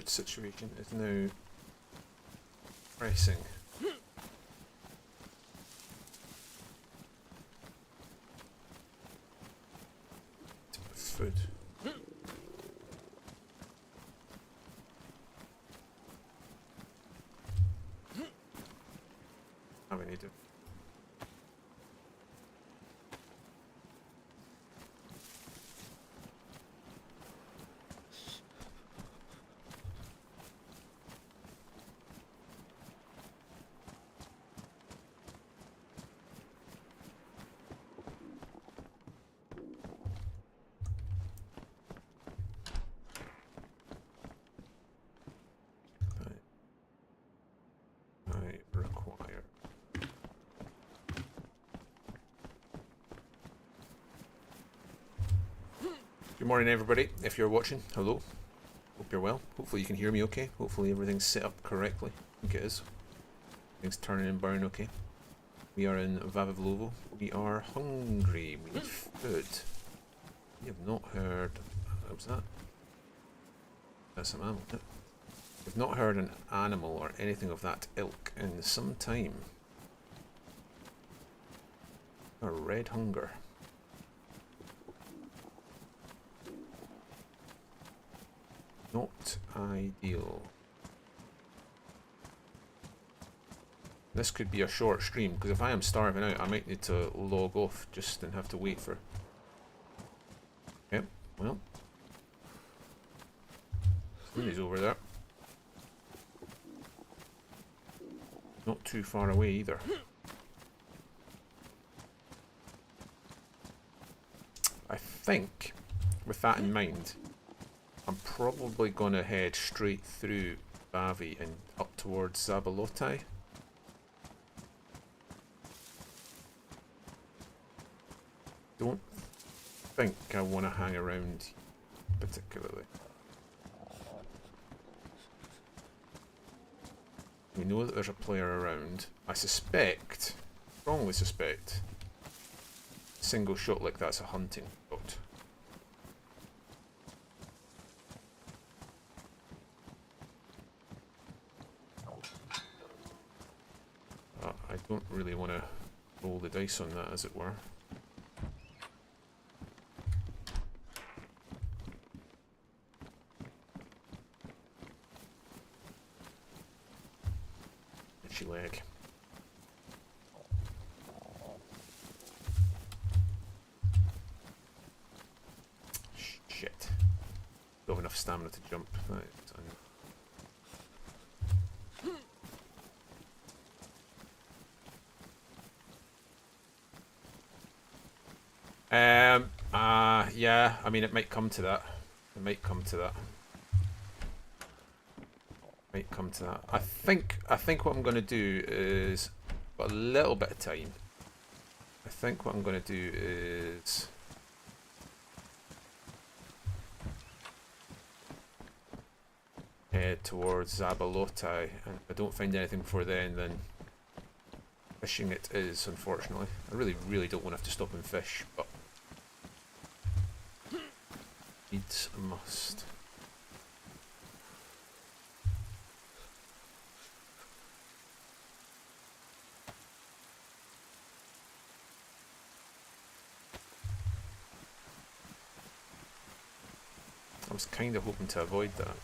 food situation is now pressing. Food. Oh, we need to. I require. Good morning, everybody. If you're watching, hello. Hope you're well. Hopefully you can hear me okay. Hopefully everything's set up correctly. I think it is. Things turning and burning okay. We are in Vavivlovo. We are hungry. We need food. We have not heard... What was that? That's some ammo. We've not heard an animal or anything of that ilk in some time. A red hunger. Not ideal. This could be a short stream, because if I am starving out, I might need to log off just and have to wait for... Yep, well. Somebody's over there. Not too far away either. I think, with that in mind, I'm probably going to head straight through Bavi and up towards Zabalotai. Don't think I want to hang around particularly. We know that there's a player around. I suspect, strongly suspect, a single shot like that's a hunting shot. I don't really want to roll the dice on that, as it were. Itchy leg. Shit. Don't have enough stamina to jump. Right. Yeah, I mean, it might come to that. It might come to that. Might come to that. I think what I'm going to do is, got a little bit of time. I think what I'm going to do is head towards Zabalotai, and if I don't find anything before then fishing it is, unfortunately. I really don't want to have to stop and fish, but needs a must. I was kind of hoping to avoid that.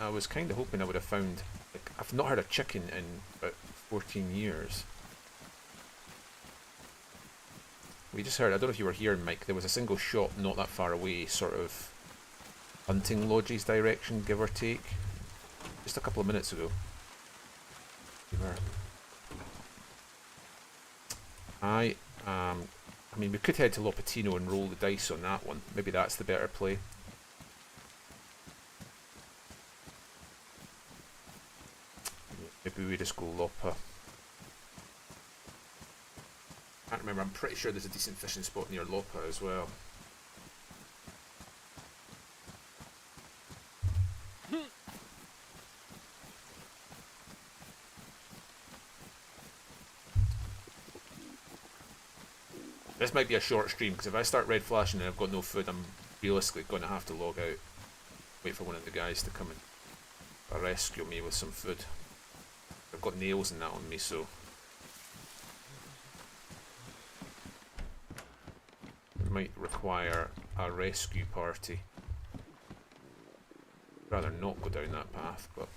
I was kind of hoping I would have found... Like, I've not heard a chicken in about 14 years. We just heard, I don't know if you were here, Mike, there was a single shot not that far away, sort of hunting lodges direction, give or take. Just a couple of minutes ago. I mean, we could head to Lopatino and roll the dice on that one. Maybe that's the better play. Maybe we just go Lopa. I can't remember, I'm pretty sure there's a decent fishing spot near Lopa as well. This might be a short stream, because if I start red flashing and I've got no food, I'm realistically going to have to log out. Wait for one of the guys to come in. rescue me with some food. I've got nails and that on me, so it might require a rescue party. I'd rather not go down that path, but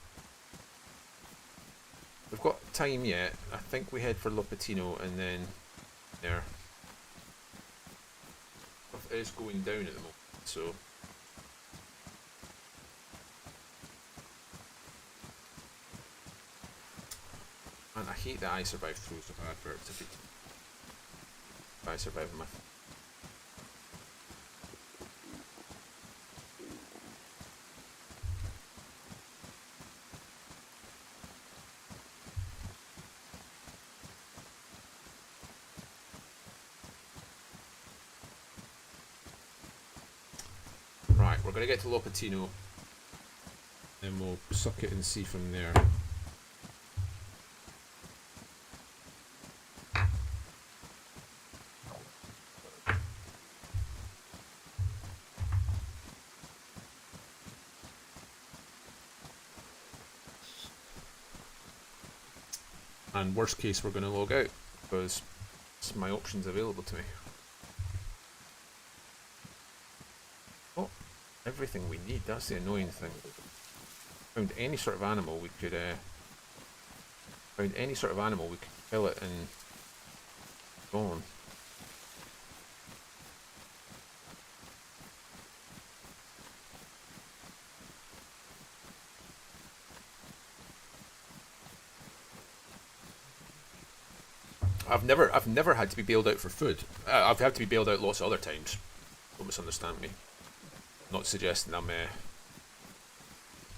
we've got time yet. I think we head for Lopatino and then there. It is going down at the moment, so and I hate that I survived throws of adverts if I survive my right, we're gonna get to Lopatino, then we'll suck it and see from there. And worst case, we're going to log out because it's my options available to me. Oh, everything we need. That's the annoying thing. Found any sort of animal we could. Found any sort of animal we could kill it and go on. I've never had to be bailed out for food. I've had to be bailed out lots of other times. Don't misunderstand me. I'm not suggesting I'm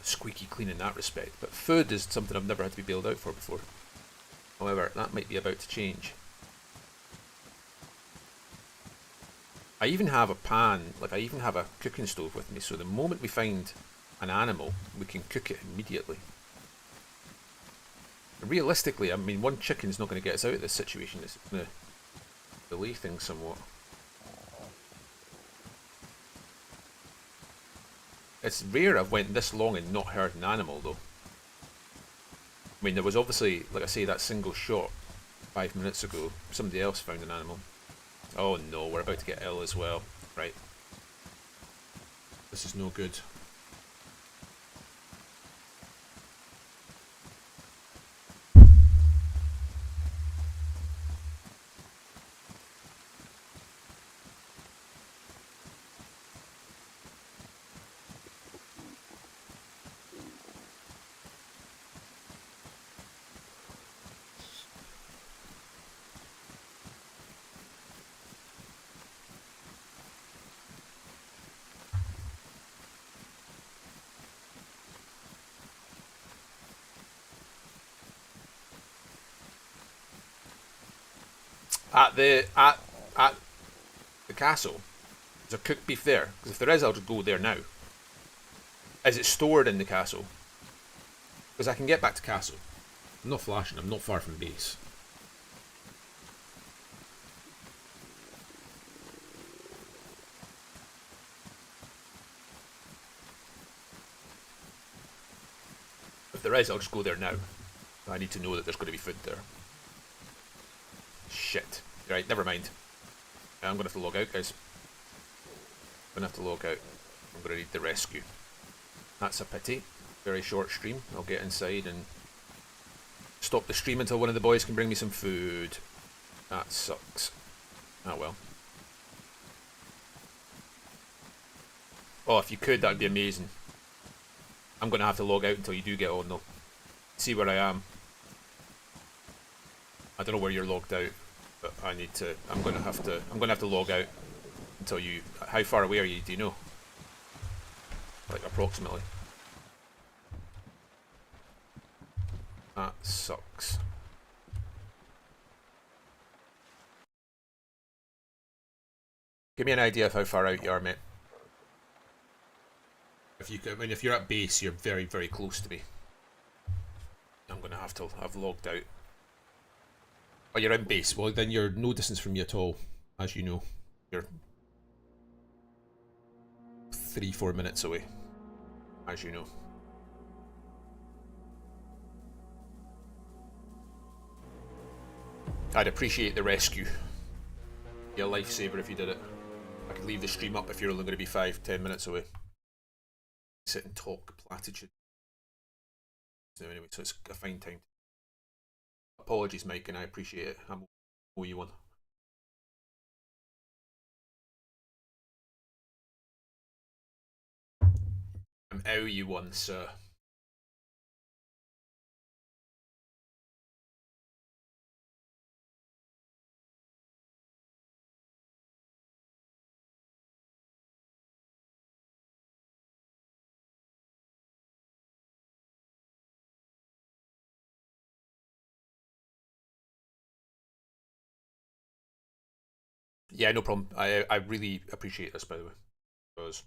squeaky clean in that respect, but food is something I've never had to be bailed out for before. However, that might be about to change. I even have a pan, like I even have a cooking stove with me, so the moment we find an animal, we can cook it immediately. Realistically, I mean, one chicken's not going to get us out of this situation. It's going to delay things somewhat. It's rare I've went this long and not heard an animal, though. I mean, there was obviously, like I say, that single shot 5 minutes ago. Somebody else found an animal. Oh no, we're about to get ill as well. Right. This is no good. At the castle, is there cooked beef there? Because if there is, I'll just go there now. Is it stored in the castle? Because I can get back to castle. I'm not flashing. I'm not far from base. If there is, I'll just go there now. I need to know that there's going to be food there. Shit. Right, never mind. I'm going to have to log out, guys. I'm going to have to log out. I'm going to need the rescue. That's a pity. Very short stream. I'll get inside and stop the stream until one of the boys can bring me some food. That sucks. Ah well. Oh, if you could, that'd be amazing. I'm going to have to log out until you do get on though. See where I am. I don't know where you're logged out, but I need to. I'm gonna have to log out until you. How far away are you? Do you know? Like approximately. That sucks. Give me an idea of how far out you are, mate. If you, I mean, if you're at base, you're very, very close to me. I'm gonna have to have logged out. Oh, you're in base. Well, then you're no distance from me at all, as you know. You're 3-4 minutes away, as you know. I'd appreciate the rescue. Be a lifesaver if you did it. I could leave the stream up if you're only going to be 5-10 minutes away. Sit and talk platitude. So anyway, so it's a fine time. Apologies, Mike, and I appreciate it. I'm owe you one. I'm owe you one, sir. Yeah, no problem. I really appreciate this, by the way, because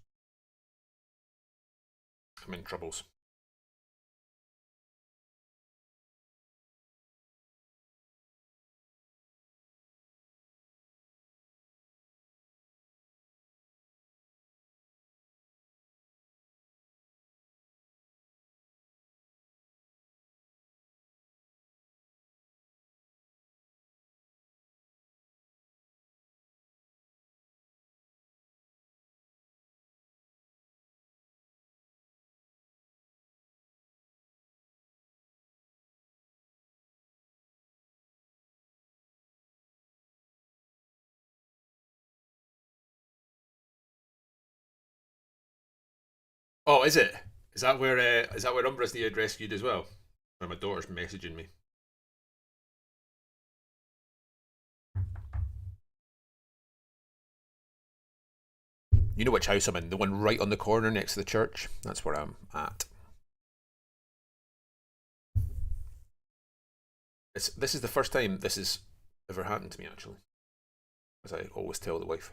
I'm in troubles. Oh, is it? Is that where Umbra's needed rescued as well? Or my daughter's messaging me. You know which house I'm in? The one right on the corner next to the church? That's where I'm at. This is the first time this has ever happened to me, actually. As I always tell the wife.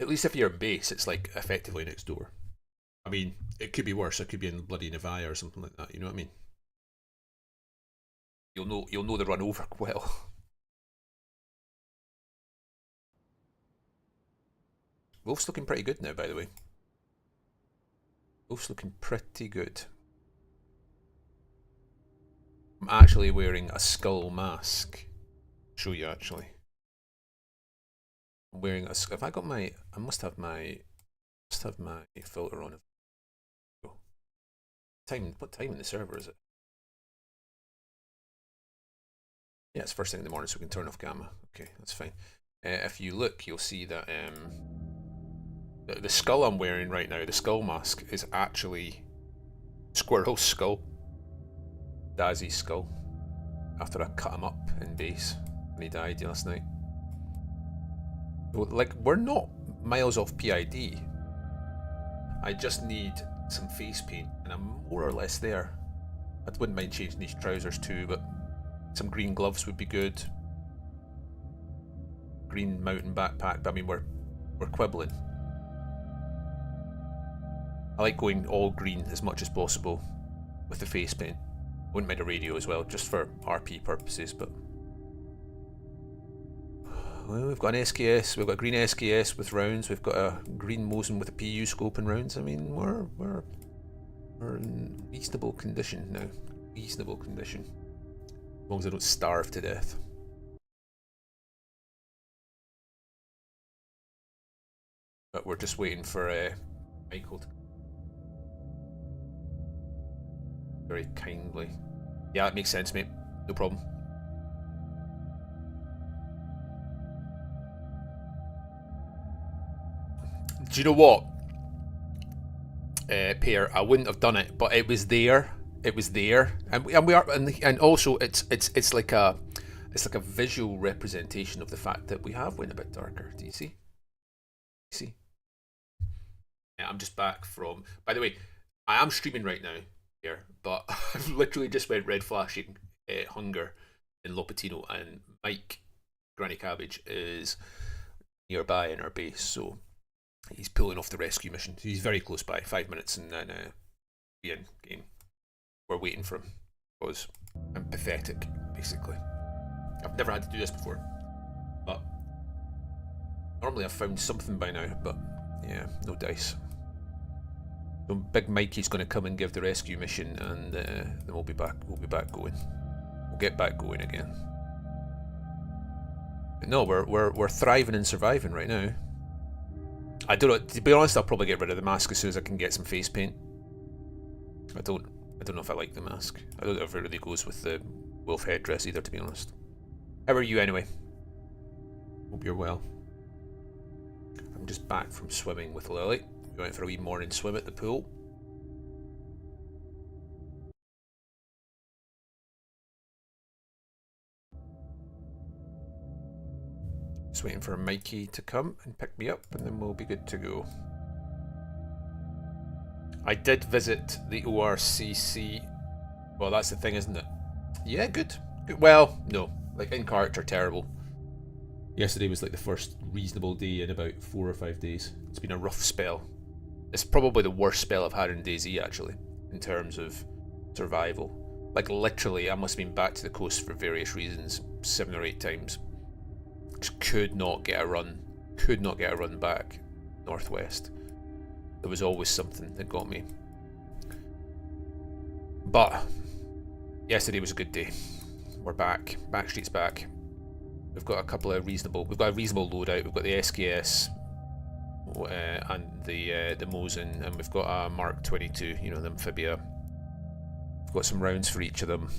At least if you're in base, it's like effectively next door. I mean, it could be worse. It could be in bloody Nevada or something like that. You know what I mean? You'll know the run over well. Wolf's looking pretty good now, by the way. Wolf's looking pretty good. I'm actually wearing a skull mask. I'll show you actually. I'm wearing a. Have I got my? I must have my filter on. What time in the server is it? Yeah, it's first thing in the morning, so we can turn off gamma. Okay, that's fine. If you look, you'll see that the skull I'm wearing right now, the skull mask, is actually Squirrel's skull. DayZ's skull. After I cut him up in base when he died last night. Like, we're not miles off PID. I just need some face paint, and I'm more or less there. I wouldn't mind changing these trousers too, but some green gloves would be good. Green mountain backpack, but I mean, we're quibbling. I like going all green as much as possible with the face paint. Wouldn't mind a radio as well, just for RP purposes, but... Well, we've got an SKS, we've got a green SKS with rounds, we've got a green Mosin with a PU scope and rounds. I mean, we're in reasonable condition now. Reasonable condition. As long as I don't starve to death. But we're just waiting for Michael to... Very kindly. Yeah, that makes sense, mate. No problem. Do you know what? Pear, I wouldn't have done it, but it was there. It was there, and we are, and also it's like a visual representation of the fact that we have went a bit darker. Do you see? See? Yeah, I'm just back from. By the way, I am streaming right now here, but I've literally just went red flashing hunger in Lopatino, and Mike Granny Cabbage is nearby in our base, so. He's pulling off the rescue mission. He's very close by, 5 minutes, and then be in game. We're waiting for him because I'm pathetic, basically. I've never had to do this before, but normally I've found something by now. But yeah, no dice. So Big Mikey's going to come and give the rescue mission, and then we'll be back. We'll be back going. We'll get back going again. But no, we're thriving and surviving right now. I don't know. To be honest, I'll probably get rid of the mask as soon as I can get some face paint. I don't know if I like the mask. I don't know if it really goes with the wolf headdress either, to be honest. How are you anyway? Hope you're well. I'm just back from swimming with Lily. We went for a wee morning swim at the pool. Just waiting for Mikey to come and pick me up, and then we'll be good to go. I did visit the ORCC. Well, that's the thing, isn't it? Yeah, good. Well, no. Like, in character, terrible. Yesterday was like the first reasonable day in about 4 or 5 days. It's been a rough spell. It's probably the worst spell I've had in DayZ, actually, in terms of survival. Like, literally, I must have been back to the coast for various reasons 7 or 8 times. Just could not get a run. Could not get a run back northwest. There was always something that got me. But yesterday was a good day. We're back. Backstreet's back. We've got a couple of reasonable. We've got a reasonable loadout. We've got the SKS and the Mosin, and we've got a Mark 22. You know, the Amphibia. We've got some rounds for each of them.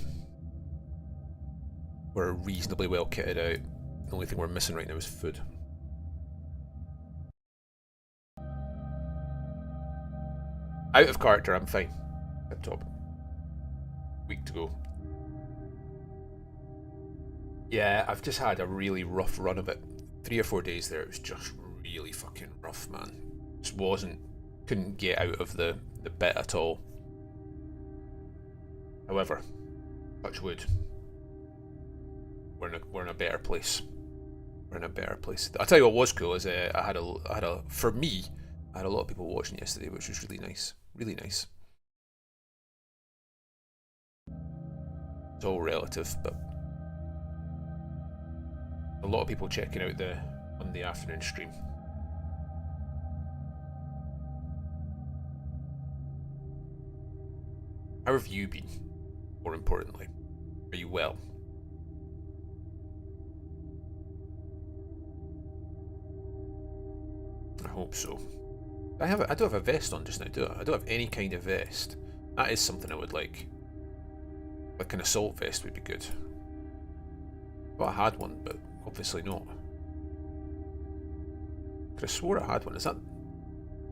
We're reasonably well kitted out. The only thing we're missing right now is food. Out of character, I'm fine. At top. Week to go. Yeah, I've just had a really rough run of it. 3 or 4 days there, it was just really fucking rough, man. Just couldn't get out of the bit at all. However, touch wood. We're in a better place. We're in a better place. I'll tell you what was cool is for me, I had a lot of people watching yesterday, which was really nice. Really nice. It's all relative, but a lot of people checking out on the afternoon stream. How have you been? More importantly, are you well? I hope so. I don't have a vest on just now, do I? I don't have any kind of vest. That is something I would like. Like an assault vest would be good. I thought I had one, but obviously not. Could have swore I had one. Is that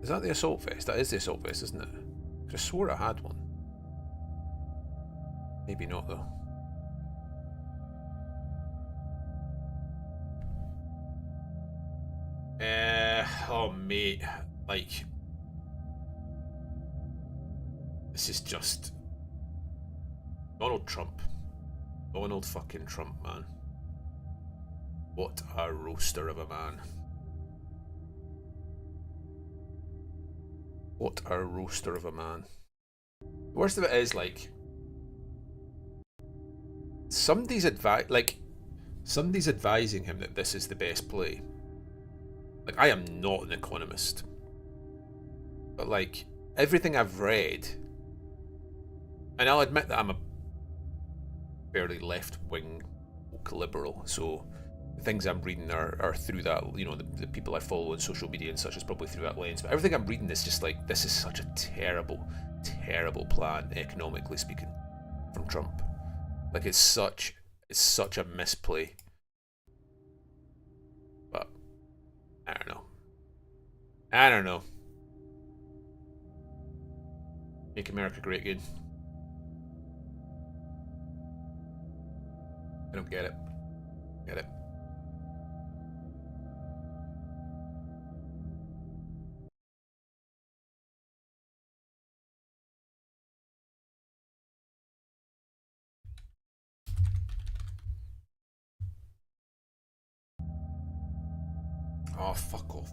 the assault vest? That is the assault vest, isn't it? Could have swore I had one. Maybe not though. Oh mate, like this is just Donald Trump. Donald fucking Trump, man. What a roaster of a man. What a roaster of a man. The worst of it is, like, somebody's advising him that this is the best play. Like, I am not an economist, but like everything I've read, and I'll admit that I'm a fairly left-wing liberal, so the things I'm reading are through that, you know, the people I follow on social media and such is probably through that lens. But everything I'm reading is just like, this is such a terrible, terrible plan, economically speaking, from Trump. Like, it's such a misplay. But I don't know. Make America great again. I don't get it. Get it. Oh, fuck off.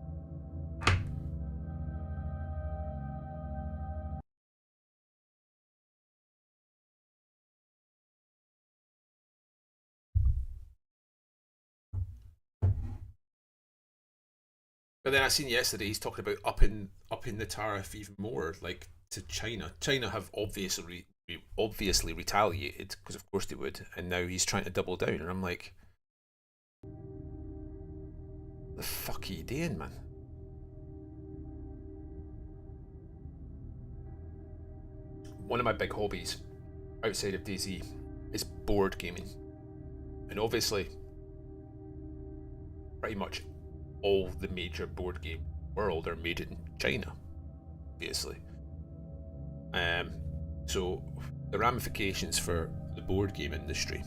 But then I seen yesterday he's talking about upping the tariff even more. Like, to China. China have obviously retaliated, because of course they would, and now he's trying to double down, and I'm like, the fuck are you doing, man? One of my big hobbies outside of DayZ is board gaming, and obviously pretty much all the major board game world are made in China, obviously. So the ramifications for the board game industry,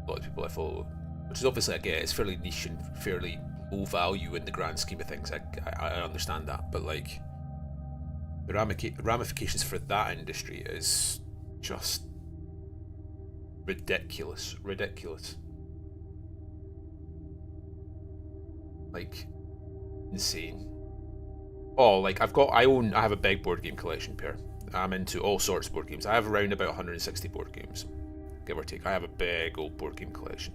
a lot of people I follow, which is obviously, I get, it's fairly niche and fairly low value in the grand scheme of things. I understand that, but like the ramifications for that industry is just ridiculous. Like insane. Oh, like I have a big board game collection, Pair. I'm into all sorts of board games. I have around about 160 board games, give or take. I have a big old board game collection.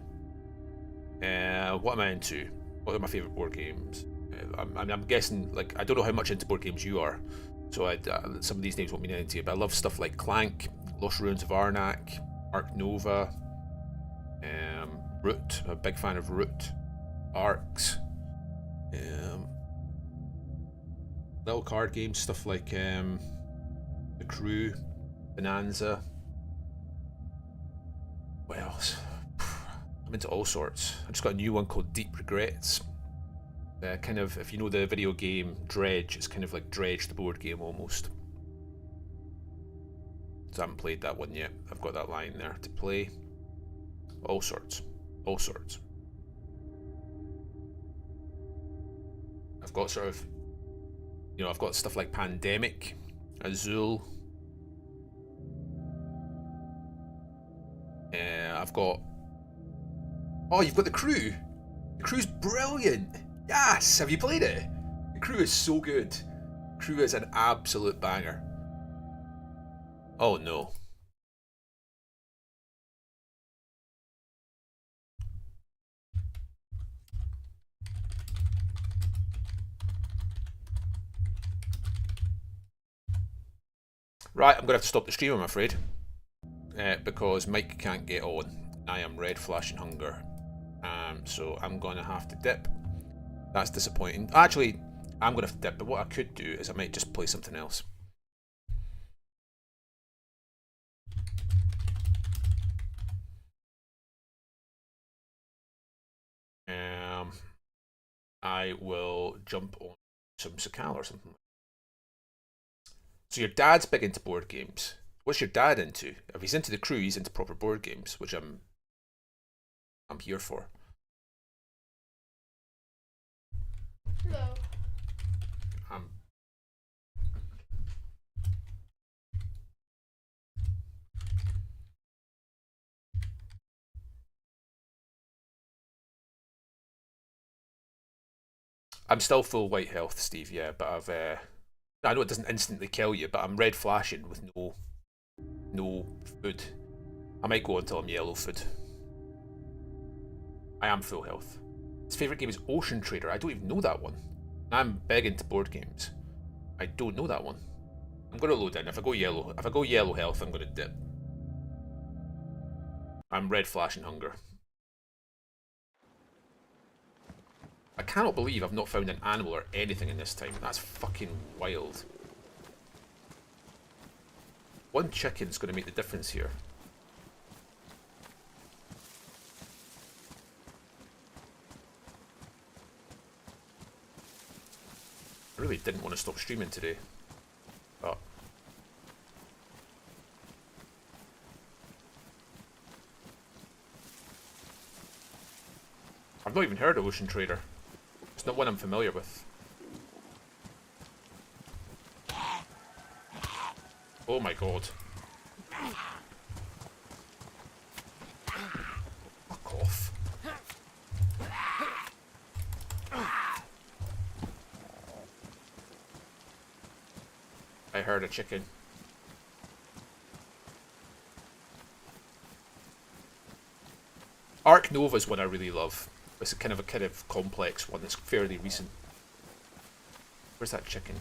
What am I into? What are my favourite board games? I'm guessing, like, I don't know how much into board games you are, so some of these names won't mean anything to you, but I love stuff like Clank, Lost Ruins of Arnak, Ark Nova, Root. I'm a big fan of Root, Arcs, little card games, stuff like The Crew, Bonanza. What else? I'm into all sorts. I just got a new one called Deep Regrets. Kind of, if you know the video game Dredge, it's kind of like Dredge the board game almost. So I haven't played that one yet. I've got that lying there to play. All sorts. I've got sort of, I've got stuff like Pandemic, Azul. I've got... Oh, you've got The Crew. The Crew's brilliant. Yes, have you played it? The Crew is so good. The Crew is an absolute banger. Oh no. Right, I'm going to have to stop the stream, I'm afraid. Because Mike can't get on. I am red flashing hunger. So I'm going to have to dip. That's disappointing. Actually, I'm going to have to dip, but what I could do is I might just play something else. I will jump on some Sakal or something. So your dad's big into board games. What's your dad into? If he's into The Crew, he's into proper board games, which I'm here for. Hello. I'm still full white health, Steve. Yeah, but I know it doesn't instantly kill you, but I'm red flashing with no food. I might go until I'm yellow food. I am full health. His favourite game is Ocean Trader. I don't even know that one. I'm big into board games. I don't know that one. I'm gonna load in. If I go yellow health, I'm gonna dip. I'm red flashing hunger. I cannot believe I've not found an animal or anything in this time. That's fucking wild. One chicken's going to make the difference here. I really didn't want to stop streaming today, but I've not even heard of Ocean Trader. It's not one I'm familiar with. Oh my god. Fuck off. I heard a chicken. Ark Nova is one I really love. It's a kind of complex one that's fairly recent. Where's that chicken?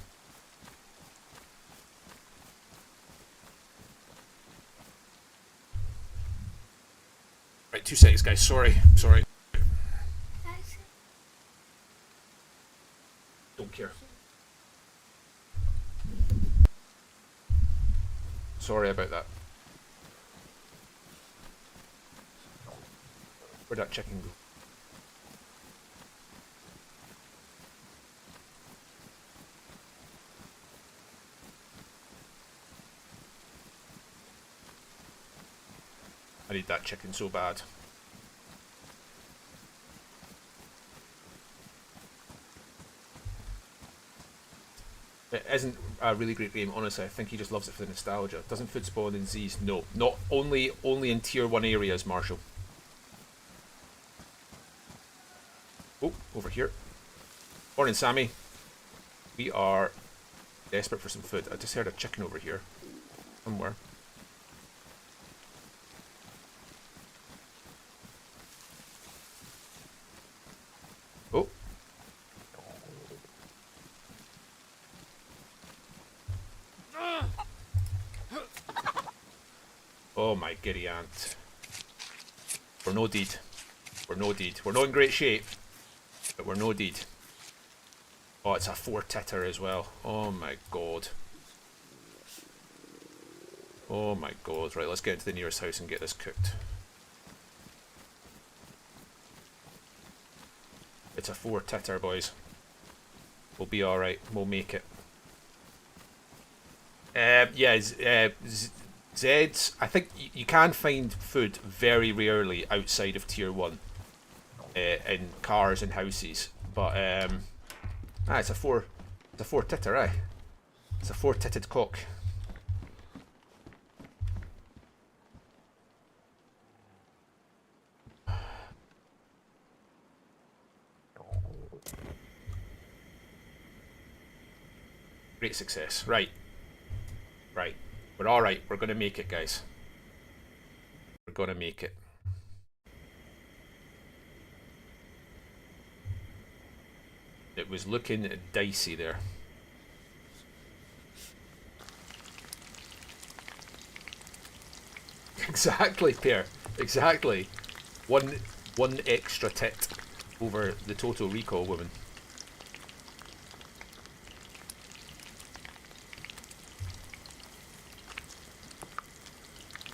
Right, 2 seconds, guys. Sorry. Don't care. Sorry about that. Where'd that chicken go? I need that chicken so bad. It isn't a really great game, honestly. I think he just loves it for the nostalgia. Doesn't food spawn in Z's? No. Not only in tier 1 areas, Marshall. Oh, over here. Morning, Sammy. We are desperate for some food. I just heard a chicken over here. Somewhere. Oh. Oh my giddy aunt. We're no deed. We're no deed. We're not in great shape, but we're no deed. Oh, it's a 4-titter as well. Oh my god. Oh my god. Right, let's get into the nearest house and get this cooked. It's a 4-titter, boys. We'll be alright. We'll make it. Yeah, Zeds, I think you can find food very rarely outside of tier 1 in cars and houses, but it's a 4-titter, aye. It's a 4-titted cock. Great success. Right. We're alright. We're gonna make it, guys. We're gonna make it. It was looking dicey there. Exactly, Pear. Exactly. One extra tit over the Total Recall woman.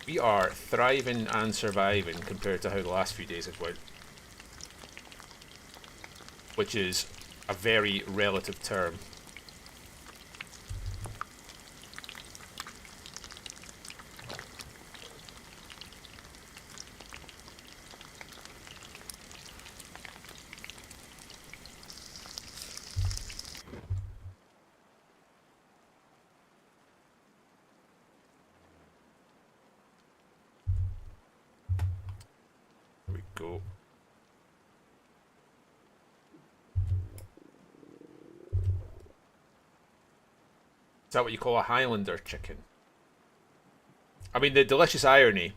We are thriving and surviving compared to how the last few days have went. Which is a very relative term. Here we go. Is that what you call a Highlander chicken? I mean, the delicious irony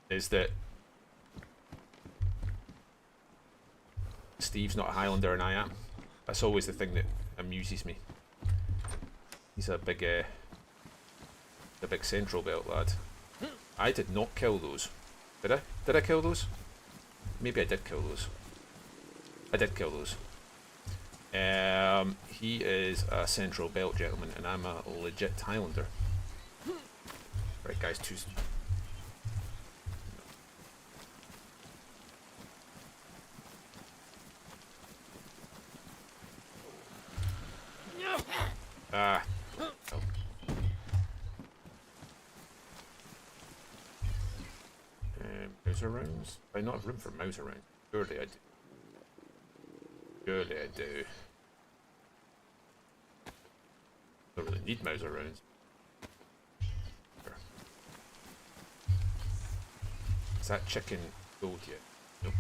is that Steve's not a Highlander and I am. That's always the thing that amuses me. He's a big central belt lad. I did not kill those. Did I? Did I kill those? Maybe I did kill those. I did kill those. He is a central belt gentleman, and I'm a legit Highlander. Right, guys, Ah. Oh. Mauser rounds? Do I not have room for Mauser rounds? Surely I do. Surely I do. Don't really need Mauser rounds. Is that chicken gold yet? Nope.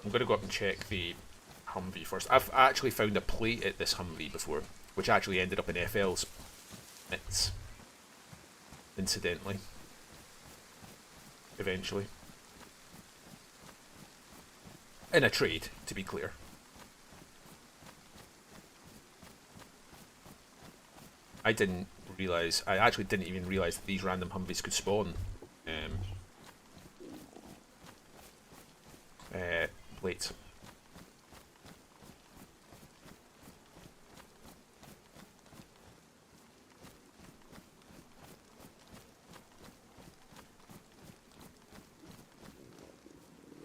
I'm gonna go up and check the Humvee first. I've actually found a plate at this Humvee before, which actually ended up in FL's mitts. Incidentally. Eventually. In a trade, to be clear. I actually didn't even realise that these random Humvees could spawn plate.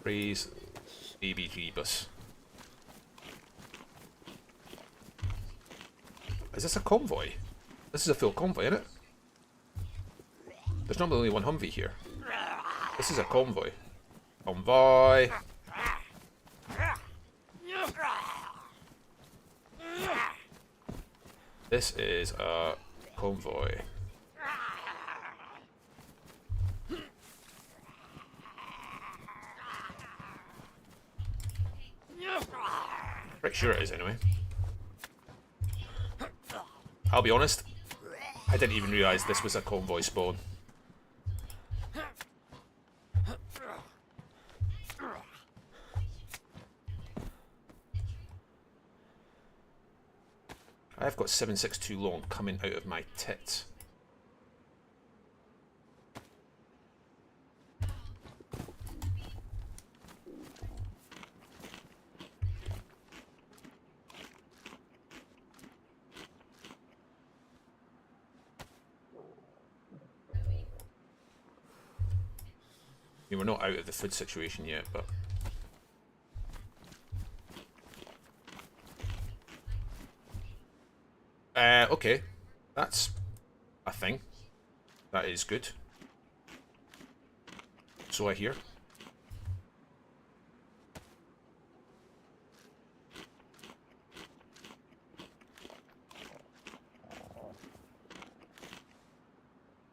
Praise baby Jeebus. Is this a convoy? This is a full convoy, isn't it? There's normally only one Humvee here. This is a convoy. Convoy! This is a convoy. Pretty sure it is anyway. I'll be honest, I didn't even realise this was a convoy spawn. I've got 762 long coming out of my tit. I mean, we're not out of the food situation yet, but... okay. That's a thing. That is good. So I hear.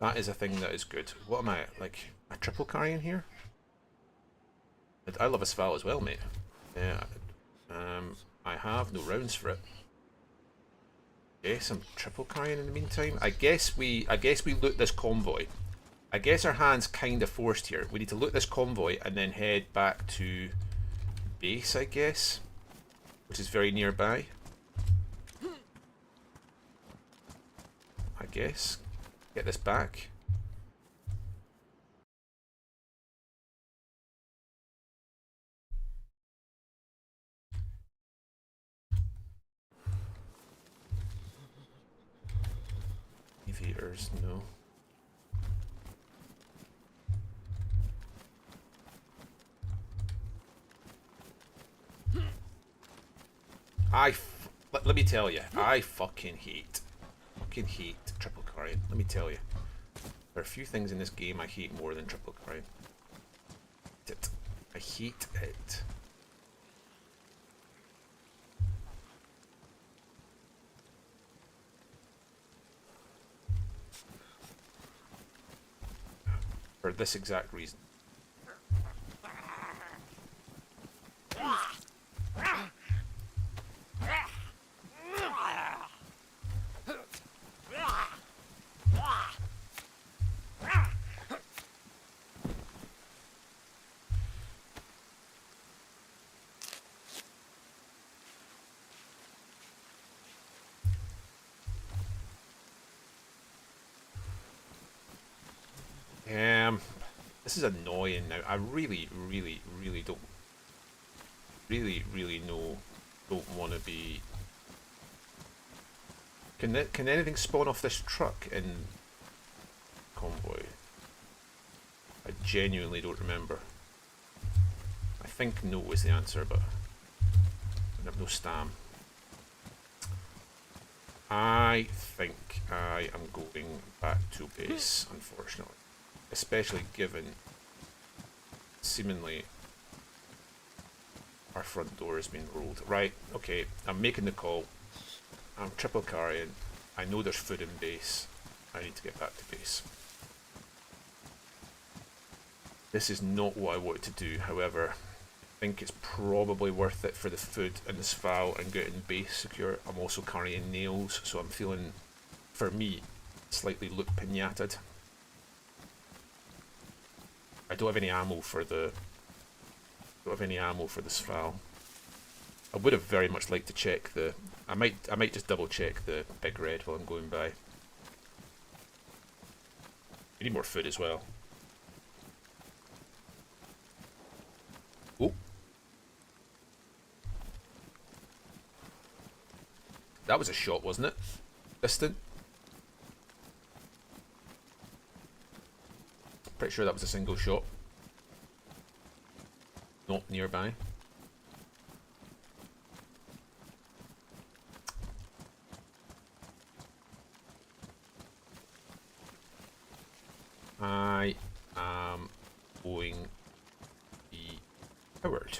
That is a thing that is good. What am I, like, a triple carrying here? I love a Sval as well, mate. Yeah. I have no rounds for it. Yes, I'm triple carrying in the meantime. I guess we loot this convoy. I guess our hand's kind of forced here. We need to loot this convoy and then head back to base, I guess, which is very nearby. I guess. Get this back. Aviators, no. Let me tell you, I fucking hate triple carrying. Let me tell you, there are a few things in this game I hate more than triple carrying. I hate it. For this exact reason. This is annoying now. I really don't want to be... Can anything spawn off this truck in convoy? I genuinely don't remember. I think no is the answer, but I have no stam. I think I am going back to base, unfortunately. Especially given, seemingly, our front door has been rolled. Right, okay, I'm making the call. I'm triple carrying. I know there's food in base. I need to get back to base. This is not what I wanted to do, however, I think it's probably worth it for the food and the Sval and getting base secure. I'm also carrying nails, so I'm feeling, for me, slightly look pinated. I don't have any ammo for the Sval. I would have very much liked to check the... I might just double check the big red while I'm going by. We need more food as well. Oh. That was a shot, wasn't it? Distant. Pretty sure that was a single shot. Not nearby. I am going to be coward.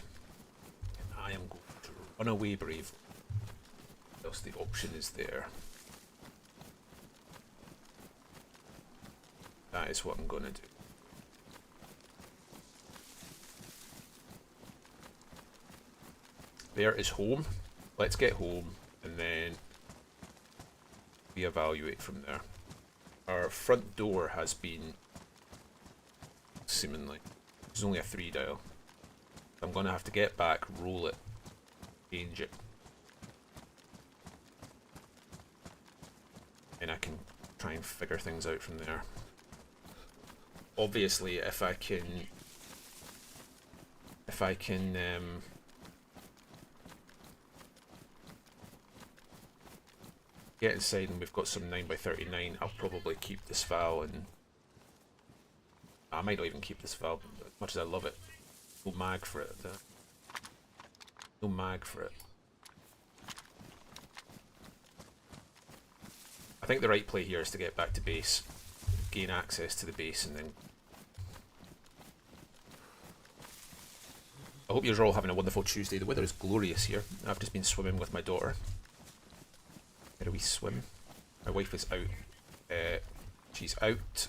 And I am going to run away brave. Else the option is there. That is what I'm going to do. There is home. Let's get home and then reevaluate from there. Our front door has been seemingly. It's only a 3 dial. I'm going to have to get back, roll it, change it. And I can try and figure things out from there. Obviously, if I can get inside and we've got some 9x39, I'll probably keep this file, and I might not even keep this file, as much as I love it. No mag for it. No mag for it. I think the right play here is to get back to base, gain access to the base, and then... I hope you're all having a wonderful Tuesday. The weather is glorious here. I've just been swimming with my daughter. Where do we swim? My wife is out. She's out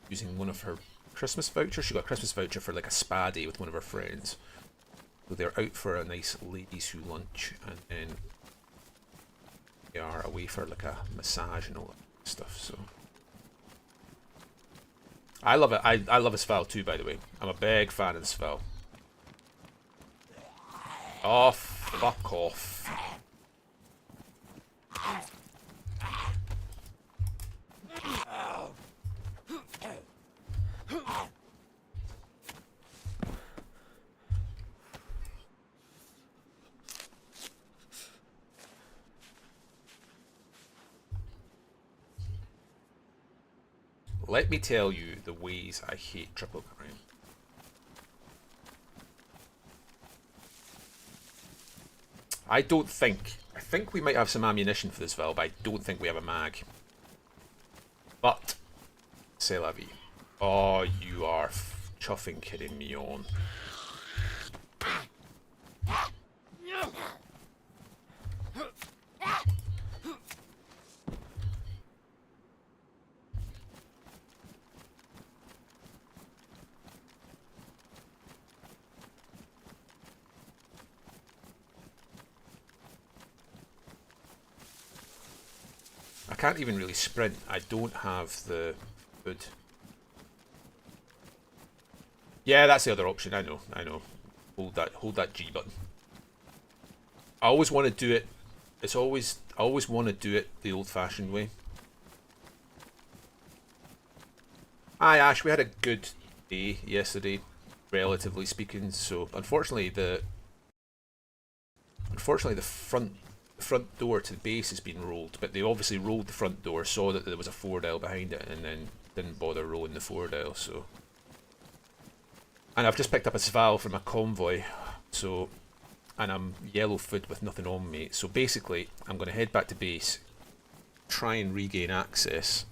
using one of her Christmas vouchers. She got a Christmas voucher for like a spa day with one of her friends. So they're out for a nice ladies' who lunch, and then they are away for like a massage and all that stuff. So I love it. I love this file too, by the way. I'm a big fan of this file. Oh, fuck off. Let me tell you the ways I hate triple crime. I think we might have some ammunition for this valve, but I don't think we have a mag. But, c'est la vie. Oh, you are chuffing kidding me on. I can't even really sprint. I don't have the food. Yeah, that's the other option. I know. Hold that G button. I always want to do it. I always want to do it the old-fashioned way. Hi Ash, we had a good day yesterday, relatively speaking. So unfortunately the front door to the base has been rolled, but they obviously rolled the front door, saw that there was a 4-dial behind it, and then didn't bother rolling the 4-dial. So, and I've just picked up a Sval from a convoy, so, and I'm yellow food with nothing on me. So basically, I'm going to head back to base, try and regain access.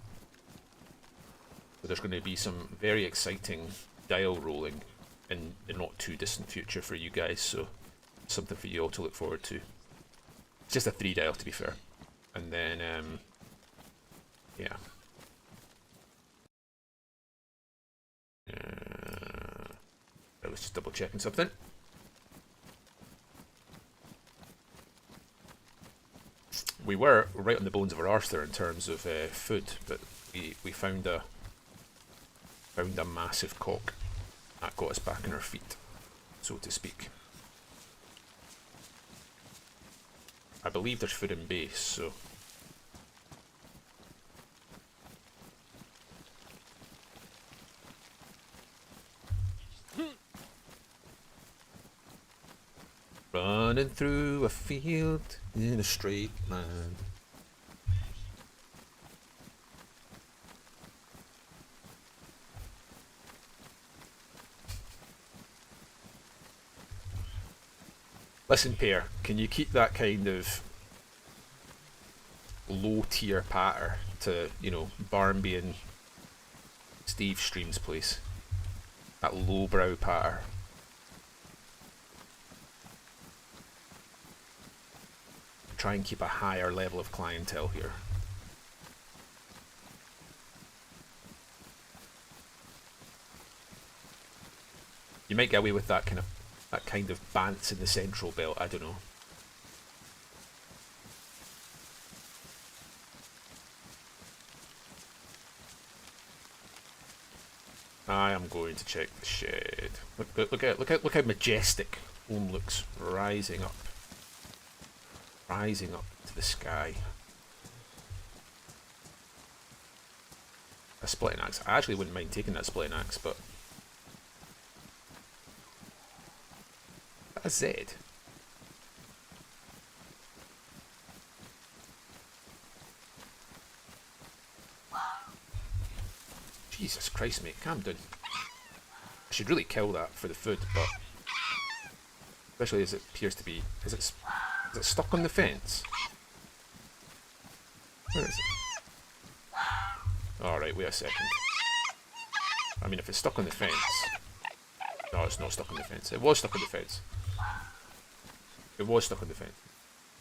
So there's going to be some very exciting dial rolling in the not too distant future for you guys. So something for you all to look forward to. It's just a 3-dial, to be fair. And then, yeah. I was just double checking something. We were right on the bones of our arse there in terms of food, but we found a massive cock that got us back on our feet, so to speak. I believe there's food in base, so... Running through a field in a straight line. Listen, Pear, can you keep that kind of low tier patter to, you know, Barnby and Steve Stream's place? That lowbrow patter. Try and keep a higher level of clientele here. You might get away with that kind of bants in the central belt, I don't know. I am going to check the shed. Look how majestic home looks, rising up to the sky. A splitting axe. I actually wouldn't mind taking that splitting axe, but a Z. Jesus Christ, mate, calm down. I should really kill that for the food, but especially as it appears to be. Is it stuck on the fence? Where is it? Alright, wait a second. I mean, if it's stuck on the fence. No, it's not stuck on the fence. It was stuck on the fence. It was stuck on the fence.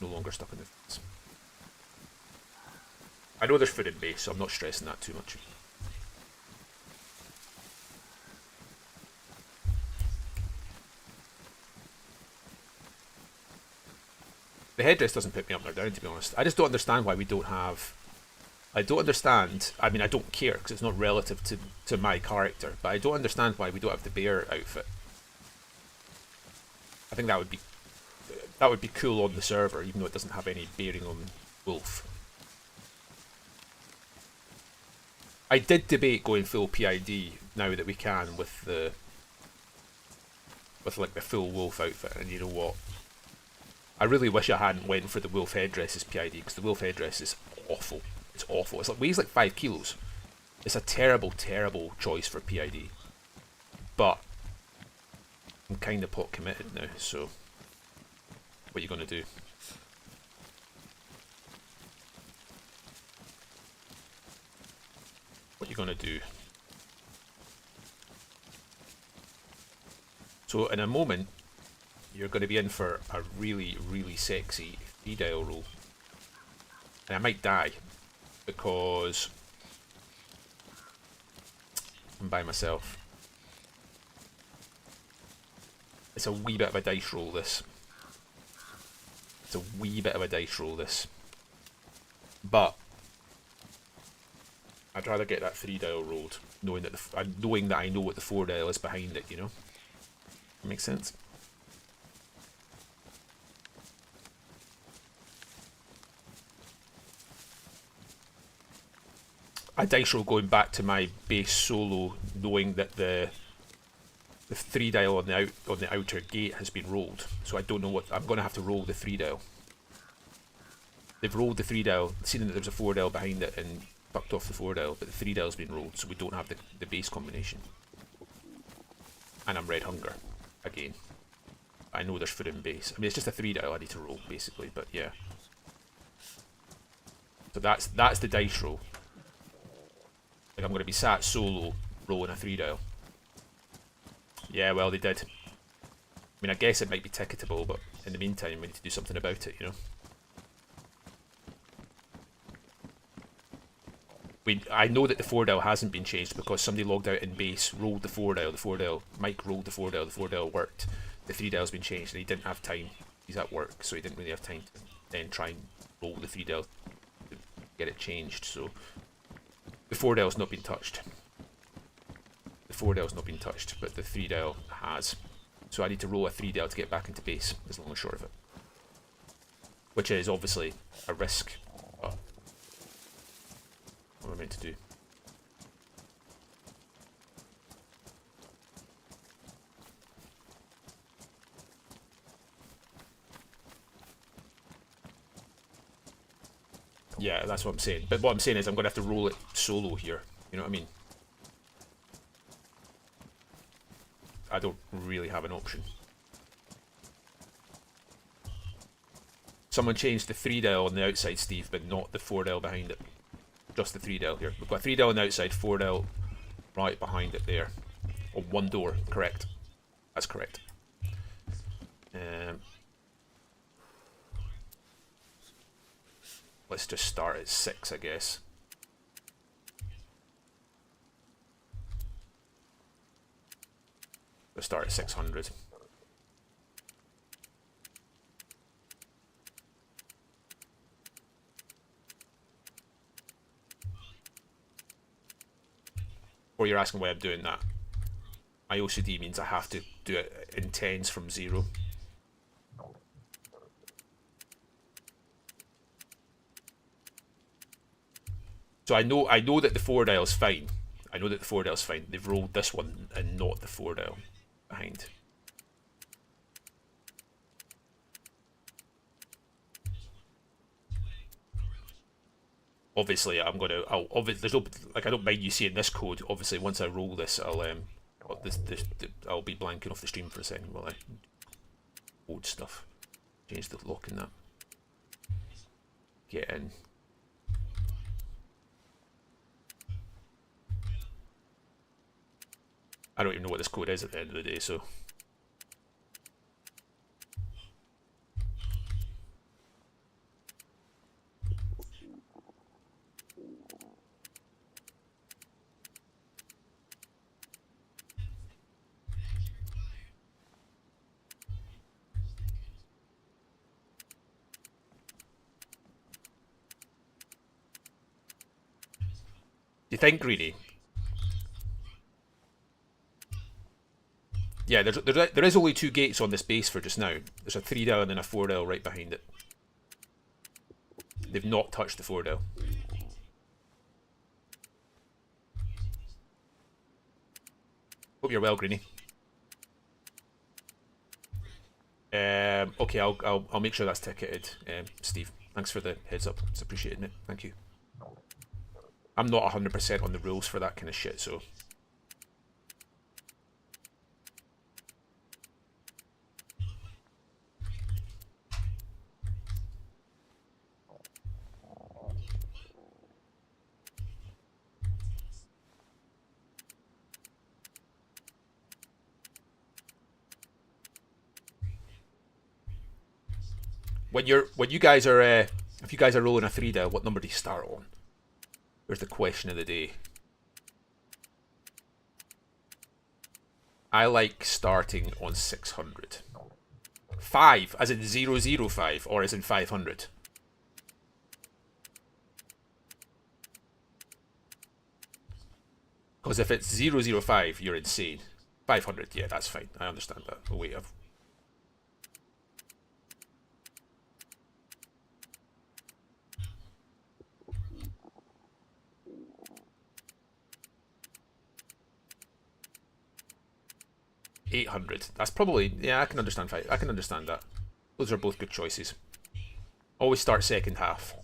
No longer stuck on the fence. I know there's food in base, so I'm not stressing that too much. The headdress doesn't put me up or down, to be honest. I just don't understand why we don't have... I don't understand... I mean, I don't care, because it's not relative to my character, but I don't understand why we don't have the bear outfit. I think that would be cool on the server, even though it doesn't have any bearing on Wolf. I did debate going full PID now that we can with like the full Wolf outfit, and you know what? I really wish I hadn't went for the wolf headdress as PID, because the wolf headdress is awful. It's awful. It's like weighs like 5 kilos. It's a terrible, terrible choice for PID. But I'm kind of pot committed now, so what are you gonna do? What are you gonna do? So in a moment, you're going to be in for a really, really sexy 3-dial roll. And I might die, because I'm by myself. It's a wee bit of a dice roll, this. It's a wee bit of a dice roll, this. But I'd rather get that 3-dial rolled, knowing that I know what the 4-dial is behind it, you know? Makes sense? A dice roll going back to my base solo, knowing that the 3-dial on the outer gate has been rolled. So I don't know what I'm going to have to roll the 3-dial. They've rolled the 3-dial, seen that there's a 4-dial behind it, and fucked off the 4-dial, but the 3-dial's been rolled, so we don't have the base combination. And I'm red hunger again. I know there's food in base. I mean, it's just a 3-dial I need to roll basically, but yeah. So that's the dice roll. Like, I'm going to be sat solo rolling a 3-dial. Yeah, well, they did. I mean, I guess it might be ticketable, but in the meantime, we need to do something about it, you know? I know that the 4-dial hasn't been changed because somebody logged out in base, rolled the 4-dial, Mike rolled the 4-dial, the 4-dial worked. The 3-dial's been changed, and he didn't have time. He's at work, so he didn't really have time to then try and roll the 3-dial to get it changed, so... The 4-dial's not been touched. The 4-dial's not been touched, but the 3-dial has. So I need to roll a 3-dial to get back into base, is long and short of it. Which is obviously a risk. But what am I meant to do? Yeah, that's what I'm saying. But what I'm saying is I'm going to have to roll it solo here. You know what I mean? I don't really have an option. Someone changed the 3 dial on the outside, Steve, but not the 4 dial behind it. Just the 3 dial here. We've got 3 dial on the outside, 4 dial right behind it there. On one door, correct. That's correct. Let's just start at 6, I guess. Let's start at 600. Or you're asking why I'm doing that. My OCD means I have to do it in tens from 0. So I know that the 4 dial's fine. I know that the 4 dial's fine. They've rolled this one and not the 4 dial behind. Obviously, there's no, like, I don't mind you seeing this code. Obviously, once I roll this, I'll be blanking off the stream for a second while I code stuff. Change the lock in that. Get in. I don't even know what this code is at the end of the day, so. Do you think, Greedy? Yeah, there is only 2 gates on this base for just now. There's a 3 dial and then a 4 dial right behind it. They've not touched the 4 dial. Hope you're well, Greeny. Okay, I'll make sure that's ticketed, Steve. Thanks for the heads up. It's appreciated, mate. Thank you. I'm not 100% on the rules for that kind of shit, so. When you guys are if you guys are rolling a 3 dial, what number do you start on? There's the question of the day. I like starting on 600. 5, as in 005, or as in 500. Because if it's 005, you're insane. 500, yeah, that's fine. I understand that. Oh wait, I've... $800. That's probably, yeah, I can understand 5. I can understand that. Those are both good choices. Always start second half.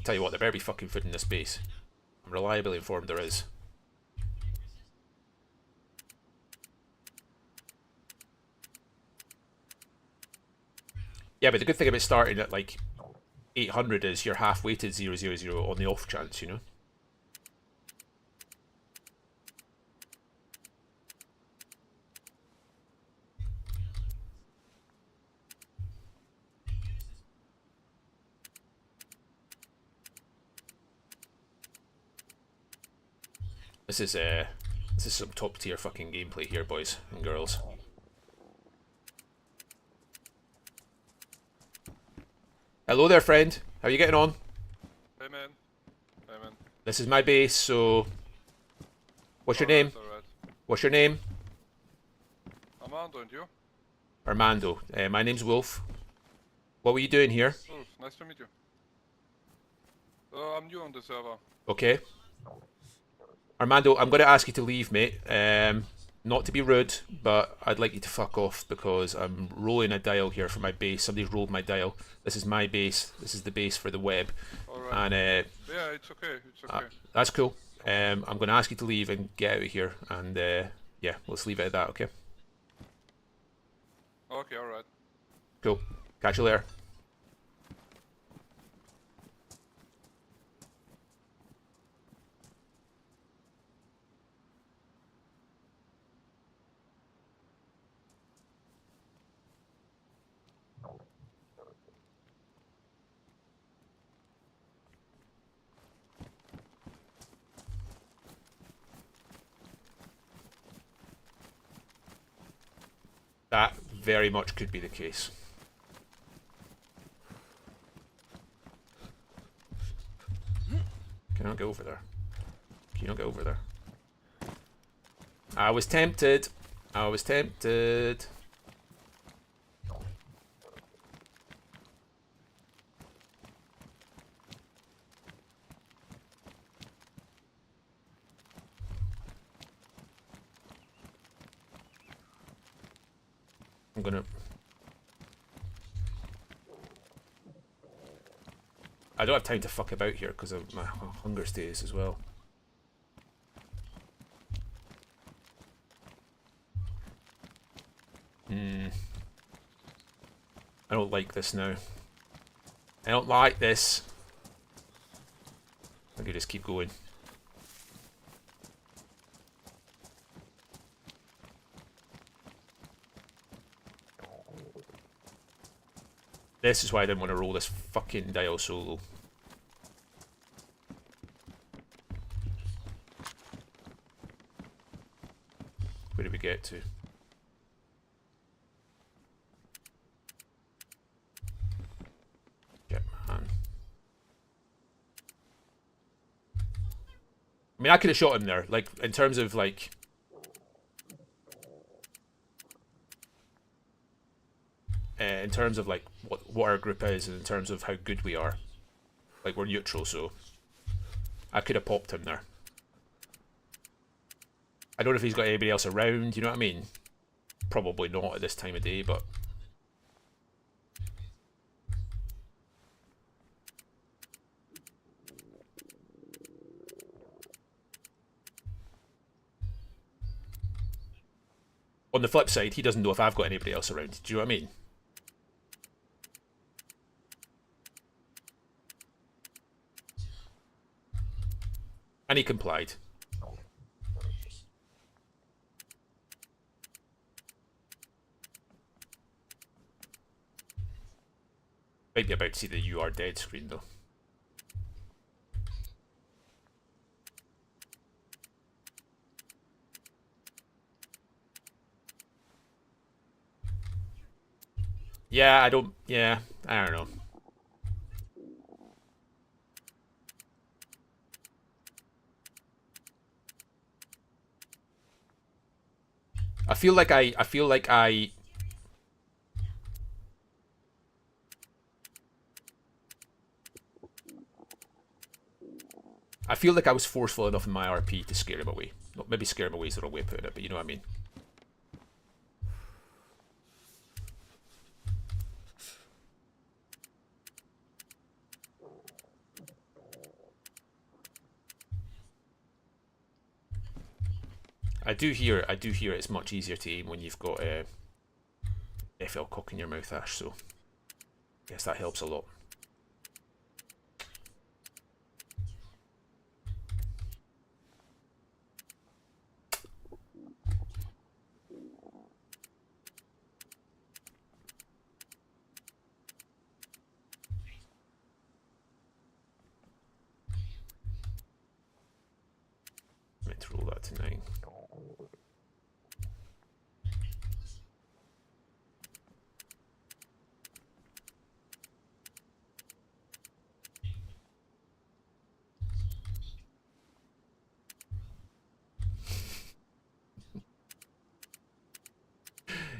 Tell you what, there better be fucking food in this base. I'm reliably informed there is. Yeah, but the good thing about starting at like 800 is you're half weighted 000 on the off chance, you know? This is some top tier fucking gameplay here, boys and girls. Hello there, friend. How are you getting on? Hey man. Hey man. This is my base, so... What's your name? Alright. What's your name? Armando, and you? Armando. My name's Wolf. What were you doing here? Oh, nice to meet you. I'm new on the server. Okay. Armando, I'm going to ask you to leave, mate. not to be rude, but I'd like you to fuck off because I'm rolling a dial here for my base. Somebody's rolled my dial. This is my base. This is the base for the web. Alright. And Yeah, it's okay. It's okay. that's cool. I'm going to ask you to leave and get out of here. And yeah, let's leave it at that, okay? Okay, alright. Cool. Catch you later. That very much could be the case. Can I get over there? Can you not get over there? I was tempted. I was tempted. I'm gonna... I don't have time to fuck about here because of my hunger status as well. I don't like this now. I don't like this. I could just keep going. This is why I didn't want to roll this fucking dial solo. Where did we get to? Yeah, man. I mean, I could have shot him there. Like, in terms of, like... in terms of, like, what our group is, and in terms of how good we are. Like, we're neutral, so... I could have popped him there. I don't know if he's got anybody else around, you know what I mean? Probably not at this time of day, but... On the flip side, he doesn't know if I've got anybody else around. Do you know what I mean? And he complied. Might be about to see the "you are dead" screen though. Yeah, I don't know. I feel like I was forceful enough in my RP to scare him away. Not maybe scare him away is the wrong way of putting it, but you know what I mean. I do hear it's much easier to aim when you've got FL cock in your mouth, Ash, so I guess that helps a lot. Meant to roll that to 9.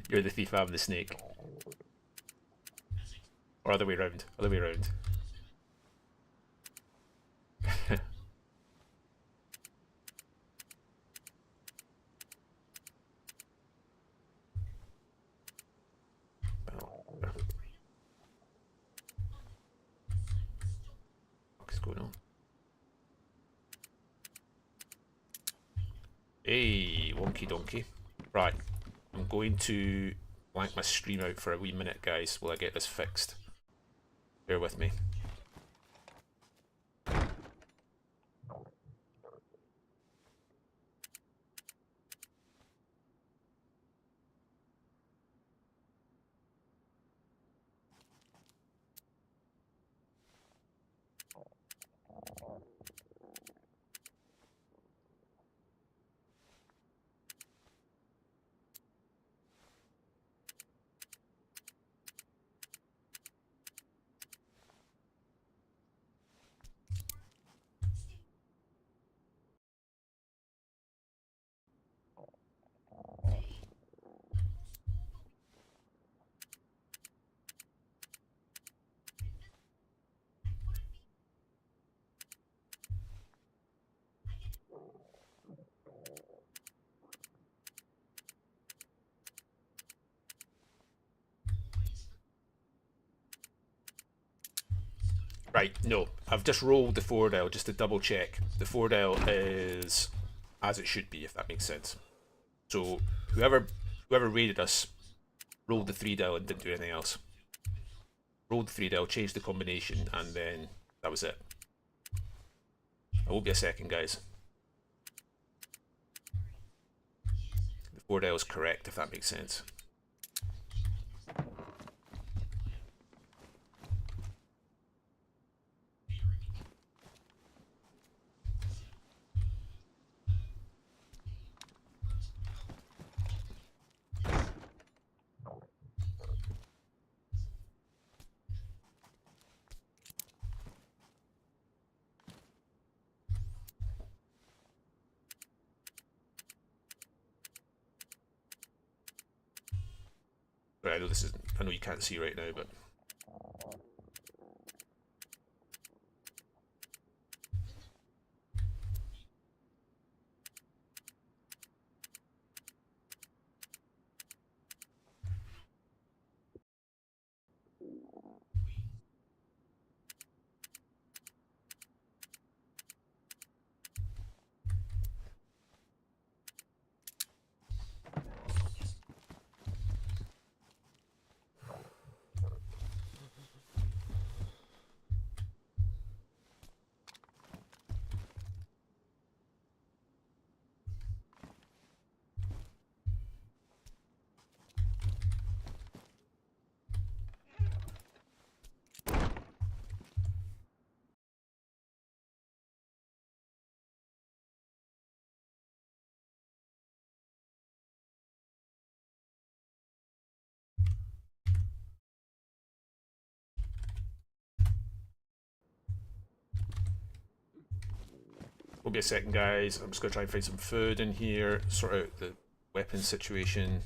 You're the thief, I'm the snake. Or other way round. Other way round. going on? Hey, wonky donkey. Right, I'm going to blank my stream out for a wee minute, guys, while I get this fixed. Bear with me. Right, no, I've just rolled the 4 dial just to double check. The 4 dial is as it should be, if that makes sense. So whoever raided us rolled the 3 dial and didn't do anything else. Rolled the 3 dial, changed the combination, and then that was it. I won't be a second, guys. The 4 dial is correct, if that makes sense. Right, I know this is, I know you can't see right now, but won't be a second, guys. I'm just going to try and find some food in here, sort out the weapon situation.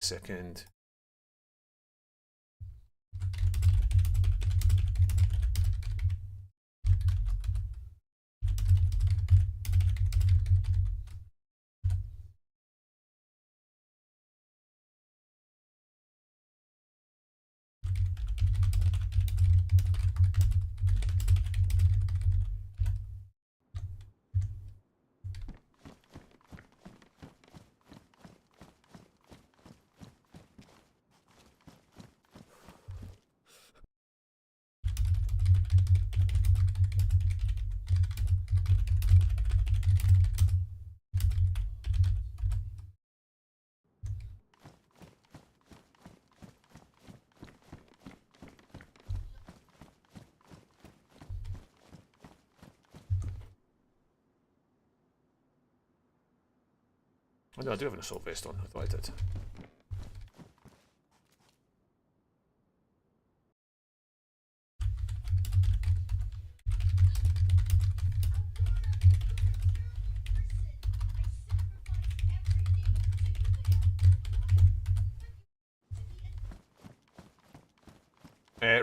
Second. Oh no, I do have an assault vest on. I thought I did.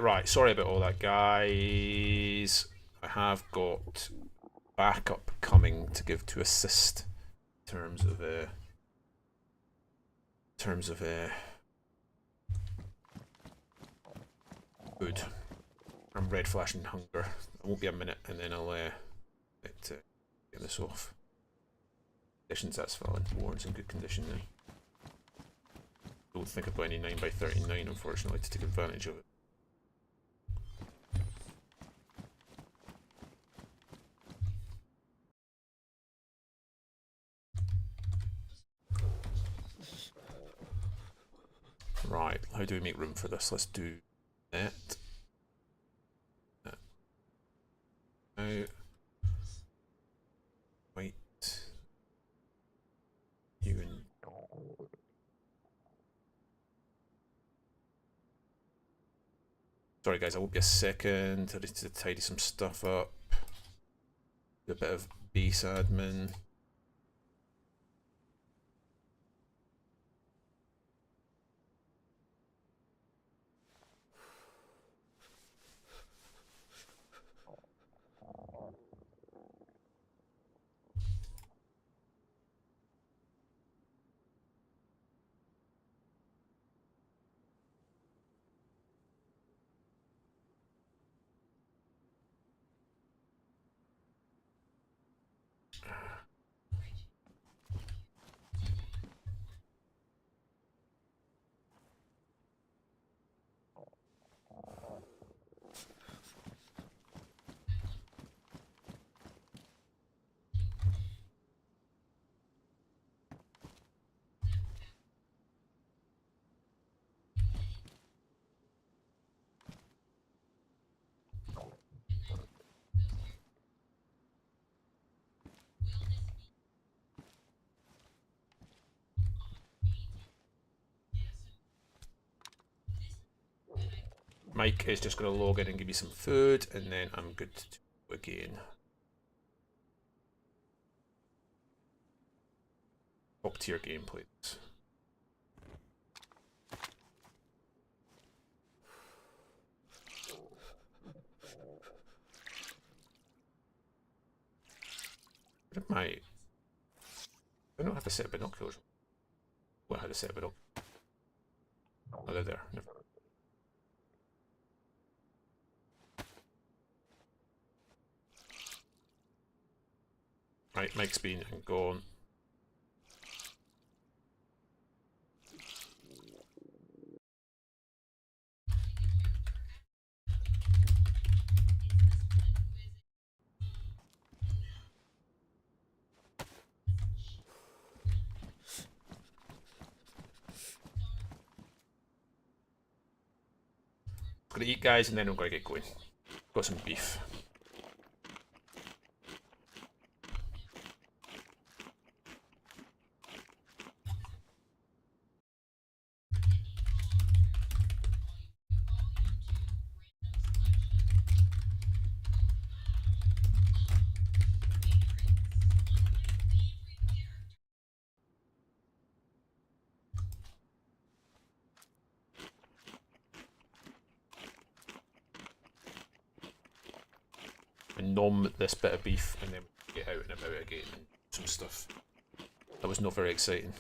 Right, sorry about all that, guys. I have got backup coming to give to assist in terms of terms of food. I'm red flashing hunger. It won't be a minute, and then I'll get this off. Conditions, that's fine. Warren's in good condition now. Don't think I've got any 9x39, unfortunately, to take advantage of it. Right, how do we make room for this? Let's do that. Now, wait. You and sorry guys, I won't be a second. I need to tidy some stuff up. Do a bit of base admin. Mike is just going to log in and give me some food, and then I'm good to go again. Top tier gameplay. I don't have a set of binoculars. Well, I had a set of binoculars. Oh, they're there. Never. Right, Mike's been and gone. Gonna eat, guys, and then I'm gonna get going. Got some beef. And nom this bit of beef, and then get out and about again and some stuff. That was not very exciting.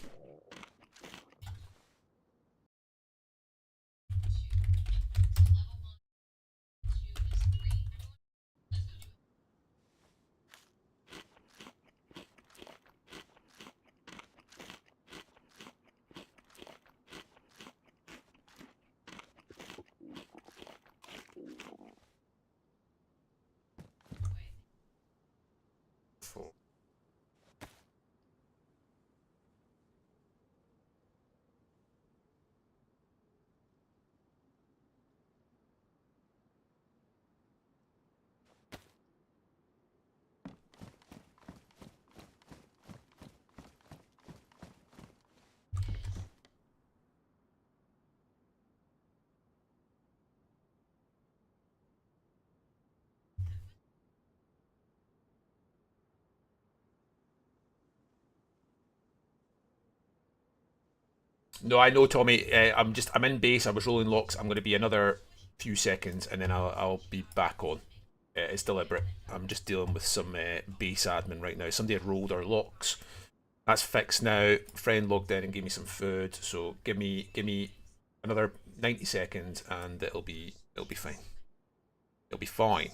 No, I know, Tommy. I'm in base. I was rolling locks. I'm going to be another few seconds, and then I'll be back on. It's deliberate. I'm just dealing with some base admin right now. Somebody had rolled our locks, That's fixed now. Friend logged in and gave me some food, so give me another 90 seconds and it'll be fine. It'll be fine.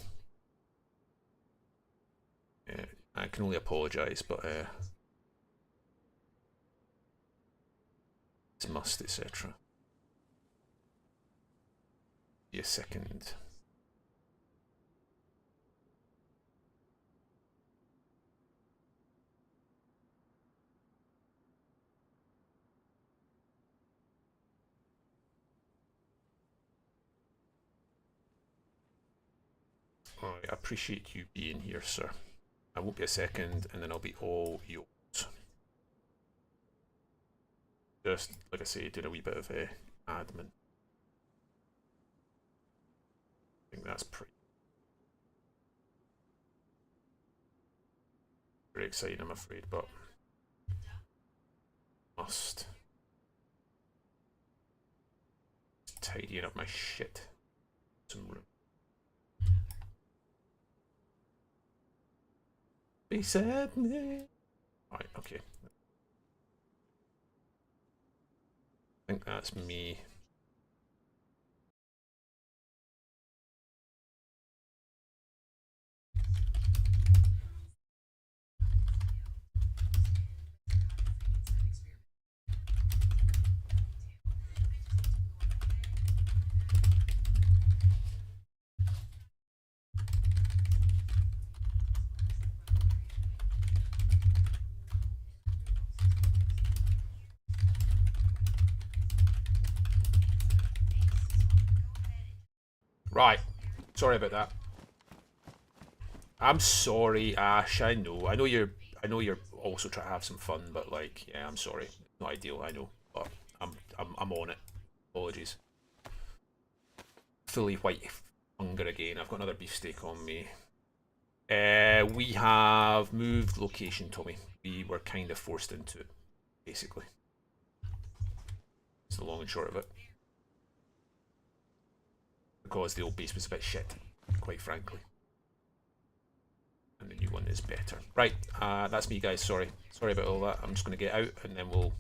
I can only apologise, but it's must, etc. Be a second. I appreciate you being here, sir. I won't be a second, and then I'll be all yours. Just, like I say, doing a wee bit of admin. I think that's pretty very exciting, I'm afraid, but must. Tidying up my shit. Some room. He said me. Right, okay. I think that's me. Right. Sorry about that. I'm sorry, Ash. I know you're also trying to have some fun, but like, yeah, I'm sorry. Not ideal, I know, but I'm on it. Apologies. Fully white hunger again. I've got another beefsteak on me. We have moved location, Tommy. We were kind of forced into it, basically. It's the long and short of it. Because the old base was a bit shit, quite frankly. And the new one is better. Right, that's me, guys. Sorry about all that. I'm just going to get out and then we'll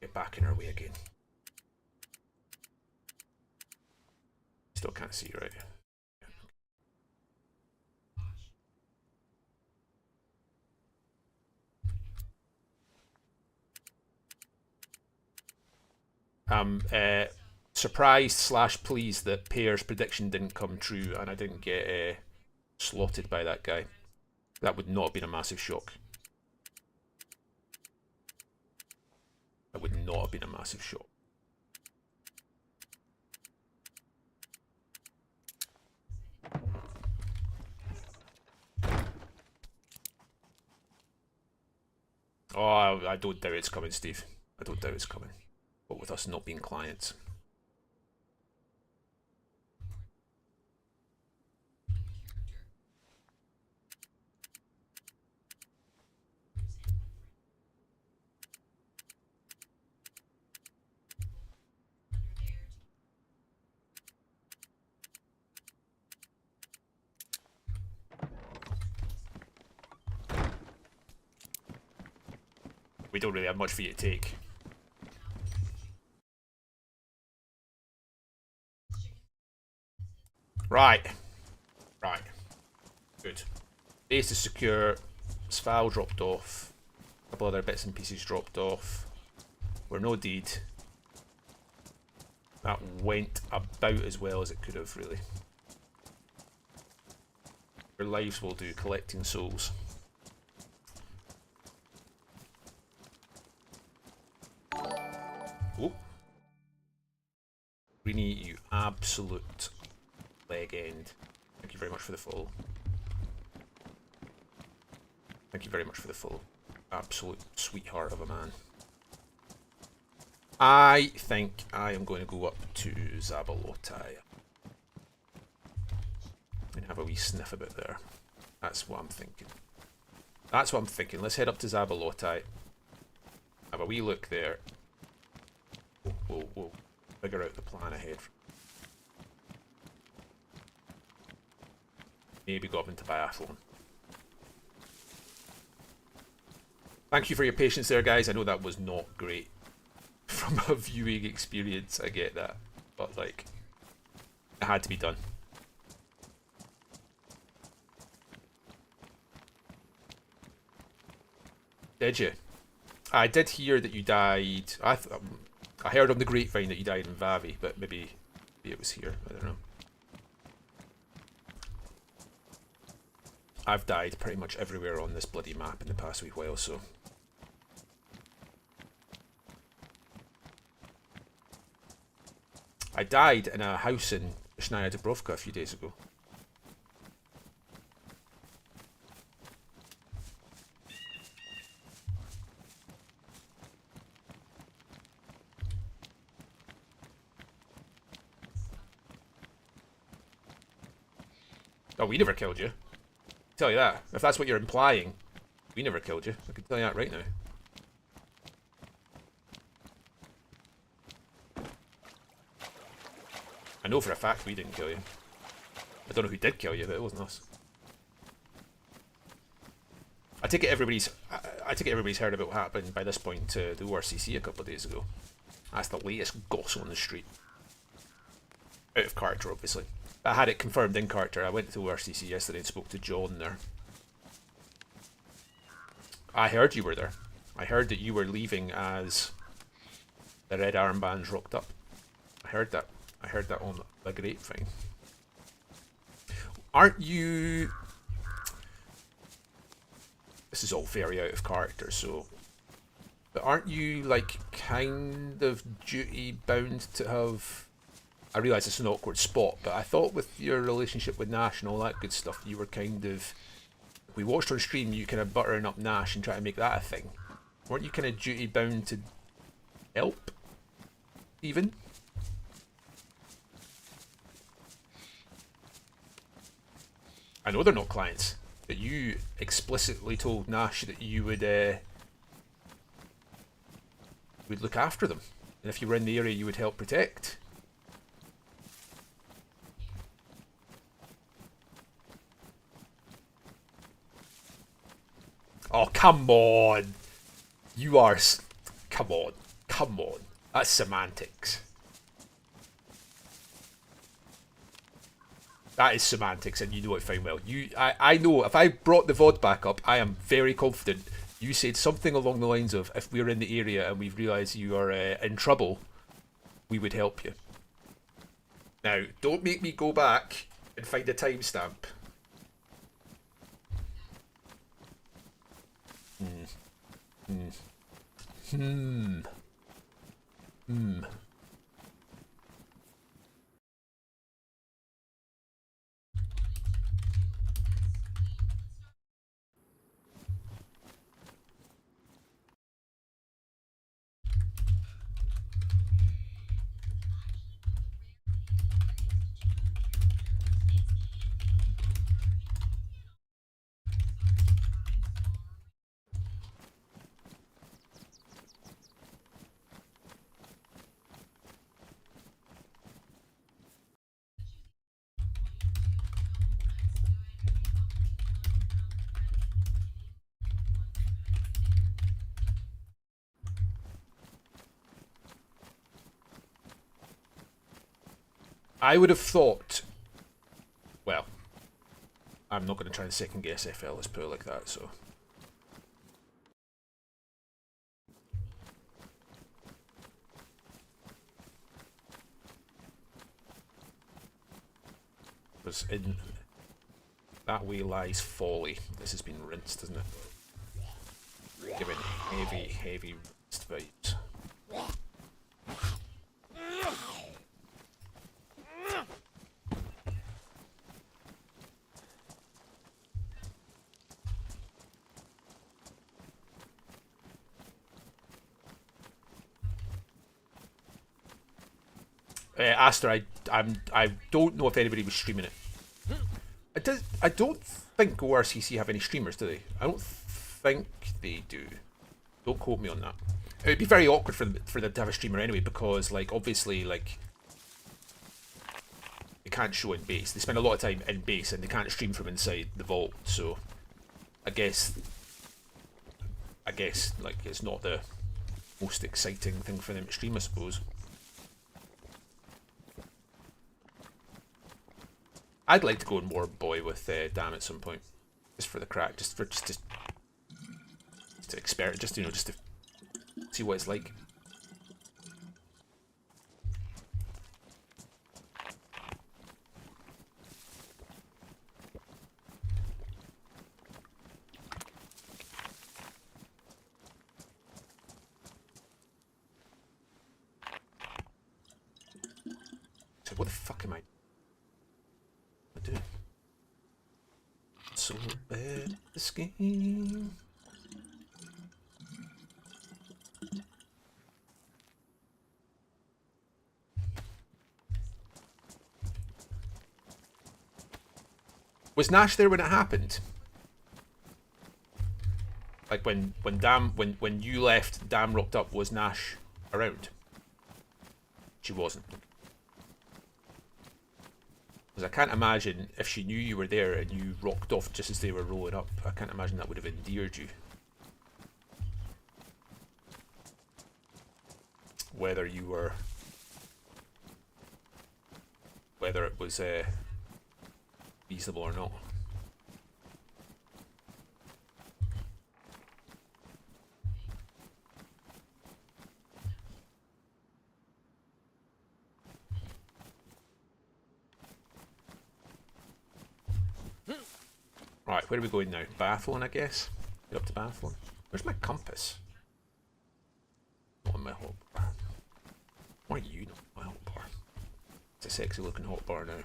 get back in our way again. Still can't see you, right? I'm surprised / pleased that Pear's prediction didn't come true and I didn't get slotted by that guy. That would not have been a massive shock. That would not have been a massive shock. Oh, I don't doubt it's coming, Steve. I don't doubt it's coming. But with us not being clients. We don't really have much for you to take. Right. Good. Base is secure. Sval dropped off. A couple other bits and pieces dropped off. We're no deed. That went about as well as it could have, really. Your lives will do collecting souls. Oh. Greenie, you absolute leg end. Thank you very much for the follow. Thank you very much for the follow. Absolute sweetheart of a man. I think I am going to go up to Zabalotai and have a wee sniff about there. That's what I'm thinking. Let's head up to Zabalotai. Have a wee look there. We'll figure out the plan ahead. Maybe go up into biathlon. Thank you for your patience there, guys. I know that was not great from a viewing experience. I get that. But, like, it had to be done. Did you? I did hear that you died. I heard on the grapevine that you died in Vavi, but maybe it was here. I don't know. I've died pretty much everywhere on this bloody map in the past week while, so. I died in a house in Snaya Dubrovka a few days ago. Oh, we never killed you. I'll tell you that. If that's what you're implying, we never killed you. I can tell you that right now. I know for a fact we didn't kill you. I don't know who did kill you, but it wasn't us. I take it everybody's heard about what happened by this point to the ORCC a couple of days ago. That's the latest gossip on the street. Out of character, obviously. I had it confirmed in character. I went to ORCC yesterday and spoke to John there. I heard you were there. I heard that you were leaving as the red armbands rocked up. I heard that. I heard that on the grapevine. Aren't you... This is all very out of character, so... But aren't you, like, kind of duty-bound to have... I realise it's an awkward spot, but I thought with your relationship with Nash and all that good stuff, you were kind of... We watched on stream you kind of buttering up Nash and trying to make that a thing. Weren't you kind of duty-bound to help? Even? I know they're not clients, but you explicitly told Nash that you would look after them, and if you were in the area, you would help protect. Oh, come on! You are... Come on. Come on. That's semantics. That is semantics, and you know it fine well. I know, if I brought the VOD back up, I am very confident you said something along the lines of, if we're in the area and we've realised you are in trouble, we would help you. Now, don't make me go back and find a timestamp. I would have thought... Well, I'm not going to try and second guess FL, let's put it like that, so... Because in that way lies folly. This has been rinsed, hasn't it? Giving heavy, heavy rinsed vibes. Aster, I don't know if anybody was streaming it. I don't think ORCC have any streamers, do they? I don't think they do. Don't quote me on that. It would be very awkward for them to have a streamer anyway, because, like, obviously, like, they can't show in base. They spend a lot of time in base, and they can't stream from inside the vault. So, I guess I guess like it's not the most exciting thing for them to stream, I suppose. I'd like to go more boy with Dam at some point, just for the crack, just to experiment, just just to see what it's like. So what the fuck am I doing? So bad this game. Was Nash there when it happened? Like when you left, Dam rocked up. Was Nash around? She wasn't. Because I can't imagine if she knew you were there and you rocked off just as they were rolling up. I can't imagine that would have endeared you. Whether you were, whether it was reasonable or not. Right, where are we going now? Biathlon, I guess? Get up to Biathlon. Where's my compass? Not on my hotbar. Why are you not on my hotbar? It's a sexy looking hotbar now.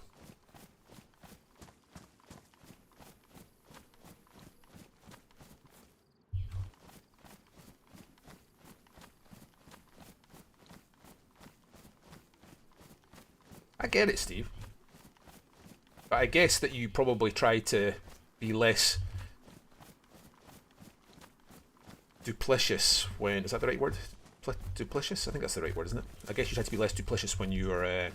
I get it, Steve. But I guess that you probably try to be less duplicitous when... Is that the right word? Duplicitous? I think that's the right word, isn't it? I guess you try to be less duplicitous when you are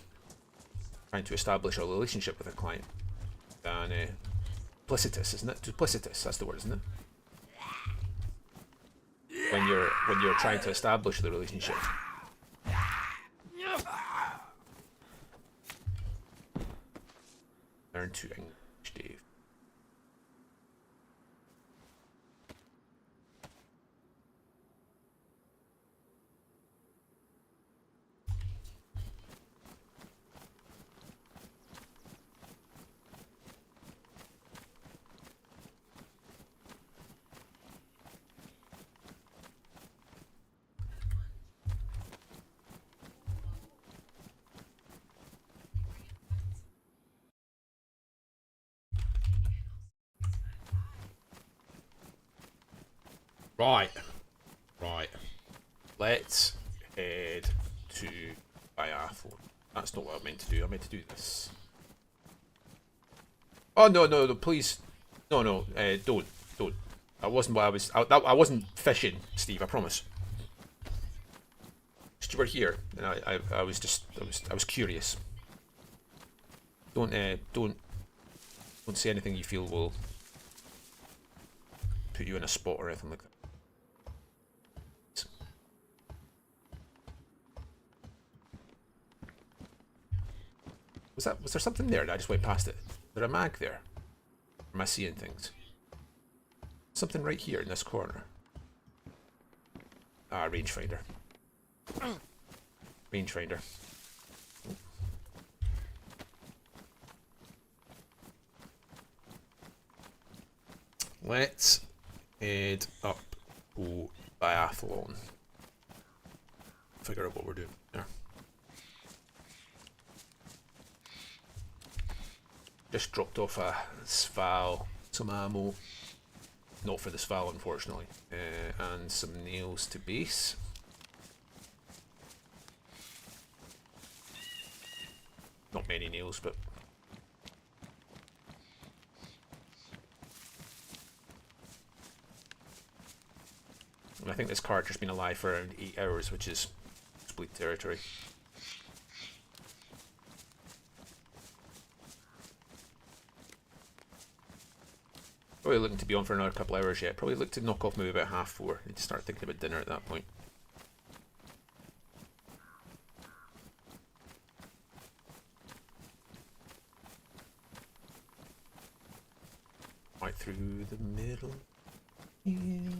trying to establish a relationship with a client than duplicitous, isn't it? Duplicitous, that's the word, isn't it? When you're trying to establish the relationship. Learn to English, Dave. Right. Let's head to Biathlon. That's not what I meant to do. I meant to do this. Oh no, please, no, don't. That wasn't what I was. I wasn't fishing, Steve. I promise. Just you were here, and I was curious. Don't say anything you feel will put you in a spot or anything like that. Was there something there and I just went past it? Is there a mag there? Or am I seeing things? Something right here in this corner. Ah, rangefinder. Rangefinder. Let's head up to Biathlon. Figure out what we're doing there. Just dropped off a Sval, some ammo, not for the Sval unfortunately, and some nails to base. Not many nails, but and I think this character's been alive for around 8 hours, which is split territory. Probably looking to be on for another couple hours yet. Probably look to knock off maybe about 4:30. Need to start thinking about dinner at that point. Right through the middle. Yeah.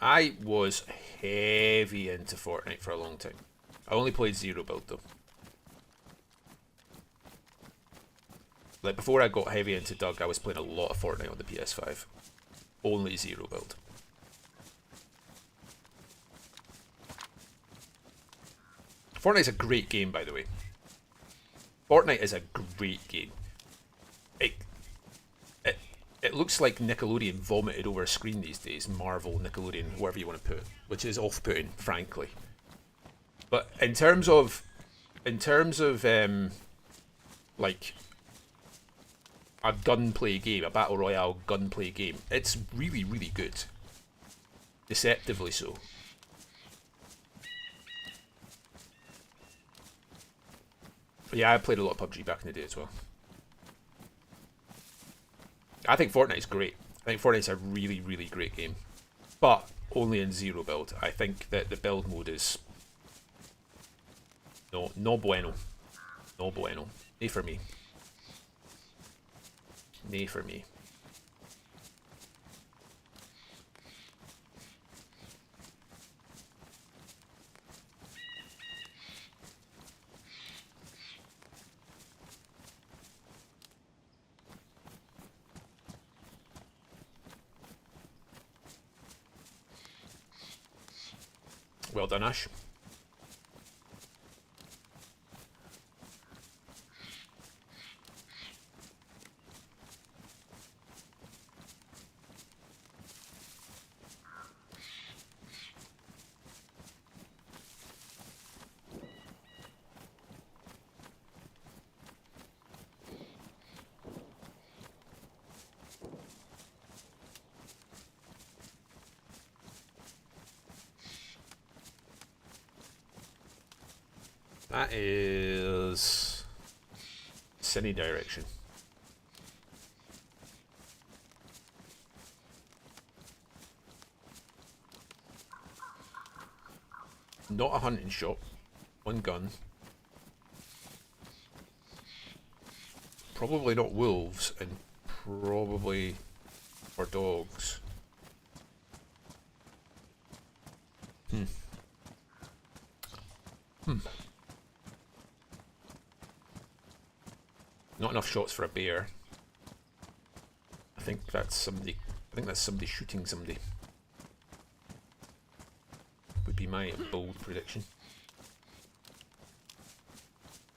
I was heavy into Fortnite for a long time. I only played zero build though. Like before I got heavy into Doug, I was playing a lot of Fortnite on the PS5. Only zero build. Fortnite's a great game, by the way. Fortnite is a great game. It looks like Nickelodeon vomited over a screen these days. Marvel, Nickelodeon, whatever you want to put it, which is off-putting, frankly. But in terms of like a gunplay game, a battle royale gunplay game, it's really, really good. Deceptively so. But yeah, I played a lot of PUBG back in the day as well. I think Fortnite's great. I think Fortnite's a really, really great game. But only in zero build. I think that the build mode is no bueno. No bueno. Nay for me. Nay for me. Well done, Ash. That is Cine direction. Not a hunting shop. One gun. Probably not wolves, and probably for dogs. Not enough shots for a bear. I think that's somebody. I think that's somebody shooting somebody. Would be my bold prediction.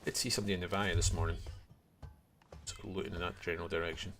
Did see somebody in the valley this morning. Sort of looking in that general direction.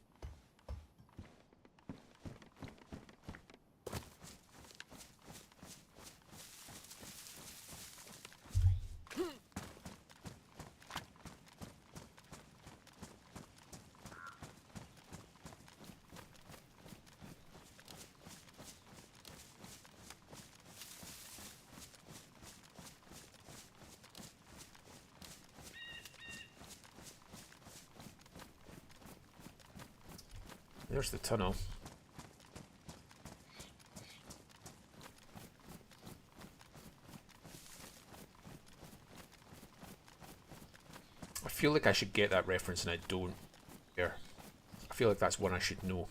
There's the tunnel. I feel like I should get that reference and I don't. Here. I feel like that's one I should know.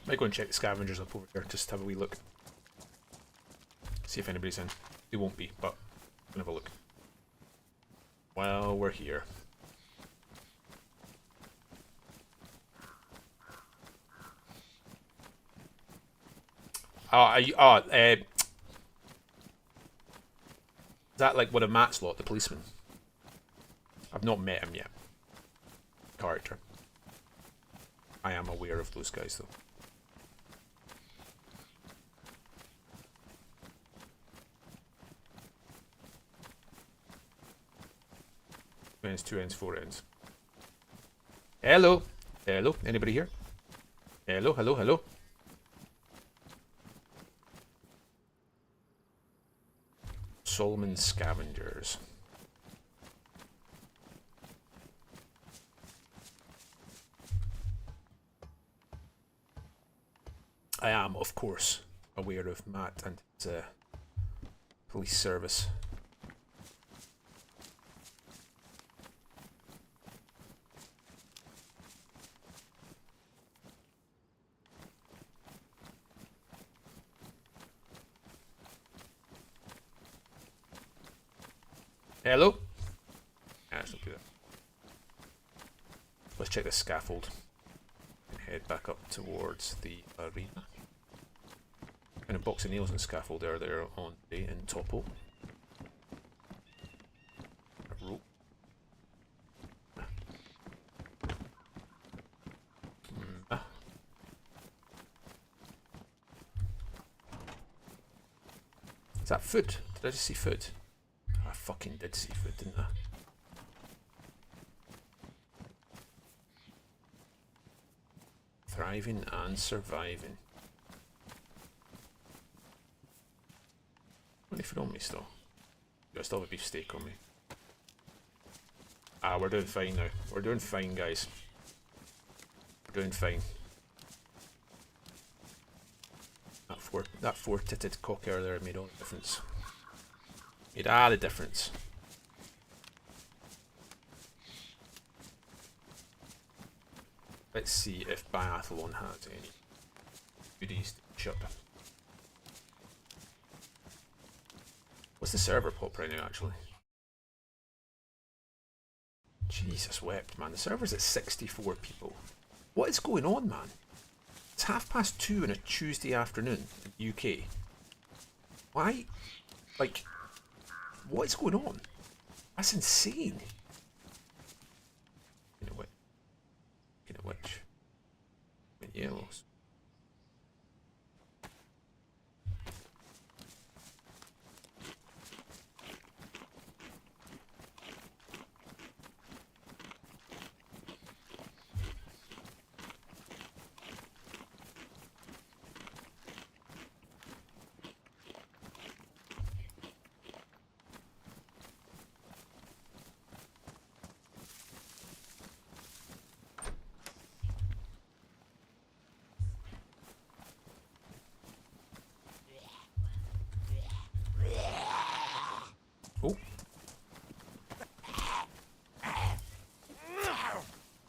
Might go and check the scavengers up over there, just have a wee look. See if anybody's in. They won't be, but we'll have a look. While we're here. Is that like one of Matt's lot, the policeman? I've not met him yet. Character. I am aware of those guys though. Ends, 2 ends, 4 ends. Hello! Hello? Anybody here? Hello, hello, hello? Solomon Scavengers. I am, of course, aware of Matt and his police service. Hello? Let's not do that. Let's check the scaffold and head back up towards the arena. And a box of nails and scaffold are there on the in Topo. A rope. Is that food? Did I just see food? I fucking did see food, didn't I? Thriving and surviving. What if you on me still? I still have a beef steak on me. Ah, we're doing fine now. We're doing fine, guys. We're doing fine. That four-titted cock earlier made all the difference. Made all the difference. Let's see if Biathlon has any goodies to chip. What's the server pop right now, actually? Jesus wept, man. The server's at 64 people. What is going on, man? It's 2:30 on a Tuesday afternoon in the UK. Why? Like, what is going on? That's insane. In a which? In a which? In yellows.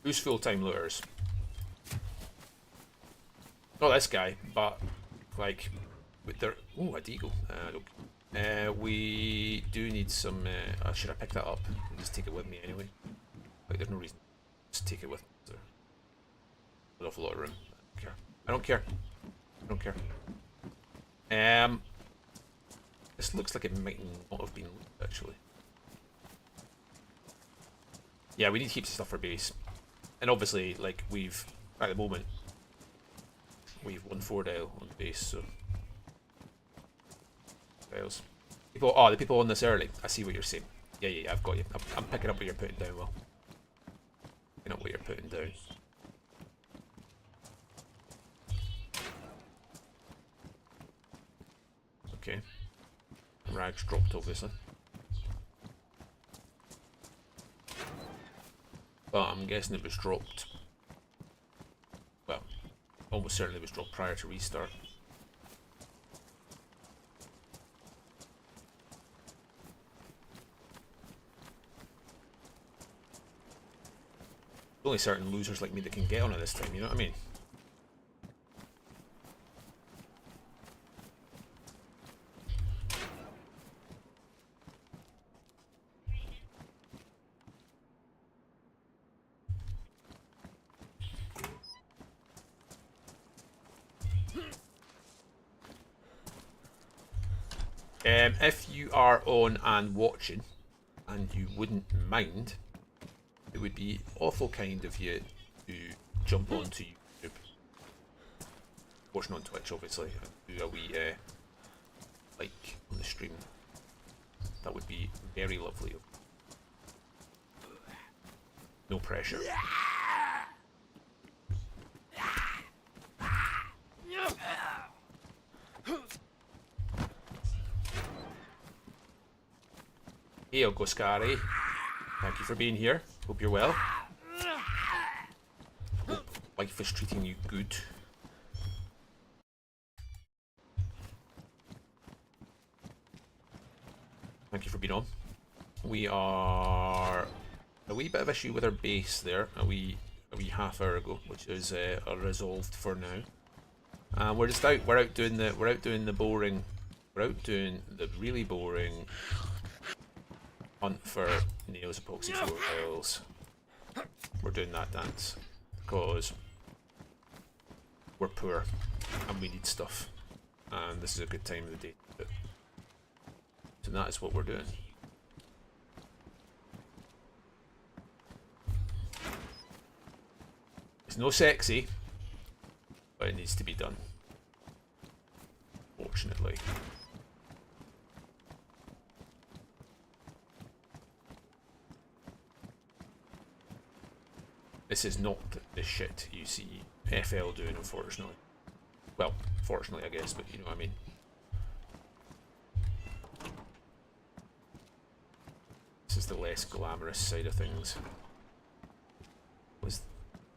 Who's full-time looters? Not this guy, but like, with their oh, a deagle. We do need some. Should I pick that up and just take it with me anyway? Like, there's no reason. Just take it with me. There's an awful lot of room. I don't care. I don't care. This looks like it might not have been looted, actually. Yeah, we need heaps of stuff for base. And obviously, like, we've, at the moment, we've won 4 dial on base, so. Dials. People, oh, the people on this early. I see what you're saying. Yeah, I've got you. I'm picking up what you're putting down, Will. Picking up what you're putting down. Okay. Rags dropped, obviously. But I'm guessing it was dropped. Well, almost certainly was dropped prior to restart. Only certain losers like me that can get on it this time, you know what I mean? If you are on and watching, and you wouldn't mind, it would be awful kind of you to jump onto YouTube. Watching on Twitch, obviously, and do a wee like on the stream. That would be very lovely. No pressure. Hey, Ogoscari. Thank you for being here. Hope you're well. Hope life is treating you good. Thank you for being on. We are a wee bit of issue with our base there, a wee half hour ago, which is resolved for now. We're just out. We're out doing the boring. We're out doing the really boring hunt for Neo's epoxy foils. We're doing that dance because we're poor and we need stuff, and this is a good time of the day to do it. So that is what we're doing. It's no sexy, but it needs to be done. Fortunately. This is not the shit you see FL doing, unfortunately. Well, fortunately, I guess, but you know what I mean. This is the less glamorous side of things. It's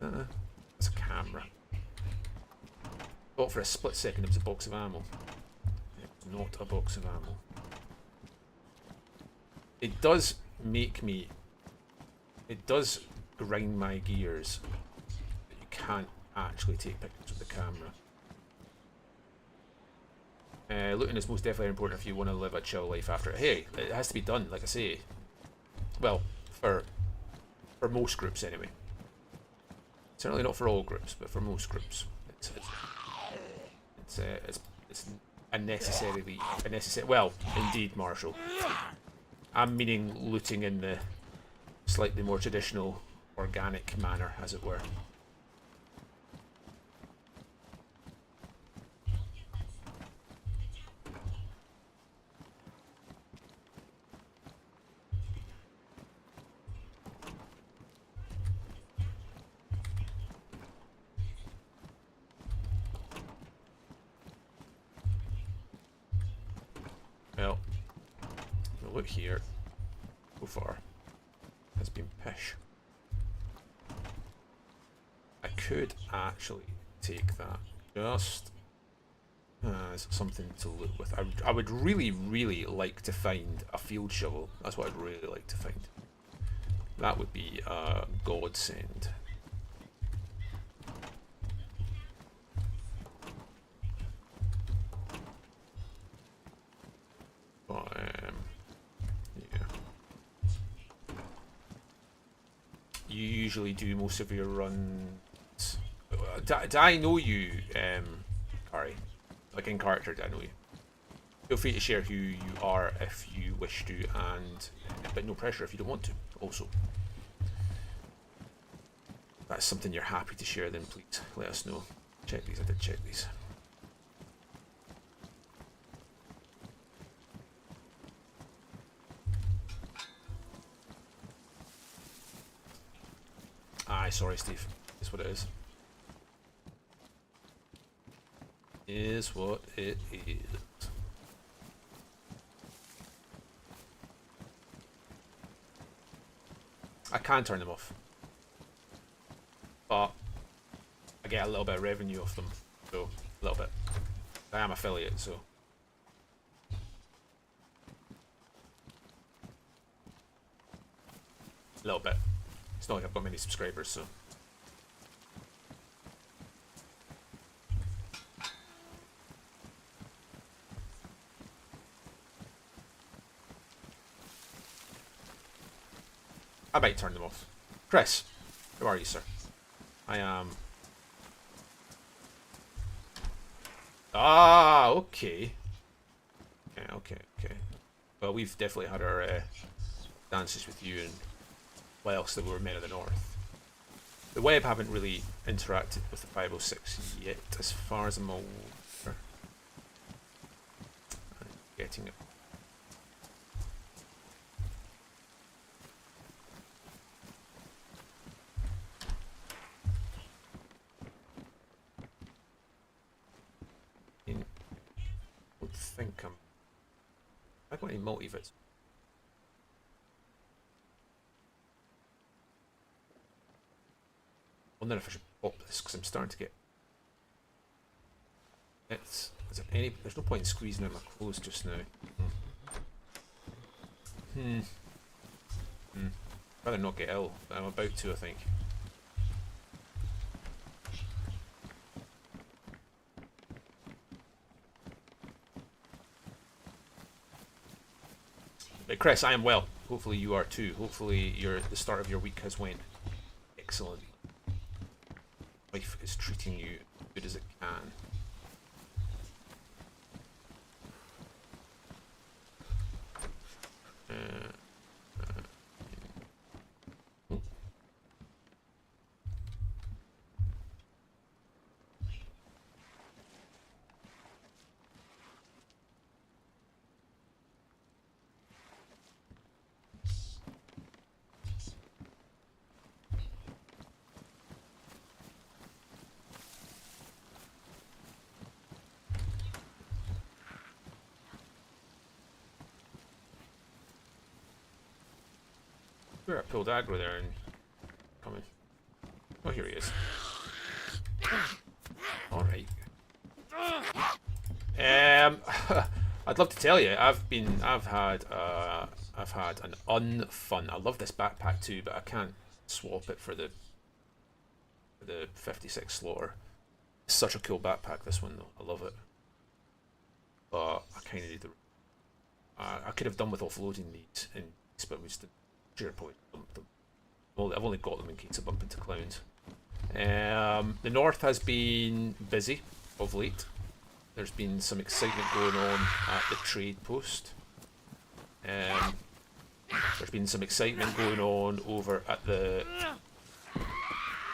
a camera. Thought for a split second it was a box of ammo. It's not a box of ammo. It does make me... It does grind my gears that you can't actually take pictures with the camera. Looting is most definitely important if you want to live a chill life after it. Hey, it has to be done, like I say. Well, for most groups anyway. Certainly not for all groups, but for most groups, it's a necessary. Well, indeed, Marshall. I'm meaning looting in the slightly more traditional, organic manner, as it were. Well, the look here so far has been pish. I could actually take that just as something to look with. I would really, really like to find a field shovel. That's what I'd really like to find. That would be a godsend. But, yeah. You usually do most of your runs. Do I know you, Kari? Like in character, do I know you? Feel free to share who you are if you wish to, and but no pressure if you don't want to. Also, if that's something you're happy to share, then please let us know. Check these. I did check these. Aye, sorry, Steve. It's what it is. Is what it is. I can turn them off, but I get a little bit of revenue off them, so a little bit. I am affiliate, so. A little bit. It's not like I've got many subscribers, so. I might turn them off. Chris, how are you, sir? I am... Ah, okay. Yeah, okay. okay. Well, we've definitely had our dances with you and whilst they were Men of the North. The web haven't really interacted with the 506 yet, as far as I'm aware. I'm getting it. I don't think I got any multivits. I wonder if I should pop this because I'm starting to get. Is there any? There's no point in squeezing out my clothes just now. Rather not get ill, but I'm about to, I think. But Chris, I am well. Hopefully you are too. Hopefully the start of your week has went excellent. Life is treating you as good as it can. Where I pulled aggro there and coming. Oh, here he is. All right. I'd love to tell you, I've had an unfun. I love this backpack too, but I can't swap it for the 56 slaughter. It's such a cool backpack, this one though. I love it, but I kind of need the. I could have done with offloading these, but we just didn't. Sure, probably dump them. Well, I've only got them in case I bump into clowns. The north has been busy of late. There's been some excitement going on at the trade post. There's been some excitement going on over at the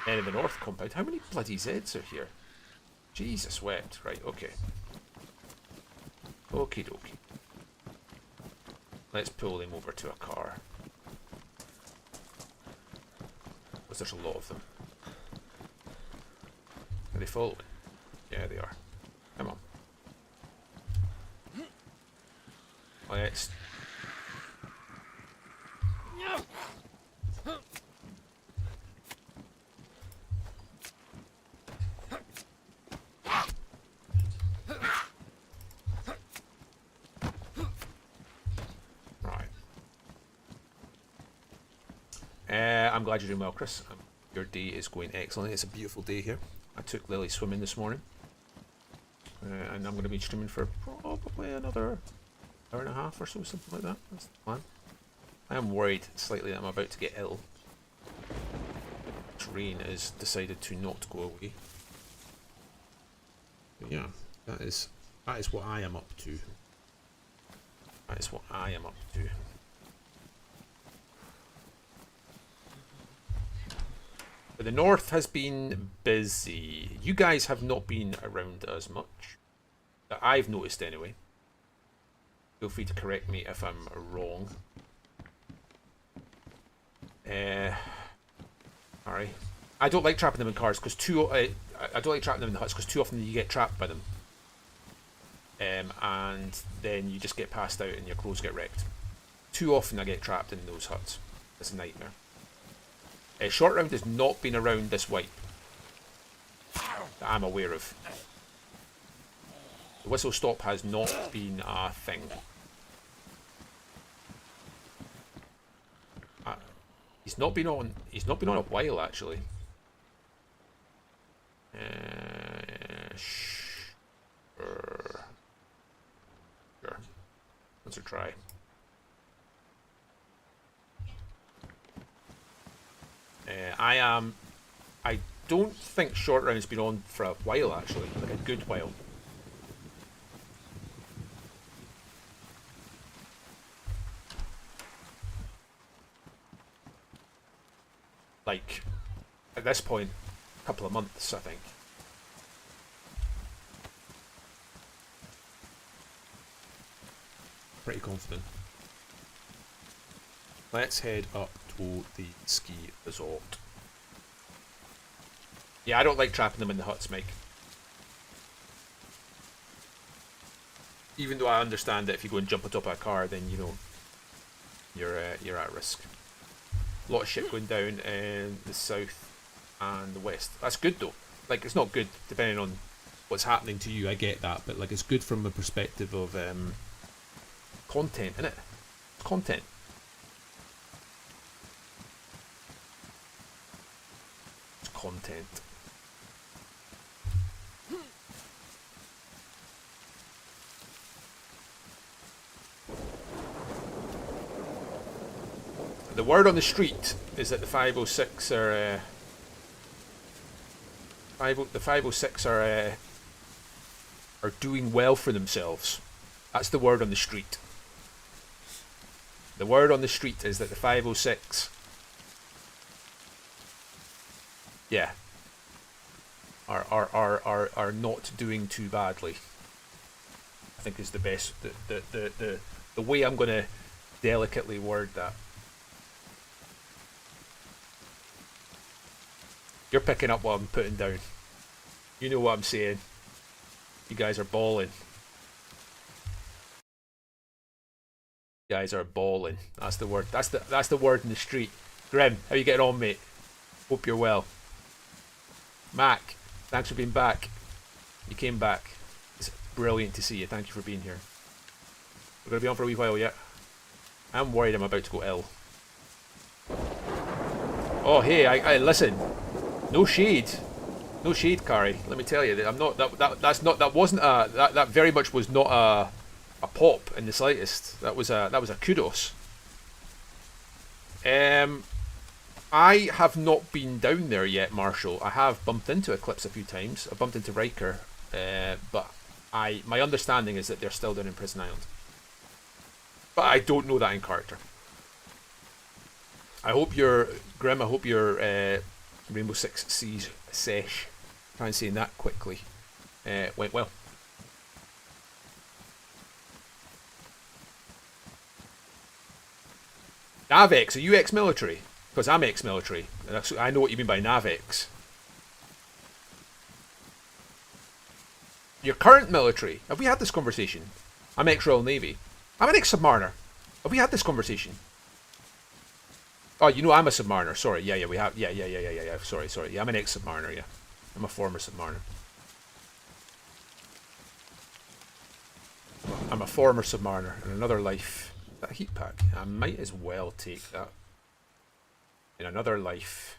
Men of the North compound. How many bloody Zeds are here? Jesus wept. Right, okay. Okie dokie. Let's pull him over to a car. Because there's a lot of them. Are they following? Yeah, they are. Come on. Let's... I'm glad you're doing well, Chris. Your day is going excellent. It's a beautiful day here. I took Lily swimming this morning. And I'm going to be streaming for probably another hour and a half or so, something like that. That's the plan. I am worried slightly that I'm about to get ill. Rain has decided to not go away. But yeah, that is what I am up to. That is what I am up to. But the north has been busy. You guys have not been around as much. That I've noticed anyway. Feel free to correct me if I'm wrong. Alright. I don't like trapping them in cars because I don't like trapping them in the huts because too often you get trapped by them. And then you just get passed out and your clothes get wrecked. Too often I get trapped in those huts. It's a nightmare. Short round has not been around this wipe that I'm aware of. The whistle stop has not been a thing. He's not been on a while actually. Sure. Let's try. I don't think short round's been on for a while actually, like a good while. like, at this point, a couple of months, I think. Pretty confident. Let's head up to the ski resort. Yeah, I don't like trapping them in the huts, Mike. Even though I understand that if you go and jump on top of a car, then you know you're at risk. A lot of shit going down in the south and the west. That's good though. Like, it's not good depending on what's happening to you. I get that, but like, it's good from a perspective of content, innit? Content. It's content. The word on the street is that the 506 are the 506 are doing well for themselves. That's the word on the street. The word on the street is that the 506, yeah, are not doing too badly. I think is the best the way I'm gonna delicately word that. You're picking up what I'm putting down. You know what I'm saying. You guys are balling. You guys are balling. That's the word. That's the word in the street. Grim, how you getting on, mate? Hope you're well. Mac, thanks for being back. You came back. It's brilliant to see you. Thank you for being here. We're gonna be on for a wee while yet. I'm worried I'm about to go ill. Oh hey, I listen. No shade, no shade, Kari. Let me tell you that I'm not. That wasn't a. That very much was not a pop in the slightest. That was a kudos. I have not been down there yet, Marshall. I have bumped into Eclipse a few times. I bumped into Riker, but my understanding is that they're still down in Prison Island. But I don't know that in character. I hope you're Grim. I hope you're. Rainbow Six Siege sesh. Try and saying that quickly. Went well. Navex, are you ex-military? Because I'm ex-military. I know what you mean by Navex. Your current military. Have we had this conversation? I'm ex-Royal Navy. I'm an ex-submariner. Have we had this conversation? Oh, you know I'm a submariner. Sorry, yeah, we have. Yeah. Sorry. Yeah, I'm an ex-submariner. Yeah, I'm a former submariner. I'm a former submariner in another life. That heat pack. I might as well take that. In another life,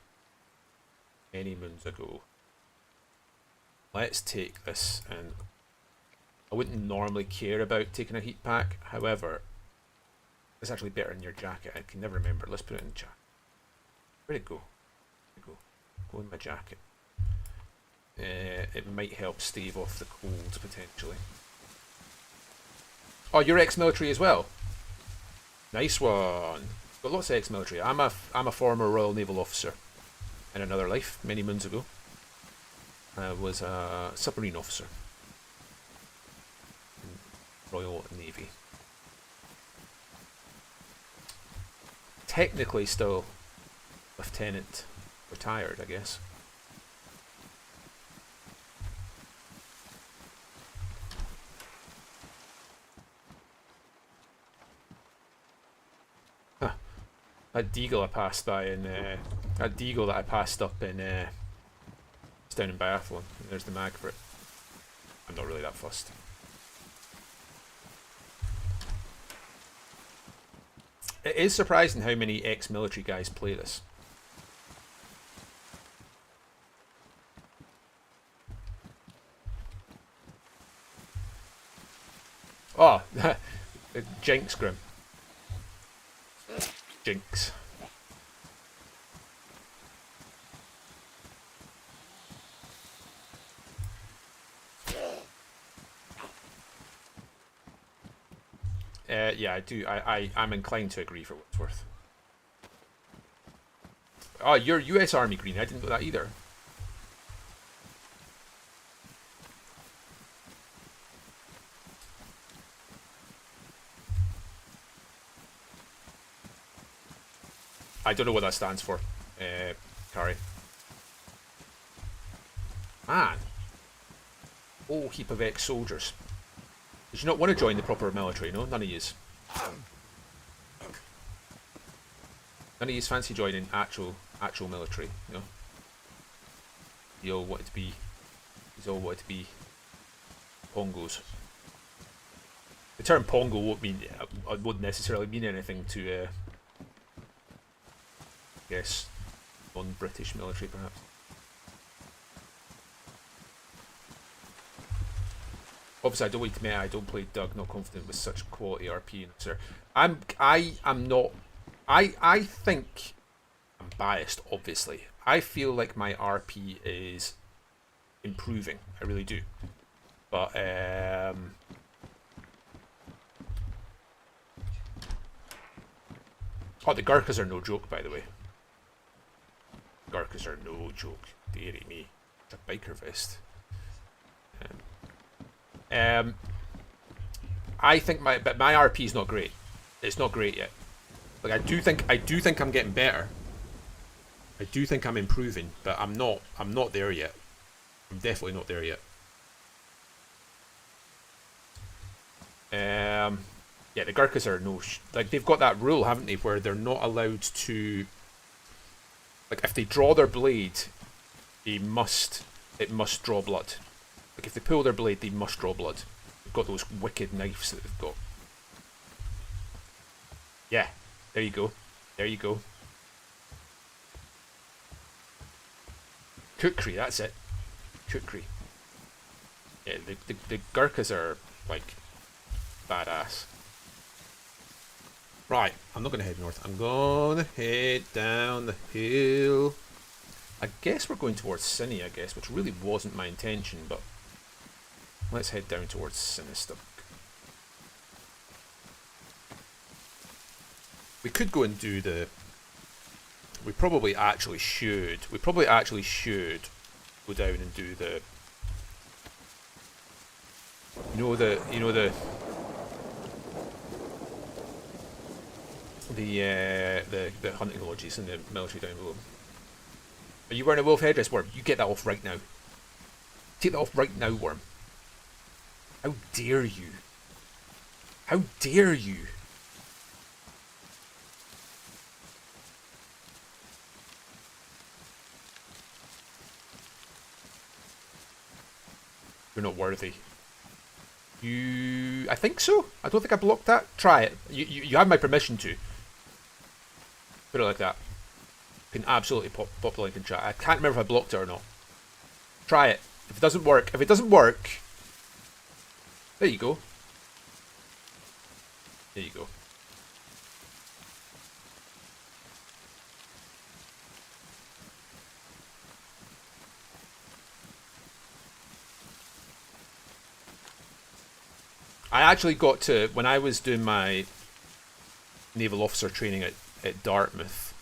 many moons ago. Let's take this, and I wouldn't normally care about taking a heat pack. However, it's actually better in your jacket. I can never remember. Let's put it in the jacket. Where'd it go? Go in my jacket. It might help stave off the cold, potentially. Oh, you're ex-military as well? Nice one. Got lots of ex-military. I'm a former Royal Naval officer. In another life, many moons ago. I was a submarine officer. In Royal Navy. Technically still lieutenant retired, I guess. Huh. That deagle I passed by in that deagle that I passed up in it's down in Biathlon. There's the mag for it. I'm not really that fussed. It is surprising how many ex-military guys play this. Oh, Jinx, Grim. Jinx. Yeah, I do. I'm inclined to agree for what it's worth. Oh, you're US Army Green. I didn't know that either. I don't know what that stands for, Carrie. Man. Whole heap of ex-soldiers. Did you not want to join the proper military, no? None of yous. None of yous fancy joining actual military, you know? You all wanted to be... You all wanted to be... Pongos. The term Pongo wouldn't necessarily mean anything to, I guess, non-British military, perhaps. Obviously, I don't want to admit I don't play Doug. Not confident with such quality RP, sir. I am not. I think I'm biased. Obviously, I feel like my RP is improving. I really do. But oh, the Gurkhas are no joke, by the way. Gurkhas are no joke. Dearie me, it's a biker vest. I think my RP is not great. It's not great yet. Like I do think I'm getting better. I do think I'm improving, but I'm not there yet. I'm definitely not there yet. Yeah, the Gurkhas are like they've got that rule, haven't they, where they're not allowed to, like, if they draw their blade, it must draw blood. Like if they pull their blade, they must draw blood. They've got those wicked knives that they've got. Yeah, there you go. There you go. Kukri, that's it. Kukri. Yeah, the Gurkhas are, like, badass. Right, I'm not going to head north. I'm going to head down the hill. I guess we're going towards Cine, I guess, which really wasn't my intention, but let's head down towards Sinister. We could go and do the... We probably actually should go down and do the... The hunting lodges and the military down below. Are you wearing a wolf headdress, Worm? You get that off right now. Take that off right now, Worm. How dare you? How dare you? You're not worthy. I think so. I don't think I blocked that. Try it. You have my permission to. Put it like that. You can absolutely pop the link in chat. I can't remember if I blocked it or not. Try it. If it doesn't work, there you go. There you go. I actually got to, when I was doing my naval officer training at Dartmouth,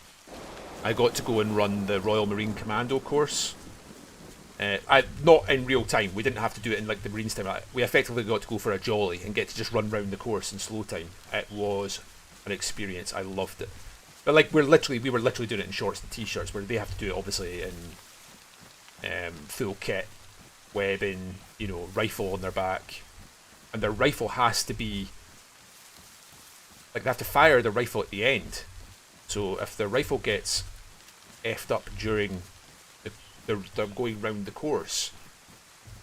I got to go and run the Royal Marine Commando course. Not in real time. We didn't have to do it in like the Marines time. We effectively got to go for a jolly and get to just run round the course in slow time. It was an experience. I loved it. But like we were literally doing it in shorts and t-shirts, where they have to do it obviously in full kit, webbing, rifle on their back. And their rifle has to be, like, they have to fire the rifle at the end. So if the rifle gets effed up during they're going round the course,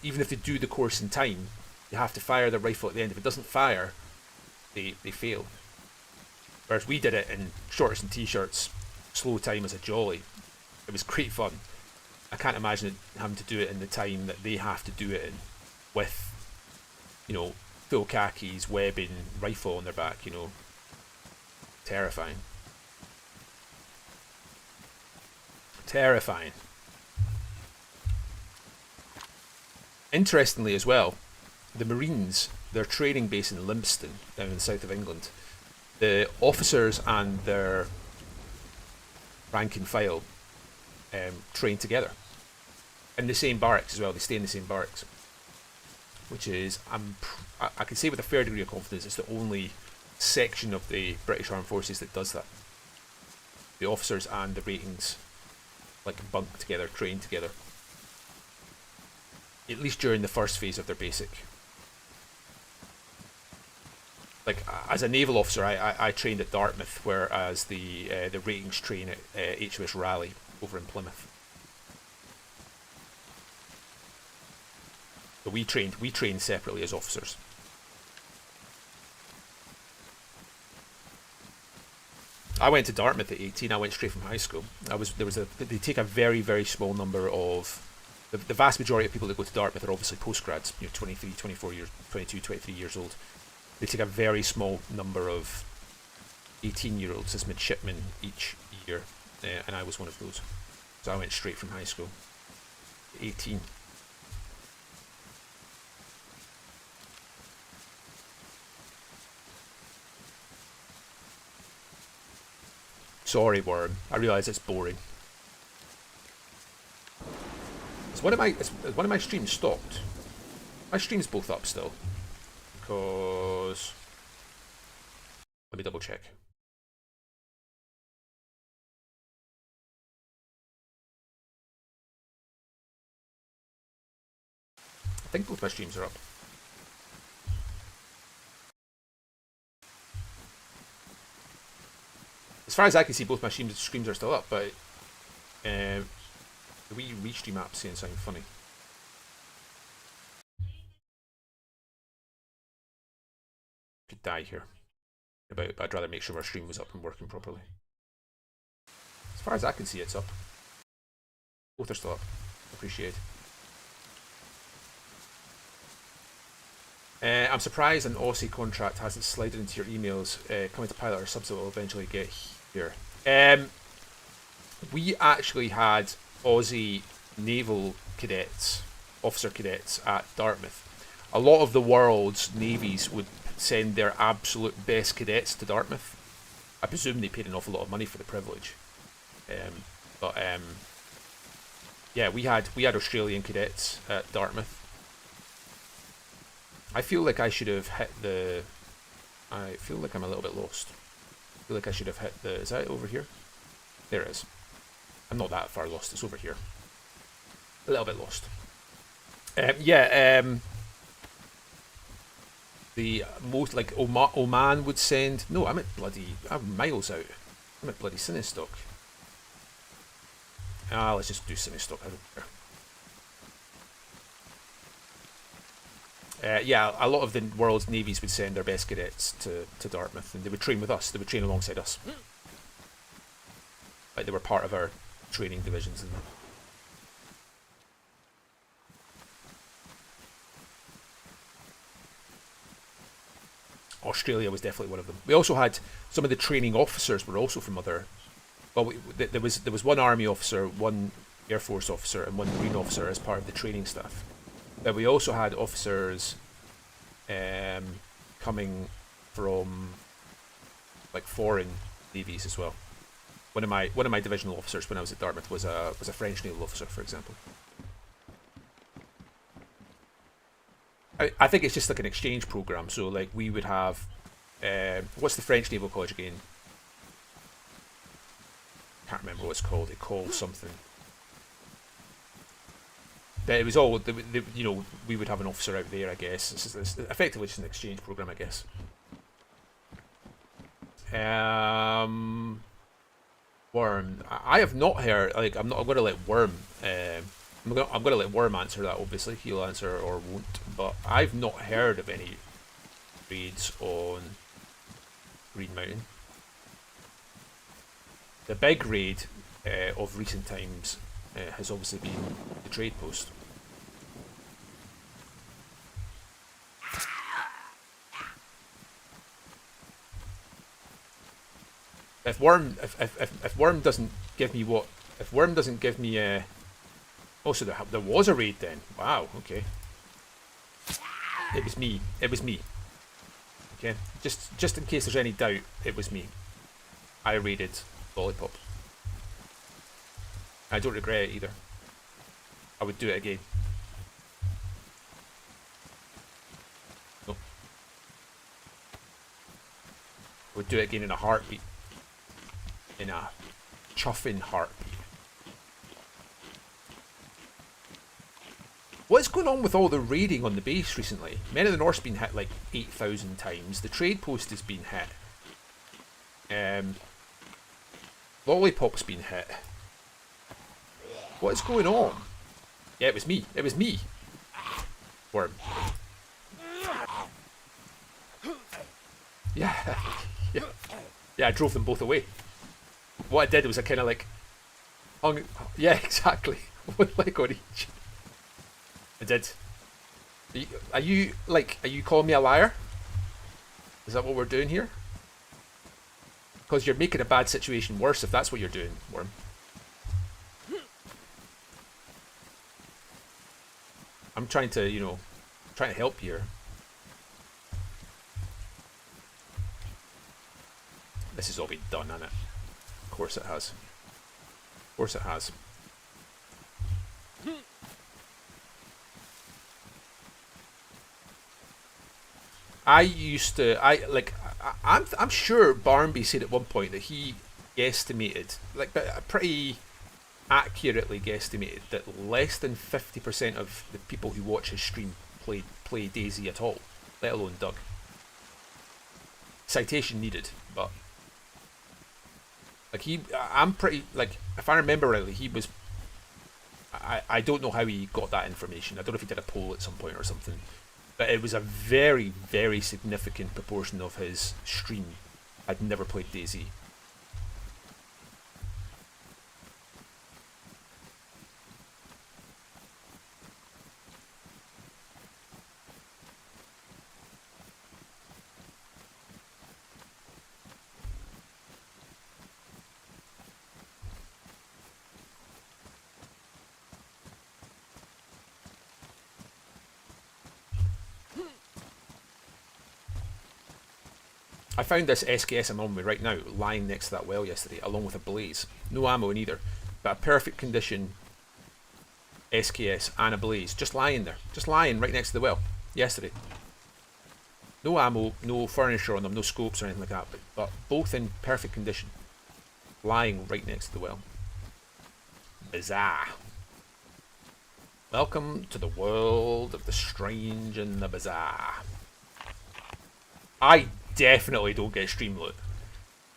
even if they do the course in time, you have to fire the rifle at the end. If it doesn't fire, they fail. Whereas we did it in shorts and t-shirts, slow time as a jolly. It was great fun. I can't imagine having to do it in the time that they have to do it in, with full khakis, webbing, rifle on their back, Terrifying. Terrifying. Interestingly as well, the Marines, their training base in Limpston, down in the south of England, the officers and their rank and file train together in the same barracks as well. They stay in the same barracks, which is I can say with a fair degree of confidence it's the only section of the British Armed Forces that does that. The officers and the ratings like bunk together, train together, at least during the first phase of their basic. Like as a naval officer, I trained at Dartmouth, whereas the ratings train at HMS Raleigh over in Plymouth. So we trained separately as officers. I went to Dartmouth at 18. I went straight from high school. They take a very, very small number of the vast majority of people that go to Dartmouth are obviously postgrads, 23, 24 years, 22, 23 years old. They take a very small number of 18-year-olds as midshipmen each year, and I was one of those. So I went straight from high school. 18. Sorry, Worm. I realise it's boring. Is one of my streams stopped? My stream's both up still. Because... Let me double check. I think both my streams are up. As far as I can see, both my streams are still up, but the wee restream app's saying something funny. Could die here. But I'd rather make sure our stream was up and working properly. As far as I can see, it's up. Both are still up. Appreciate. I'm surprised an Aussie contract hasn't slided into your emails. Coming to pilot or subs will eventually get here. We actually had Aussie naval cadets, officer cadets at Dartmouth. A lot of the world's navies would send their absolute best cadets to Dartmouth. I presume they paid an awful lot of money for the privilege. Yeah, we had Australian cadets at Dartmouth. I feel like I should have hit the... I feel like I'm a little bit lost. I feel like I should have hit the... Is that over here? There it is. I'm not that far lost. It's over here. A little bit lost. The most, like, Oman would send... No, I'm miles out. I'm at bloody Sinistock. Let's just do Sinistock. I don't care. Yeah, a lot of the world's navies would send their best cadets to Dartmouth, and they would train with us. They would train alongside us. Like they were part of our training divisions and that. Australia was definitely one of them. We also had some of the training officers were also from other. Well, there was one army officer, one air force officer, and one marine officer as part of the training staff. But we also had officers coming from like foreign navies as well. One of my divisional officers when I was at Dartmouth was a French naval officer, for example. I think it's just like an exchange program. So like we would have what's the French Naval College again? Can't remember what it's called. It calls something. But it was all, you know, we would have an officer out there, I guess. It's effectively just an exchange program, I guess. Worm. I have not heard. Like, I'm going to let Worm. I'm going to let Worm answer that. Obviously, he'll answer or won't. But I've not heard of any raids on Green Mountain. The big raid of recent times has obviously been the trade post. If Worm doesn't give me what, if Worm doesn't give me oh, so there was a raid then. Wow. Okay. It was me. It was me. Okay. Just in case there's any doubt, it was me. I raided Lollipop. I don't regret it either. I would do it again. No. I would do it again in a heartbeat. In a chuffing heartbeat. What's going on with all the raiding on the base recently? Men of the North's been hit like 8,000 times. The trade post has been hit. Lollipop's been hit. What is going on? Yeah, it was me. It was me. Worm. Yeah. Yeah. Yeah, I drove them both away. What I did was I kind of like hung. Yeah, exactly. One leg on each. I did. Are you calling me a liar? Is that what we're doing here? Because you're making a bad situation worse if that's what you're doing, Worm. I'm trying to, you know, trying to help here. This has all been done, hasn't it? Of course it has. Of course it has. I'm sure Barnby said at one point that he guesstimated, like pretty accurately guesstimated, that less than 50% of the people who watch his stream play DayZ at all, let alone Doug. Citation needed, but like I'm pretty, like, if I remember rightly, he was. I don't know how he got that information. I don't know if he did a poll at some point or something. But it was a very, very significant proportion of his stream had never played DayZ. I found this SKS I'm on with right now lying next to that well yesterday, along with a blaze. No ammo in either, but a perfect condition SKS and a blaze. Just lying there. Just lying right next to the well yesterday. No ammo, no furniture on them, no scopes or anything like that, but both in perfect condition. Lying right next to the well. Bizarre. Welcome to the world of the strange and the bizarre. I definitely don't get stream loot.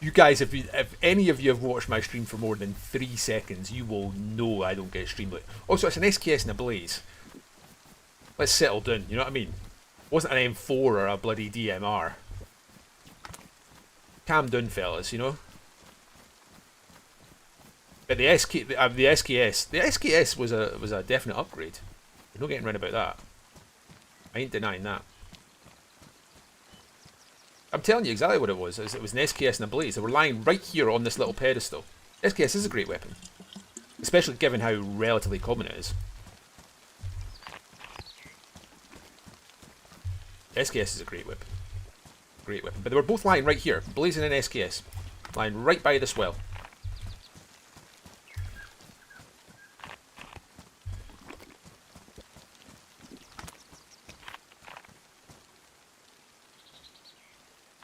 You guys, if any of you have watched my stream for more than 3 seconds, you will know I don't get stream loot. Also, it's an SKS and a blaze. Let's settle down, you know what I mean? It wasn't an M4 or a bloody DMR. Calm down, fellas, you know? But the SKS was a definite upgrade. You're not getting round about that. I ain't denying that. I'm telling you exactly what it was. It was an SKS and a blaze. They were lying right here on this little pedestal. SKS is a great weapon, especially given how relatively common it is. SKS is a great weapon. Great weapon. But they were both lying right here. Blaze and an SKS. Lying right by this well.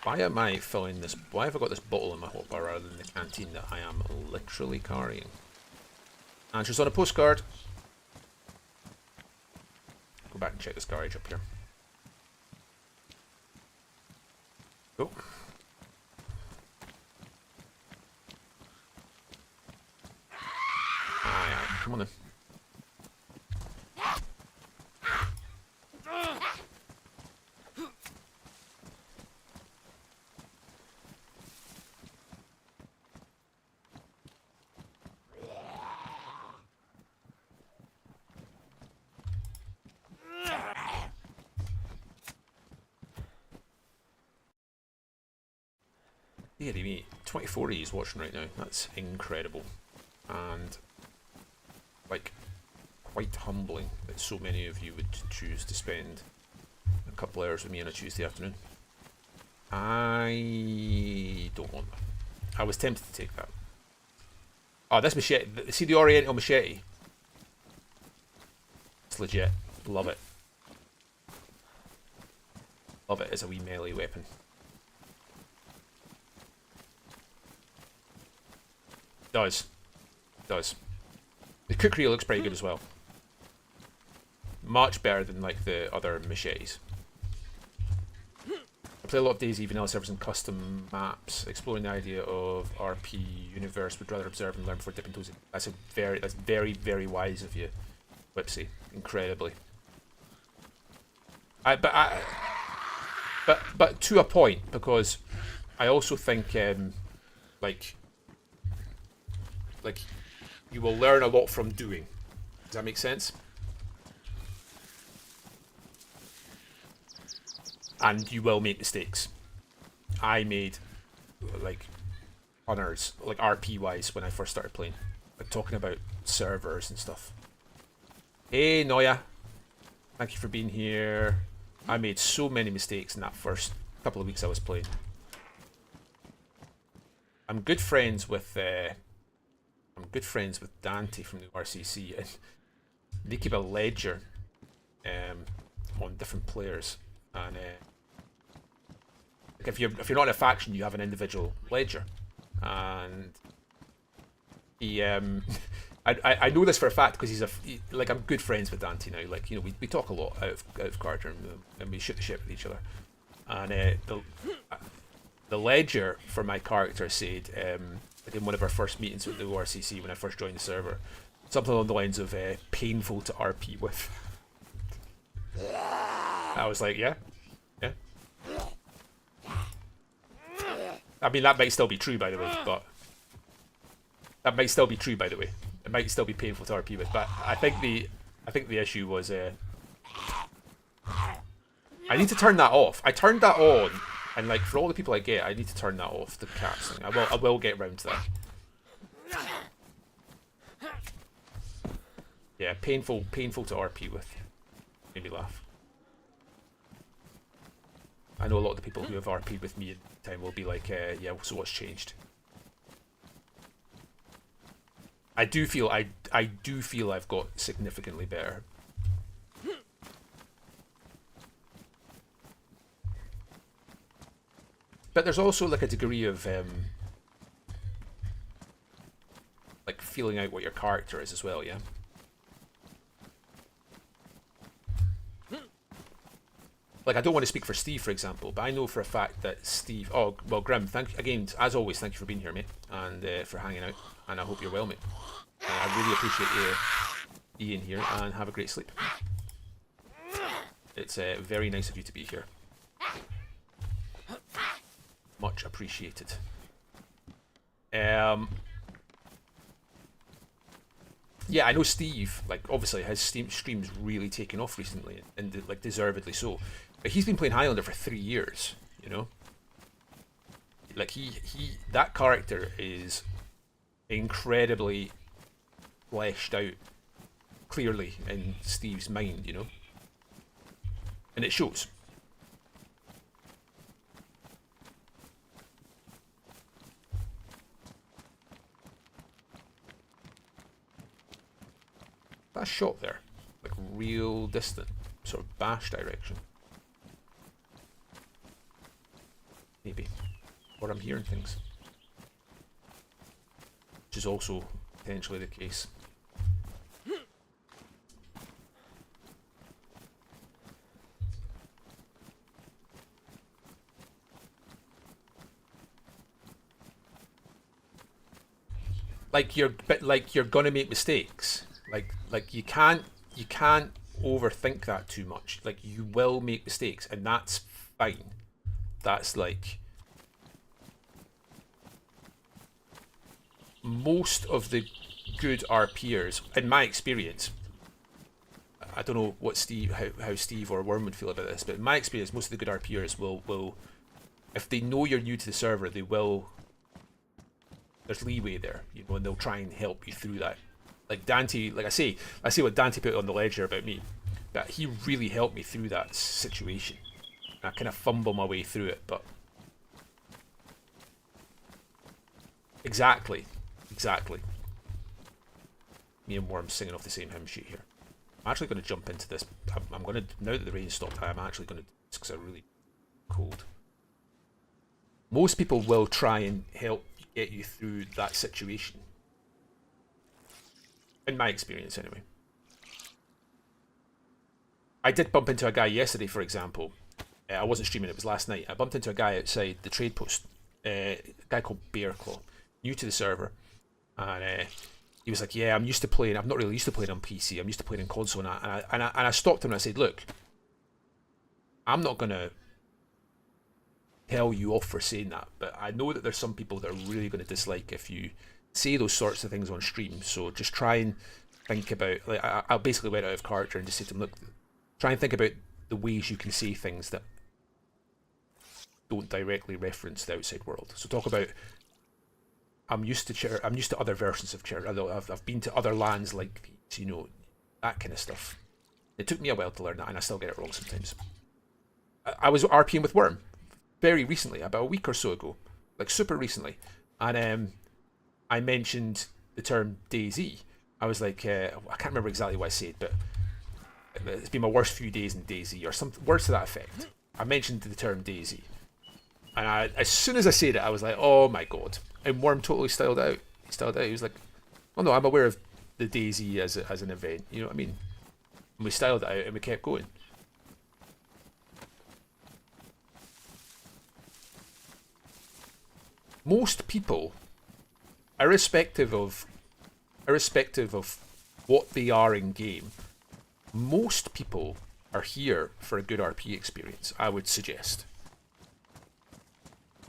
Why am I filling this? Why have I got this bottle in my hotbar rather than the canteen that I am literally carrying? Answers on a postcard. Go back and check this garage up here. Go. Aye, come on then. Deary me, 24E is watching right now. That's incredible. And, like, quite humbling that so many of you would choose to spend a couple hours with me on a Tuesday afternoon. I don't want that. I was tempted to take that. Oh, this machete. See the Oriental machete? It's legit. Love it. Love it as a wee melee weapon. Does. Does. The cookery looks pretty good as well. Much better than like the other machetes. I play a lot of DayZ vanilla servers and custom maps, exploring the idea of RP universe. Would rather observe and learn before dipping toes in. That's very, very wise of you, Whipsy. Incredibly. But to a point, because I also think like you will learn a lot from doing. Does that make sense? And you will make mistakes. I made like honors, like RP wise, when I first started playing, like talking about servers and stuff. Hey Noya, thank you for being here. I made so many mistakes in that first couple of weeks I was playing. I'm good friends with Dante from the RCC, and they keep a ledger on different players, and like if you're not in a faction, you have an individual ledger, and he I know this for a fact because like I'm good friends with Dante now. Like, you know, we talk a lot out of character, and we shoot the shit with each other. And the ledger for my character said, like in one of our first meetings with the ORCC when I first joined the server, something along the lines of painful to RP with. I was like, yeah. I mean, that might still be true, by the way, but it might still be painful to RP with, but I think the issue was I need to turn that off. I turned that on, and like for all the people I get, I need to turn that off. The cats thing. I will get round to that. Yeah, painful to RP with. Made me laugh. I know a lot of the people who have RP'd with me in time will be like, yeah, so what's changed? I do feel I've got significantly better. But there's also like a degree of like feeling out what your character is as well, yeah. Like, I don't want to speak for Steve, for example, but I know for a fact that Steve... Oh, well, Grim, again, as always, thank you for being here, mate, and for hanging out, and I hope you're well, mate. I really appreciate you being here, and have a great sleep. It's very nice of you to be here. Much appreciated. Yeah, I know Steve, like, obviously his stream's really taken off recently, and like, deservedly so. But he's been playing Highlander for 3 years, you know? Like, that character is incredibly fleshed out, clearly, in Steve's mind, you know? And it shows. That shot there, like real distant, sort of bash direction. Maybe. Or I'm hearing things. Which is also potentially the case. Like you're gonna make mistakes. Like you can't overthink that too much. Like, you will make mistakes, and that's fine. That's like most of the good RPers, in my experience. I don't know what how Steve or Worm would feel about this, but in my experience, most of the good RPers will if they know you're new to the server, they will. There's leeway there, you know, and they'll try and help you through that. Like Dante, like I say what Dante put on the ledger about me, that he really helped me through that situation. I kind of fumble my way through it, but exactly. me and Worm singing off the same hymn sheet here. I'm actually going to jump into this. I'm going to, now that the rain stopped, I'm actually going to, because I'm really cold. Most people will try and help get you through that situation. In my experience, anyway. I did bump into a guy yesterday, for example. I wasn't streaming, it was last night. I bumped into a guy outside the trade post. A guy called Bearclaw, new to the server. And he was like, yeah, I'm used to playing, I'm not really used to playing on PC, I'm used to playing in console. And I stopped him and I said, look, I'm not going to tell you off for saying that, but I know that there's some people that are really going to dislike if you say those sorts of things on stream. So just try and think about, like, I basically went out of character and just said to him, look, try and think about the ways you can say things that don't directly reference the outside world. So talk about, I'm used to other versions of Chair. I've been to other lands like these, you know, that kind of stuff. It took me a while to learn that, and I still get it wrong sometimes. I was RPing with Worm very recently, about a week or so ago, like super recently, and I mentioned the term DayZ. I was like, I can't remember exactly what I said, but it's been my worst few days in DayZ, or some words to that effect. I mentioned the term DayZ, and as soon as I said it, I was like, oh my god. And Worm totally styled out. He was like, oh no, I'm aware of the DayZ as an event. You know what I mean? And we styled it out and we kept going. Most people, irrespective of what they are in game, most people are here for a good RP experience, I would suggest.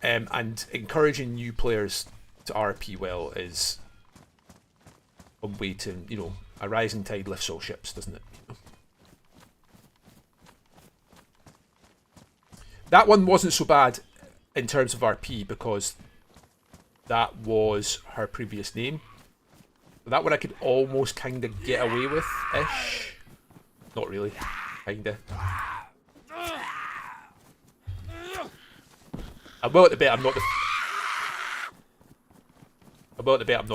And encouraging new players to RP well is a way to, you know, a rising tide lifts all ships, doesn't it? That one wasn't so bad in terms of RP because that was her previous name. That one I could almost kind of get away with ish. Not really, kinda. I'm willing to bet I'm not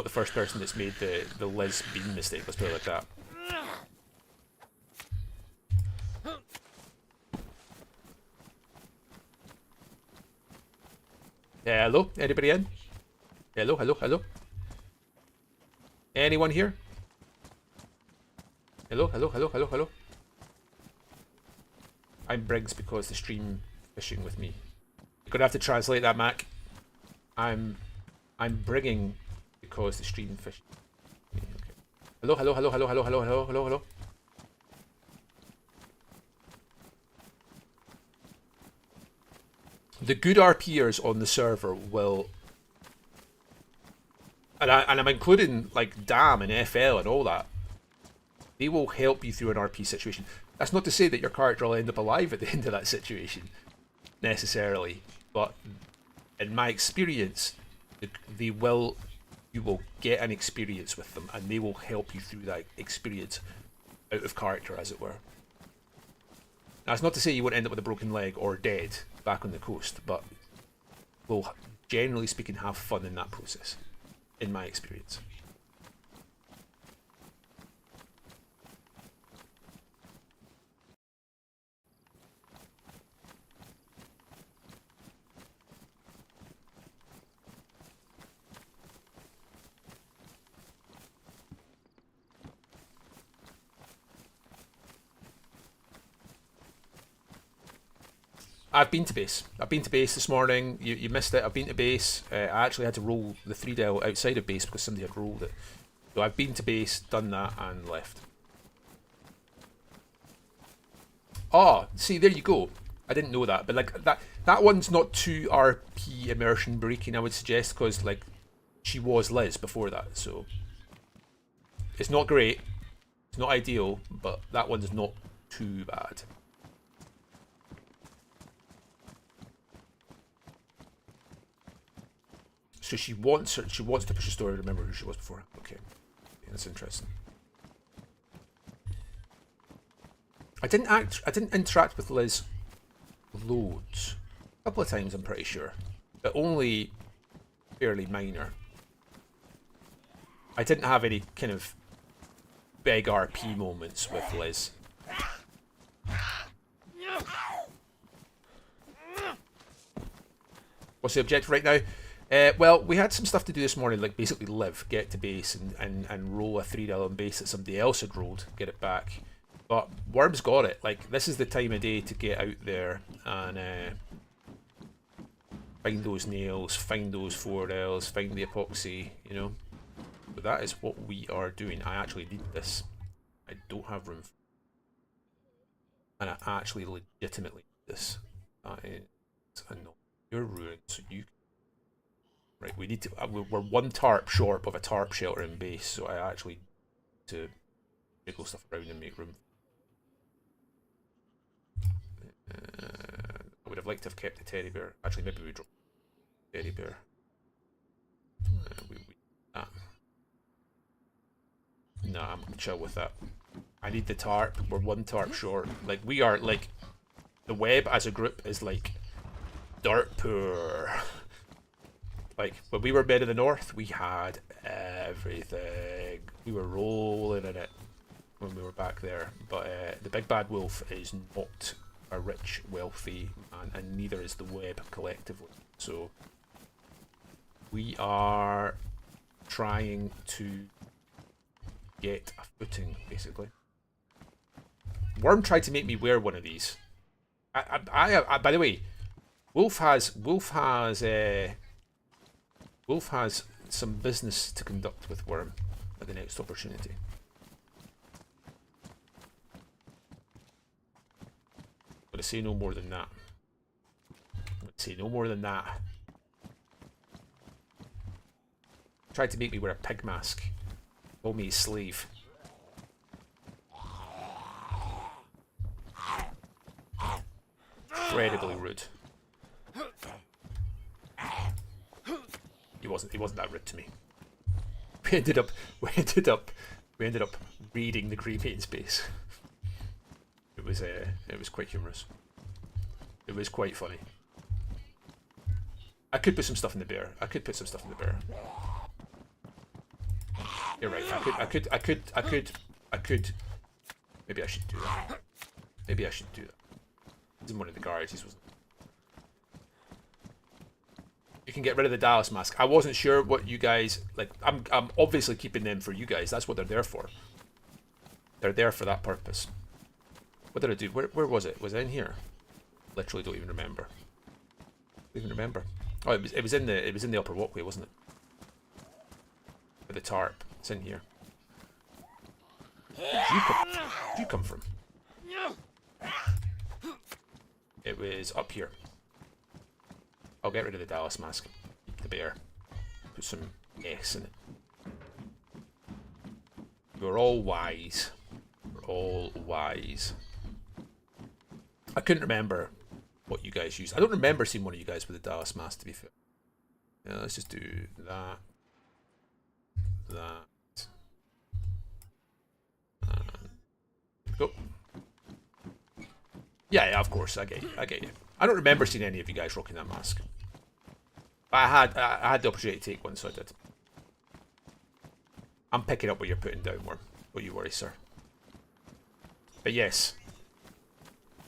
the first person that's made the Liz Bean mistake. Let's put it like that. Hello, anybody in? Hello. Anyone here? Hello. I'm Briggs because the stream fishing with me. You're gonna have to translate that, Mac. I'm bringing because the stream fishing. Okay. Hello. The good RPers on the server will, and I'm including like DAM and FL and all that, they will help you through an RP situation. That's not to say that your character will end up alive at the end of that situation, necessarily, but in my experience, you will get an experience with them, and they will help you through that experience out of character, as it were. Now, it's not to say you won't end up with a broken leg or dead back on the coast, but will, generally speaking, have fun in that process, in my experience. I've been to base. I've been to base this morning. You missed it. I've been to base. I actually had to roll the 3-del outside of base because somebody had rolled it. So I've been to base, done that, and left. Oh, see, there you go. I didn't know that, but like that one's not too RP immersion breaking, I would suggest, because like she was Liz before that, so it's not great. It's not ideal, but that one's not too bad. So she wants to push a story to remember who she was before. Okay. Yeah, that's interesting. I didn't interact with Liz loads. A couple of times, I'm pretty sure. But only fairly minor. I didn't have any kind of big RP moments with Liz. What's the objective right now? Well, we had some stuff to do this morning, like basically live, get to base, and roll a 3 base that somebody else had rolled, get it back. But Worm's got it. Like, this is the time of day to get out there and find those nails, find those 4Ls, find the epoxy, you know. But that is what we are doing. I actually need this. I don't have room for it. And I actually legitimately need this. That is annoying. You're ruined, so you... Right, we need to... we're one tarp short of a tarp shelter in base, so I actually need to jiggle stuff around and make room. I would have liked to have kept the teddy bear. Actually, maybe we drop the teddy bear. Nah, I'm chill with that. I need the tarp. We're one tarp short. Like, we are, like... The web as a group is, like... dirt poor. Like, when we were Bed of the North, we had everything. We were rolling in it when we were back there. But the Big Bad Wolf is not a rich, wealthy man, and neither is the web collectively. So we are trying to get a footing, basically. Worm tried to make me wear one of these. I by the way, Wolf has some business to conduct with Worm at the next opportunity. I'm gonna say no more than that. I'm gonna say no more than that. Tried to make me wear a pig mask. Call me his slave. Incredibly rude. He wasn't that rude to me. We ended up raiding the cremating space. It was quite humorous. It was quite funny. I could put some stuff in the bear. You're right. I could. Maybe I should do that. He's in one of the garages, wasn't he? You can get rid of the Dallas mask. I wasn't sure what you guys like. I'm obviously keeping them for you guys. That's what they're there for. They're there for that purpose. What did I do? Where was it? Was it in here? Literally don't even remember. Oh, it was in the upper walkway, wasn't it? With the tarp. It's in here. Where did you come from? It was up here. I'll get rid of the Dallas mask. Keep the bear. Put some S in it. We're all wise. I couldn't remember what you guys used. I don't remember seeing one of you guys with a Dallas mask, to be fair. Yeah, let's just do that. Go. Yeah, of course. I get you. I don't remember seeing any of you guys rocking that mask. But I had the opportunity to take one, so I did. I'm picking up what you're putting down, Worm. Don't you worry, sir. But yes,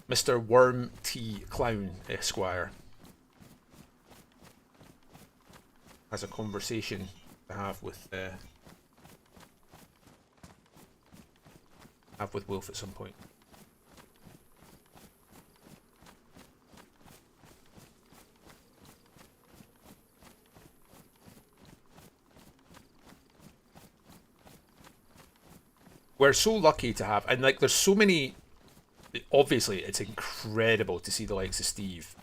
Mr. Worm T. Clown Esquire has a conversation to have with Wolf at some point. We're so lucky to have, and like, there's so many. Obviously, it's incredible to see the likes of Steve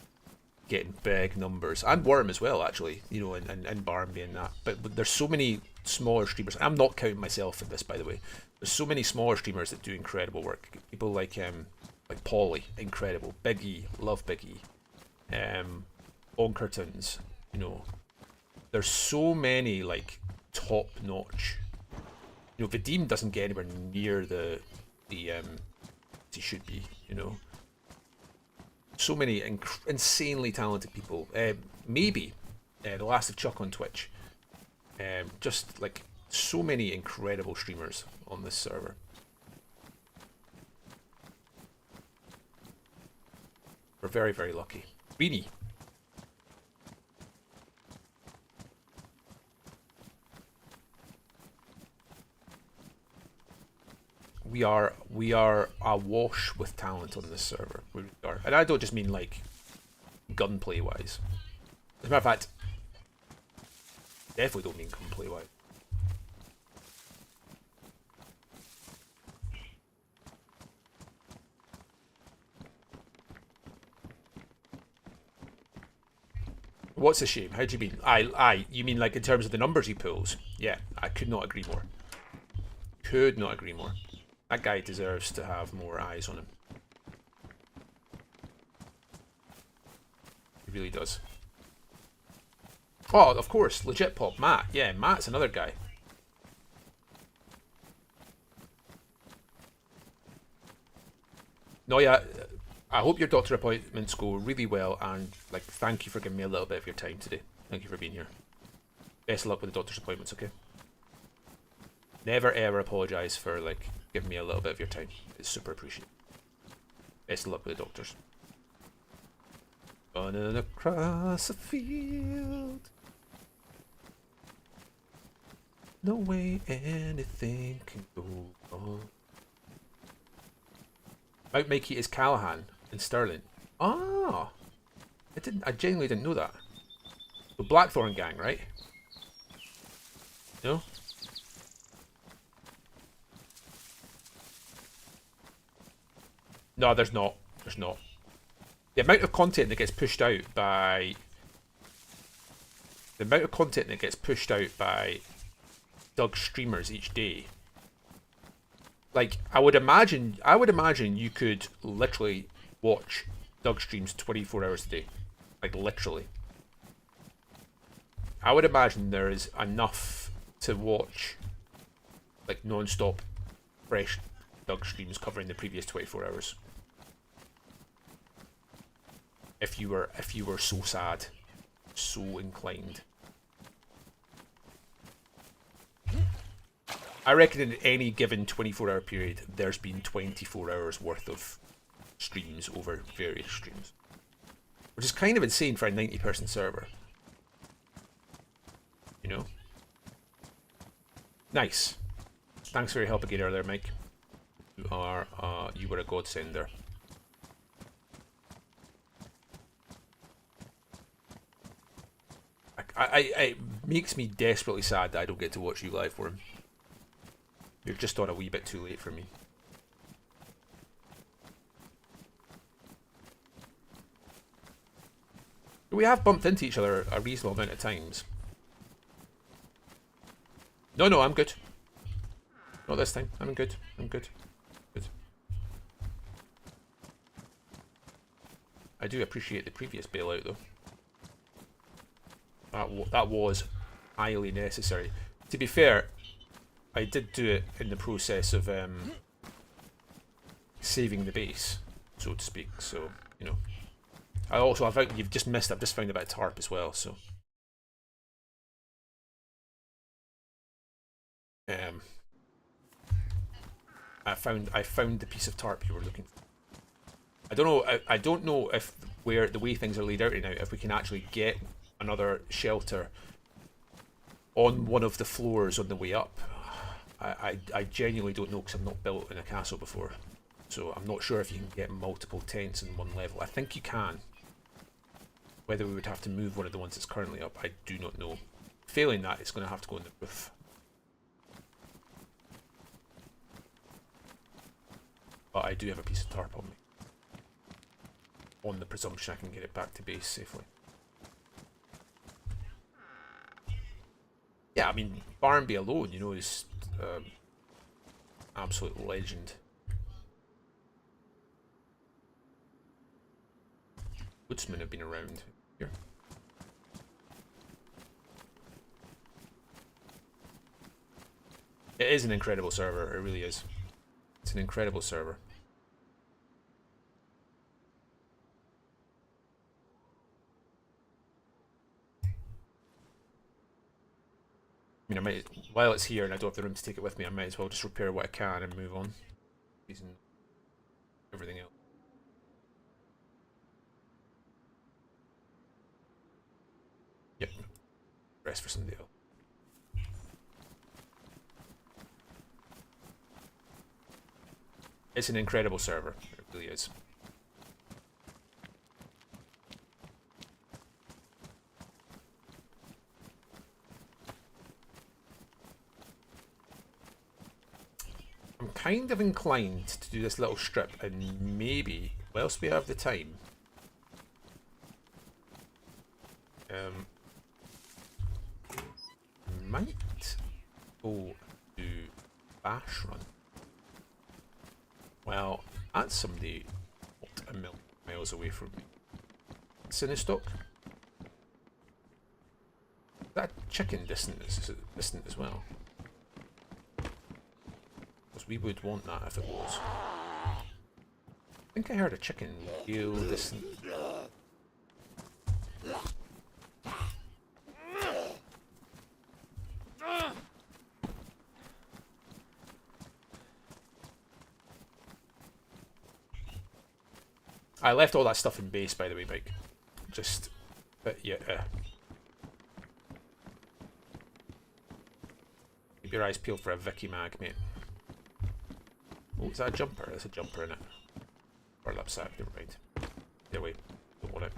getting big numbers, and Worm as well, actually, you know, and Barnby and that. But there's so many smaller streamers. I'm not counting myself in this, by the way. There's so many smaller streamers that do incredible work. People like Polly, incredible. Biggie, love Biggie. Bonkertons, you know. There's so many like top notch. You know, Vadim doesn't get anywhere near the he should be, you know. So many insanely talented people. Maybe the Last of Chuck on Twitch. Just like so many incredible streamers on this server. We're very, very lucky. Weenie. We are awash with talent on this server. We are, and I don't just mean like gunplay wise. As a matter of fact, definitely don't mean gunplay wise. What's a shame? How do you mean? You mean like in terms of the numbers he pulls? Yeah, I could not agree more. Could not agree more. That guy deserves to have more eyes on him. He really does. Oh, of course, legit pop. Matt. Yeah, Matt's another guy. No, yeah, I hope your doctor appointments go really well, and like, thank you for giving me a little bit of your time today. Thank you for being here. Best of luck with the doctor's appointments, okay? Never ever apologise for like giving me a little bit of your time. It's super appreciated. Best of luck with the doctors. Running across a field. No way anything can go wrong. Mount Mikey is Callahan in Stirling. Ah, I genuinely didn't know that. The Blackthorn gang, right? No? No, there's not. There's not. The amount of content that gets pushed out by Doug streamers each day. Like, I would imagine you could literally watch Doug streams 24 hours a day. Like, literally. I would imagine there is enough to watch, like, non-stop fresh Doug streams covering the previous 24 hours. If you were so sad, so inclined. I reckon in any given 24-hour period, there's been 24 hours worth of streams over various streams. Which is kind of insane for a 90-person server. You know? Nice. Thanks for your help again earlier, Mike. You were a godsend there. It makes me desperately sad that I don't get to watch you live for him. You're just on a wee bit too late for me. We have bumped into each other a reasonable amount of times. No, I'm good. Not this time. I'm good. Good. I do appreciate the previous bailout, though. That was highly necessary. To be fair, I did do it in the process of saving the base, so to speak. So, you know. I've found you've just missed. I've just found a bit of tarp as well. So, I found the piece of tarp you were looking for. I don't know if the way things are laid out right now, if we can actually get another shelter on one of the floors on the way up. I genuinely don't know, because I've not built in a castle before, so I'm not sure if you can get multiple tents in one level. I think you can. Whether we would have to move one of the ones that's currently up, I do not know. Failing that, it's going to have to go on the roof. But I do have a piece of tarp on me, on the presumption I can get it back to base safely. Yeah, I mean, Barnby alone, you know, is absolute legend. Woodsmen have been around here. It is an incredible server, it really is. It's an incredible server. I mean, while it's here and I don't have the room to take it with me, I might as well just repair what I can and move on. Using everything else. rest for somebody else. It's an incredible server. It really is. I'm kind of inclined to do this little strip and maybe, whilst we have the time, might go do bash run. Well, that's somebody a million miles away from me. Sinistock? That chicken distant is distant as well. Because we would want that if it was. I think I heard a chicken real distant. I left all that stuff in base, by the way, Mike. Just, but yeah. Keep your eyes peeled for a Vicky mag, mate. Oh, is that a jumper? There's a jumper in it. Or a lapsack, never mind. Get away. Don't want it.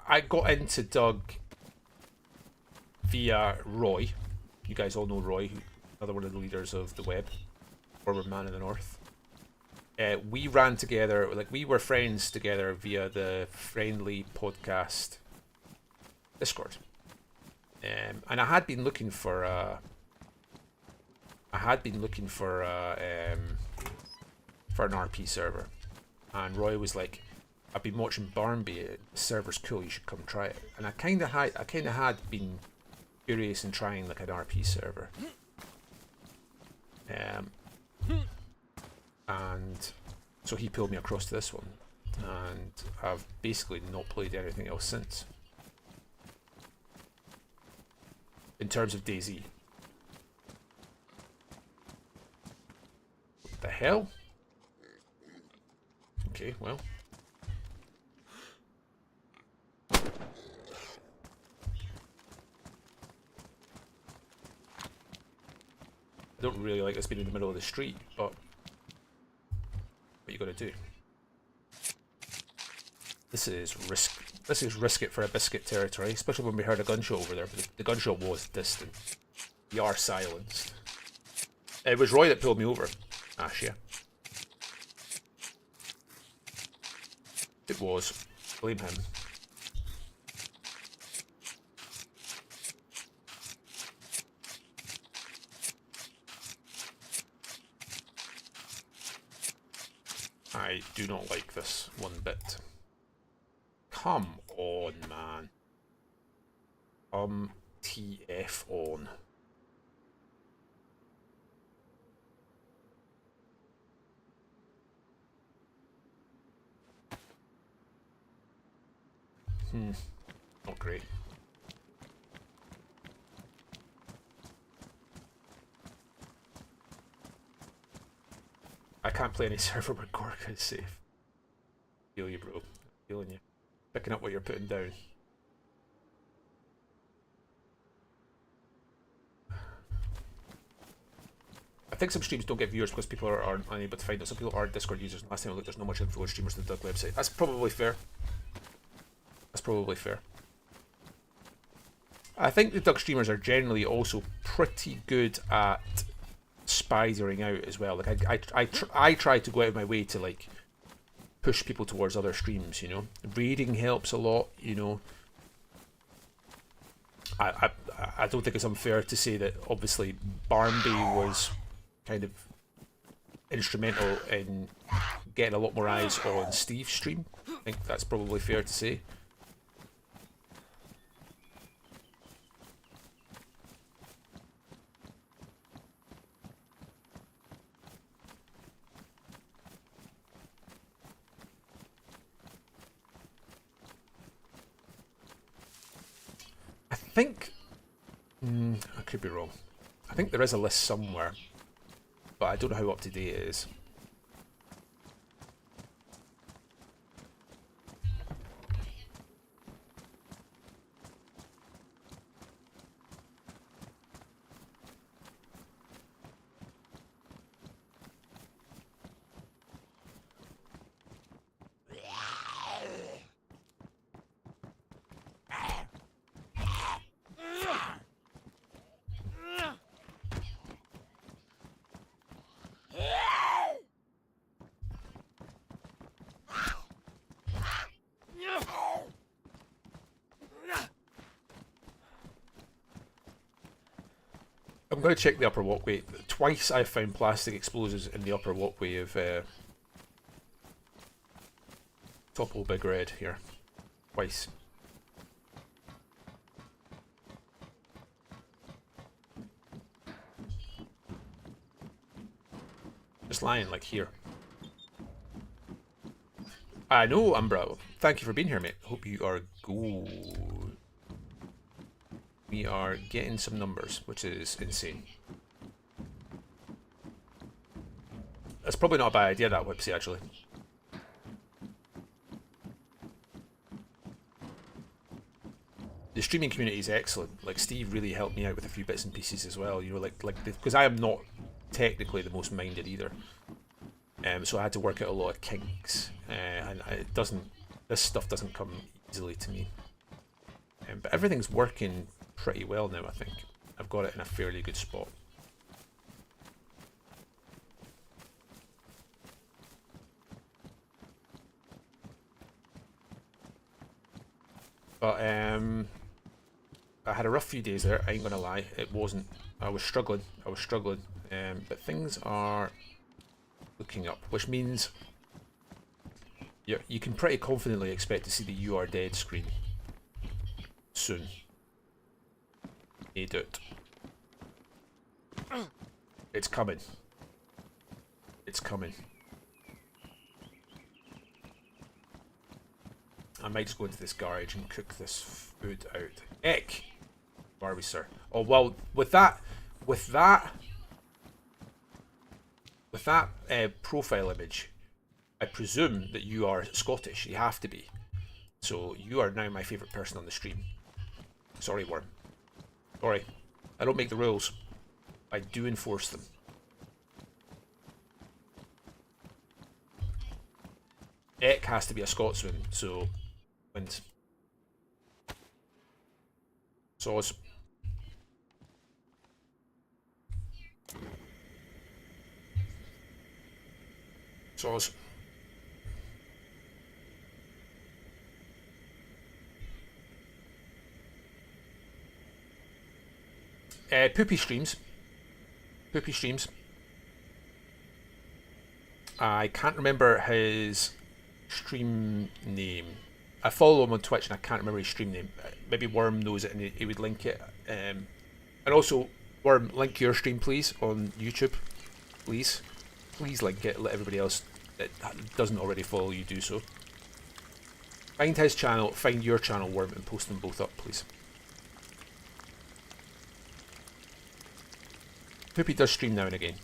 I got into Doug via Roy. You guys all know Roy, another one of the leaders of the web, former man of the north. We ran together, like we were friends together via the friendly podcast Discord. And I had been looking for an RP server, and Roy was like, I've been watching Barnby, the server's cool, you should come try it. And I kinda had been curious in trying like an RP server. And so he pulled me across to this one, and I've basically not played anything else since. In terms of DayZ. What the hell? Okay, well. I don't really like this being in the middle of the street, but what you gotta do? This is risk it for a biscuit territory, especially when we heard a gunshot over there, but the gunshot was distant. We are silenced. It was Roy that pulled me over. Ash, yeah. It was. Blame him. I do not like this one bit. Come on, man. TF on. Not great. I can't play any server where Gorka is safe. Feel you, bro. Feeling you. Picking up what you're putting down. I think some streams don't get viewers because people aren't unable to find it. Some people are Discord users. Last time I looked, there's not much info on streamers on the Doug website. That's probably fair. That's probably fair. I think the Doug streamers are generally also pretty good at spidering out as well. Like I try to go out of my way to like push people towards other streams, you know. Raiding helps a lot, you know. I don't think it's unfair to say that obviously Barnby was kind of instrumental in getting a lot more eyes on Steve's stream. I think that's probably fair to say. think... I could be wrong. I think there is a list somewhere, but I don't know how up to date it is. I'm going to check the upper walkway. Twice I've found plastic explosives in the upper walkway of Topo Big Red here. Twice. Just lying like here. I know, Umbra. Thank you for being here, mate. Hope you are good. We are getting some numbers, which is insane. That's probably not a bad idea, that Whipsy, actually. The streaming community is excellent. Like, Steve really helped me out with a few bits and pieces as well. You know, like because I am not technically the most minded either. So I had to work out a lot of kinks, and it doesn't. This stuff doesn't come easily to me. But everything's working pretty well now. I think I've got it in a fairly good spot. But I had a rough few days there. I ain't gonna lie. It wasn't. I was struggling. But things are looking up, which means you can pretty confidently expect to see the "You Are Dead" screen soon. Need it. It's coming. It's coming. I might just go into this garage and cook this food out. Heck! Where are we, sir? Oh well, with that profile image, I presume that you are Scottish. You have to be. So you are now my favourite person on the stream. Sorry, Worm. Sorry. I don't make the rules. I do enforce them. Eck has to be a Scotsman, so wins. Saws. Saws. Poopy streams. Poopy streams. I can't remember his stream name. I follow him on Twitch and I can't remember his stream name. Maybe Worm knows it and he would link it. And also, Worm, link your stream please on YouTube. Please. Please link it. Let everybody else that doesn't already follow you do so. Find his channel, find your channel, Worm, and post them both up, please. Poopy does stream now and again.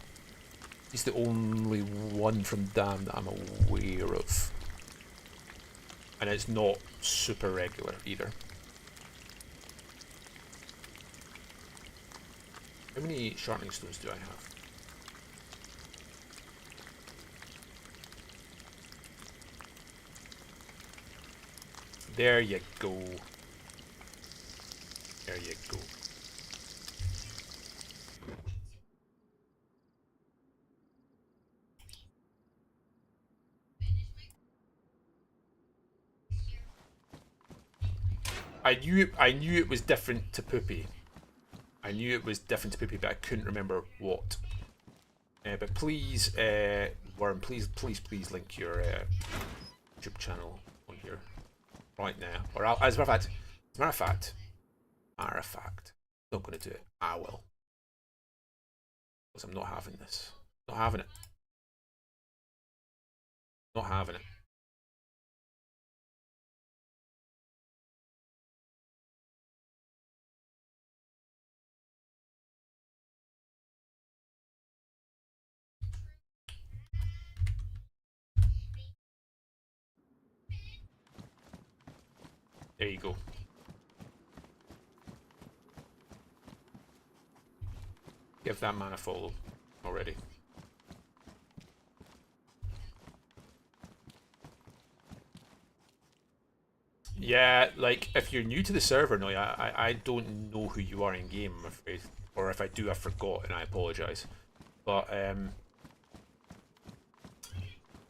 He's the only one from Damn that I'm aware of. And it's not super regular either. How many sharpening stones do I have? There you go. There you go. I knew it was different to Poopy. I knew it was different to Poopy, but I couldn't remember what. But please, Worm, please link your YouTube channel on here right now. Or as a matter of fact, not going to do it. I will, because I'm not having this. Not having it. Not having it. There you go. Give that man a follow already. Yeah, like, if you're new to the server, no, I don't know who you are in game, I'm afraid. Or if I do, I forgot, and I apologise. But,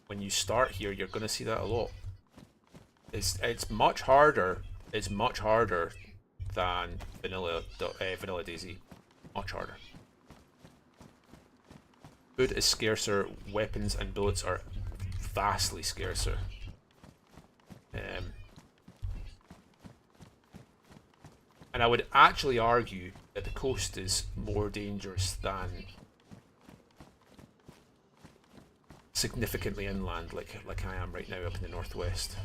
when you start here, you're going to see that a lot. It's much harder. It's much harder than vanilla DayZ. Much harder. Food is scarcer. Weapons and bullets are vastly scarcer. And I would actually argue that the coast is more dangerous than significantly inland, like I am right now up in the northwest.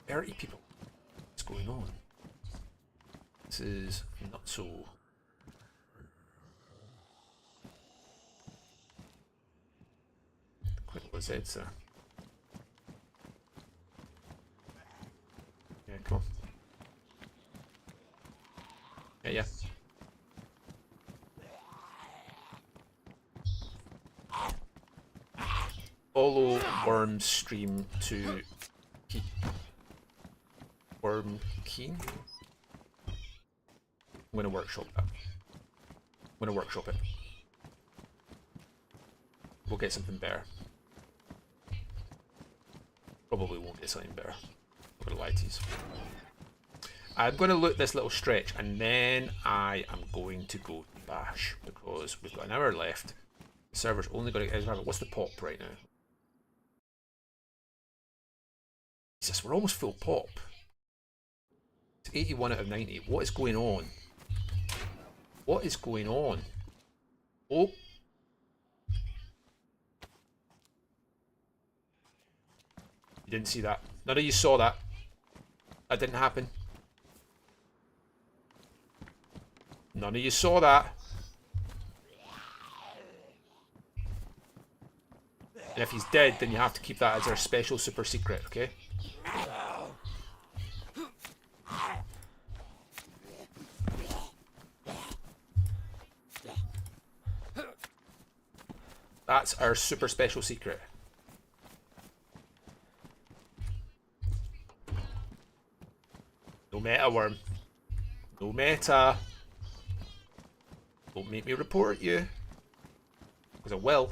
Dirty people. What's going on? This is not so. Quick was it, sir? Yeah, come on. Yeah. Follow Worm's stream to Worm Keen. I'm gonna workshop that. I'm gonna workshop it. We'll get something better. Probably won't get something better. I'm gonna lie to you. I'm gonna loot this little stretch and then I am going to go to bash because we've got an hour left. The server's only gonna get. What's the pop right now? Jesus, we're almost full pop. It's 81 out of 90. What is going on? What is going on? Oh. You didn't see that. None of you saw that. That didn't happen. None of you saw that. And if he's dead, then you have to keep that as our special super secret, okay? That's our super special secret. No meta, Worm. No meta. Don't make me report you. Because I will.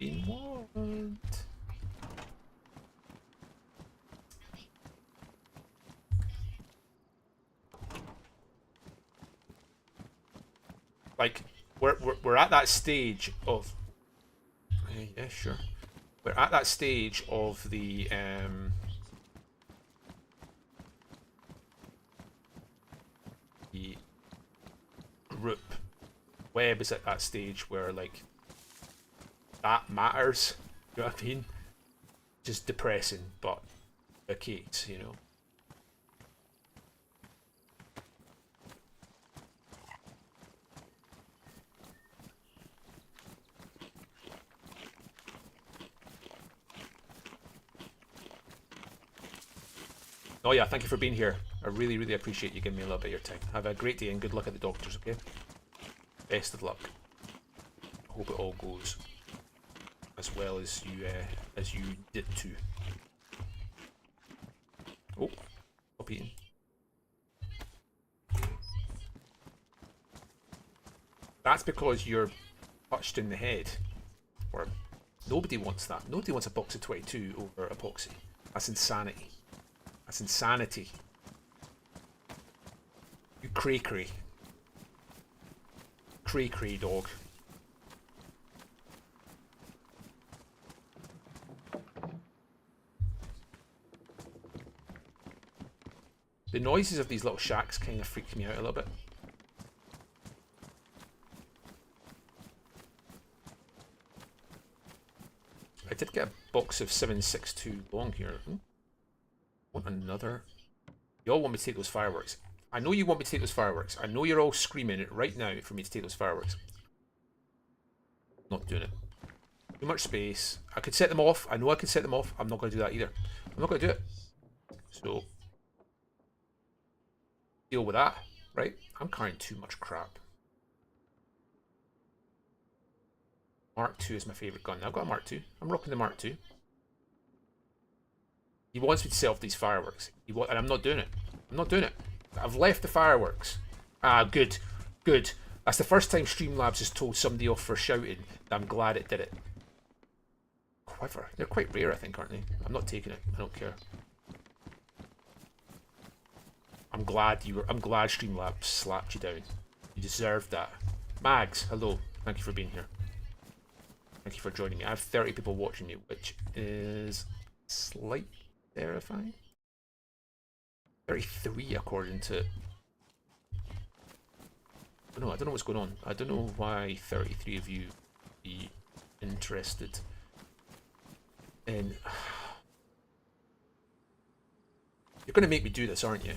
Been warned. Like, we're at that stage of. Yeah, sure. We're at that stage of the group. Web is at that stage where, like, that matters. You know what I mean? Just depressing, but the case, you know. Oh yeah, thank you for being here. I really, really appreciate you giving me a little bit of your time. Have a great day and good luck at the doctors, okay? Best of luck. Hope it all goes as well as you did too. Oh, stop eating. That's because you're touched in the head. Or nobody wants that. Nobody wants a box of 22 over epoxy. That's insanity. That's insanity. You cray-cray. Cray-cray, dog. The noises of these little shacks kind of freak me out a little bit. I did get a box of 762 long here. Want another? You all want me to take those fireworks. I know you want me to take those fireworks. I know you're all screaming it right now for me to take those fireworks. Not doing it. Too much space. I could set them off. I know I could set them off. I'm not going to do that either. I'm not going to do it. So, deal with that, right? I'm carrying too much crap. Mark II is my favourite gun. I've got a Mark II. I'm rocking the Mark II. He wants me to set off these fireworks. And I'm not doing it. I'm not doing it. I've left the fireworks. Ah, good. Good. That's the first time Streamlabs has told somebody off for shouting. I'm glad it did it. Quiver. They're quite rare, I think, aren't they? I'm not taking it. I don't care. I'm glad Streamlabs slapped you down. You deserved that. Mags, hello. Thank you for being here. Thank you for joining me. I have 30 people watching me, which is slightly terrifying. 33 according to... I don't know what's going on. I don't know why 33 of you be interested in... You're going to make me do this, aren't you?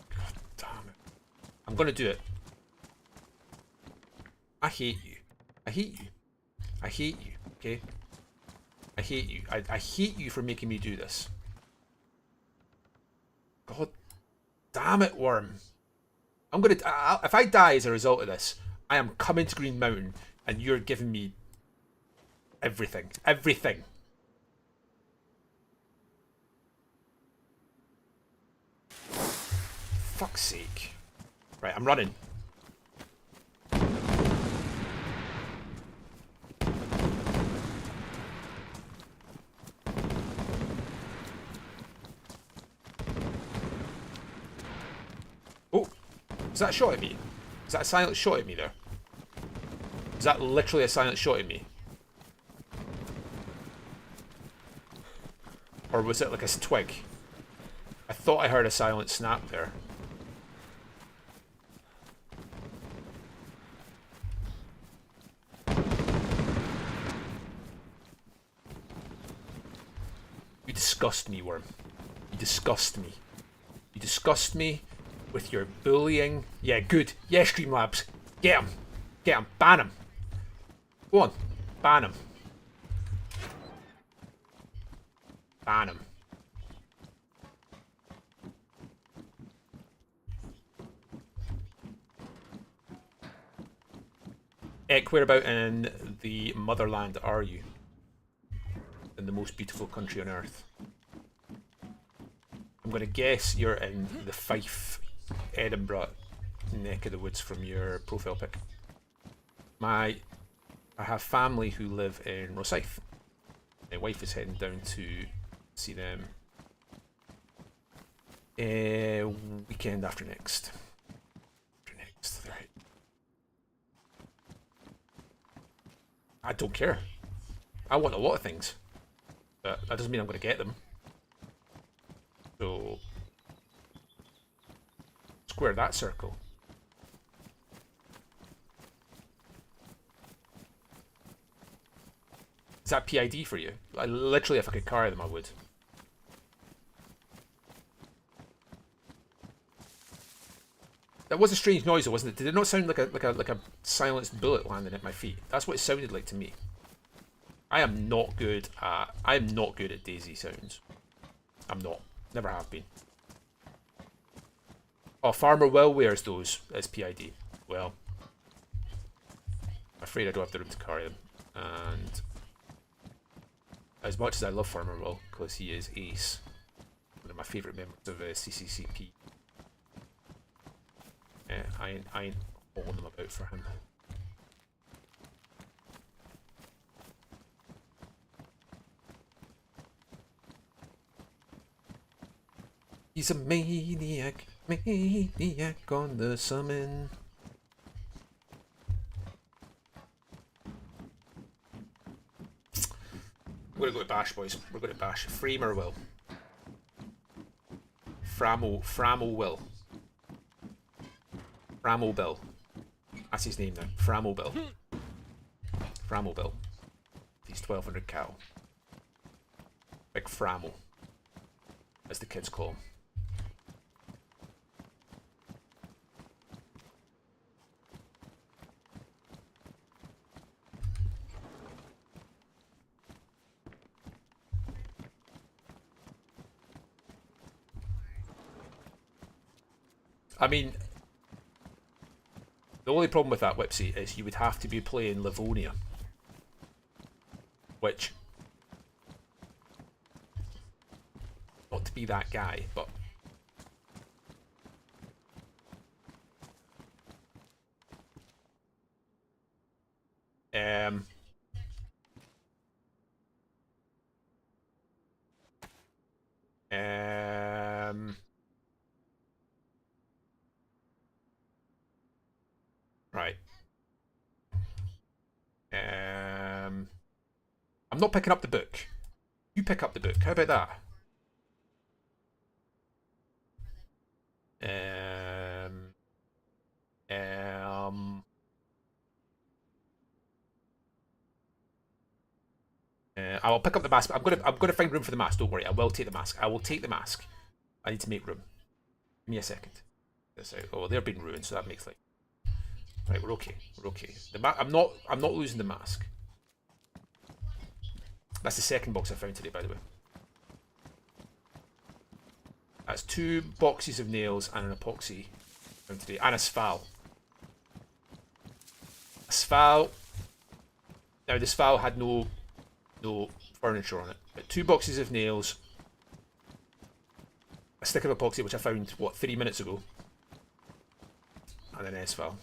God damn it. I'm going to do it. I hate you. I hate you. I hate you, okay? I hate you. I hate you for making me do this. God damn it, Worm. I'm gonna... if I die as a result of this, I am coming to Green Mountain and you're giving me everything. Everything. Fuck's sake. Right, I'm running. Oh, is that a shot at me? Is that a silent shot at me there? Is that literally a silent shot at me? Or was it like a twig? I thought I heard a silent snap there. You disgust me, Worm. You disgust me. You disgust me with your bullying. Yeah, good. Yeah, Streamlabs. Get him. Get him. Ban him. Go on. Ban him. Ban him. Ek, whereabout in the motherland are you? In the most beautiful country on earth. I'm going to guess you're in the Fife, Edinburgh neck of the woods from your profile pic. I have family who live in Rosyth. My wife is heading down to see them weekend after next. Right. I don't care. I want a lot of things. But that doesn't mean I'm going to get them. So, square that circle. Is that PID for you? Literally, if I could carry them, I would. That was a strange noise, though, wasn't it? Did it not sound like a silenced bullet landing at my feet? That's what it sounded like to me. I am not good at DayZ sounds. I'm not. Never have been. Oh, Farmer Will wears those as PID. Well, I'm afraid I don't have the room to carry them. And as much as I love Farmer Will, because he is ace, one of my favourite members of CCCP, I ain't hauling them about for him. He's a maniac on the summon. We're gonna go to Bash, boys. We're going to Bash. Framer will. Framo will. Framo Bill. That's his name now. Framo Bill. Framo Bill. He's 1200 cal. Big Framo. as the kids call them. I mean, the only problem with that, Whipsy, is you would have to be playing Livonia. Which, not to be that guy, but um, right. I'm not picking up the book. You pick up the book. How about that? I will pick up the mask. I'm gonna find room for the mask. Don't worry. I will take the mask. I will take the mask. I need to make room. Give me a second. Oh, they're being ruined, so that makes like. Right, we're okay. We're okay. I'm not losing the mask. That's the second box I found today, by the way. That's 2 boxes of nails and an epoxy found today, and a spal. A spal. Now the spal had no furniture on it, but 2 boxes of nails, a stick of epoxy which I found 3 minutes ago, and an S-file.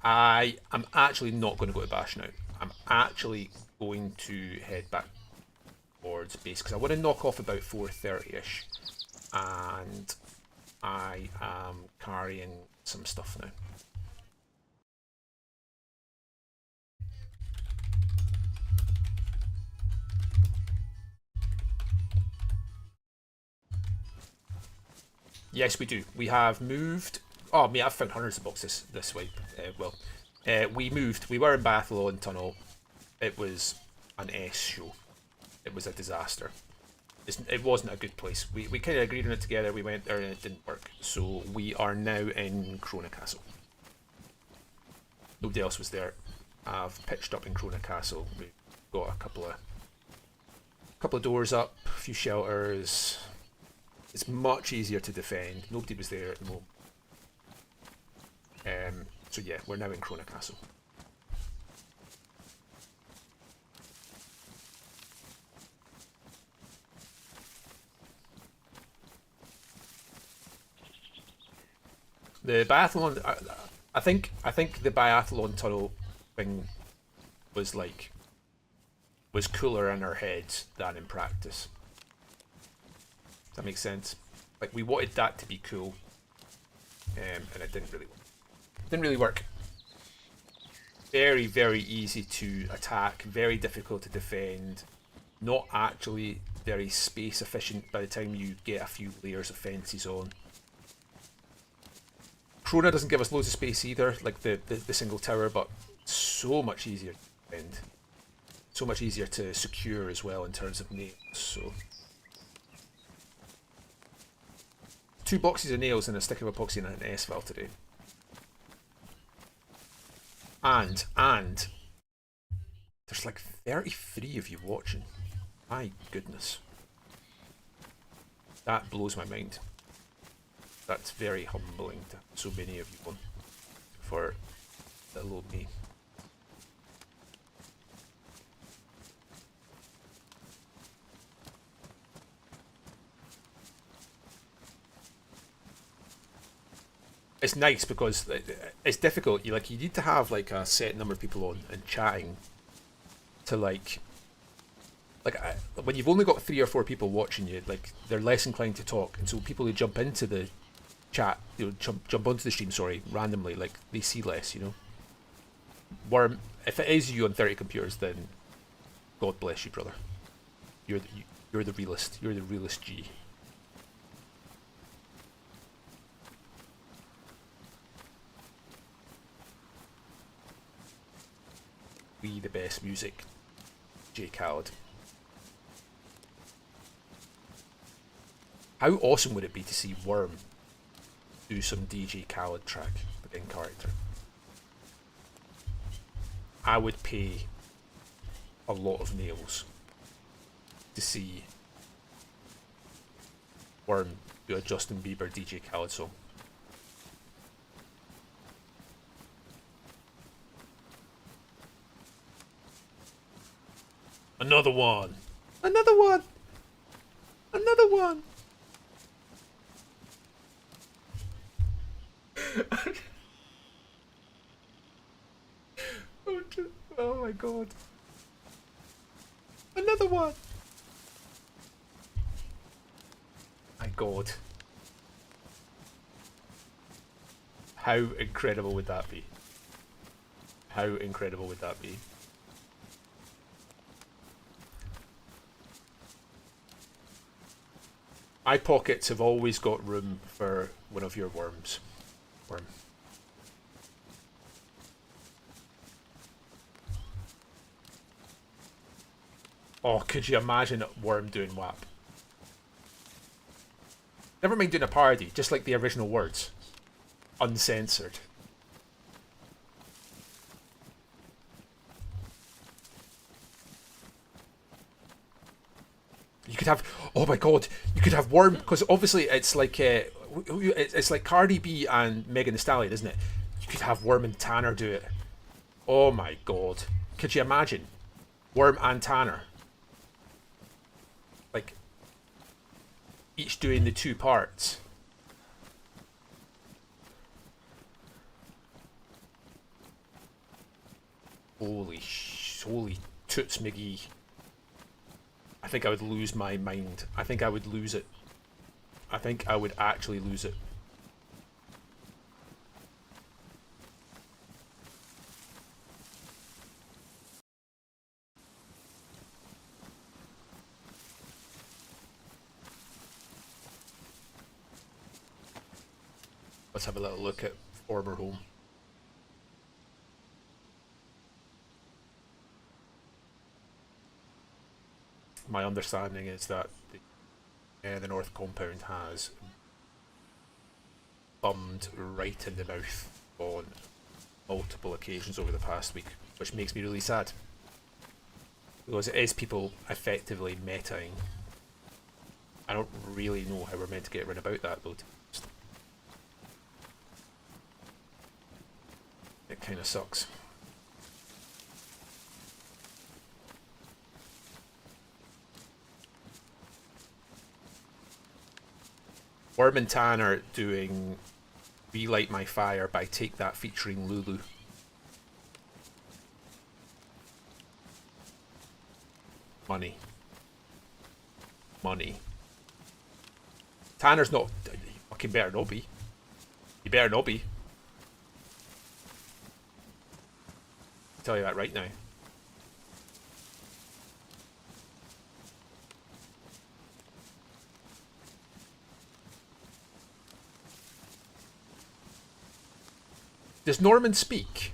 I am actually not going to go to Bash now. I'm actually going to head back towards base because I want to knock off about 4:30ish, and I am carrying some stuff now. Yes, we do. We have moved. Oh, I mean, I've found hundreds of boxes this way. We moved. We were in Bathlon Tunnel. It was an S show. It was a disaster. It wasn't a good place. We kind of agreed on it together. We went there and it didn't work. So we are now in Krona Castle. Nobody else was there. I've pitched up in Krona Castle. We've got a couple of doors up, a few shelters. It's much easier to defend. Nobody was there at the moment. So yeah, we're now in Krona Castle. The biathlon, I think the biathlon tunnel thing was cooler in our heads than in practice. Does that make sense? Like, we wanted that to be cool, and it didn't really work. Didn't really work. Very, very easy to attack, very difficult to defend, not actually very space efficient by the time you get a few layers of fences on. Krona doesn't give us loads of space either, like the single tower, but so much easier to defend. So much easier to secure as well in terms of nails, so. 2 boxes of nails and a stick of epoxy and an S-file today. And there's like 33 of you watching. My goodness. That blows my mind. That's very humbling to so many of you on for little old me. It's nice because it's difficult. You need to have like a set number of people on and chatting to when you've only got 3 or 4 people watching you, like, they're less inclined to talk, and so people who jump into the chat, jump onto the stream, sorry, randomly, like, they see less, you know. Worm, if it is you on 30 computers, then God bless you, brother. You're the realist. You're the realist G. We the best music, J. Khaled. How awesome would it be to see Worm do some DJ Khaled track in character? I would pay a lot of nails to see Worm do a Justin Bieber DJ Khaled song. Another one! Another one! Another one! Oh my god. Another one! My god. How incredible would that be? How incredible would that be? My pockets have always got room for one of your worms. Worm. Oh, could you imagine Worm doing WAP? Never mind doing a parody, just like the original words. Uncensored. You could have, oh my god, you could have Worm, because obviously it's like it's like Cardi B and Megan Thee Stallion, isn't it? You could have Worm and Tanner do it. Oh my god. Could you imagine? Worm and Tanner. Like, each doing the two parts. Holy toots McGee. I think I would lose my mind. I think I would lose it. I think I would actually lose it. Let's have a little look at former home. My understanding is that the North Compound has bummed right in the mouth on multiple occasions over the past week, which makes me really sad. Because it is people effectively metaing. I don't really know how we're meant to get around about that though. It kind of sucks. Worm and Tan are doing Relight My Fire by Take That featuring Lulu. Money. Money. Tanner's not... You fucking better not be. You better not be. I'll tell you that right now. Does Norman speak?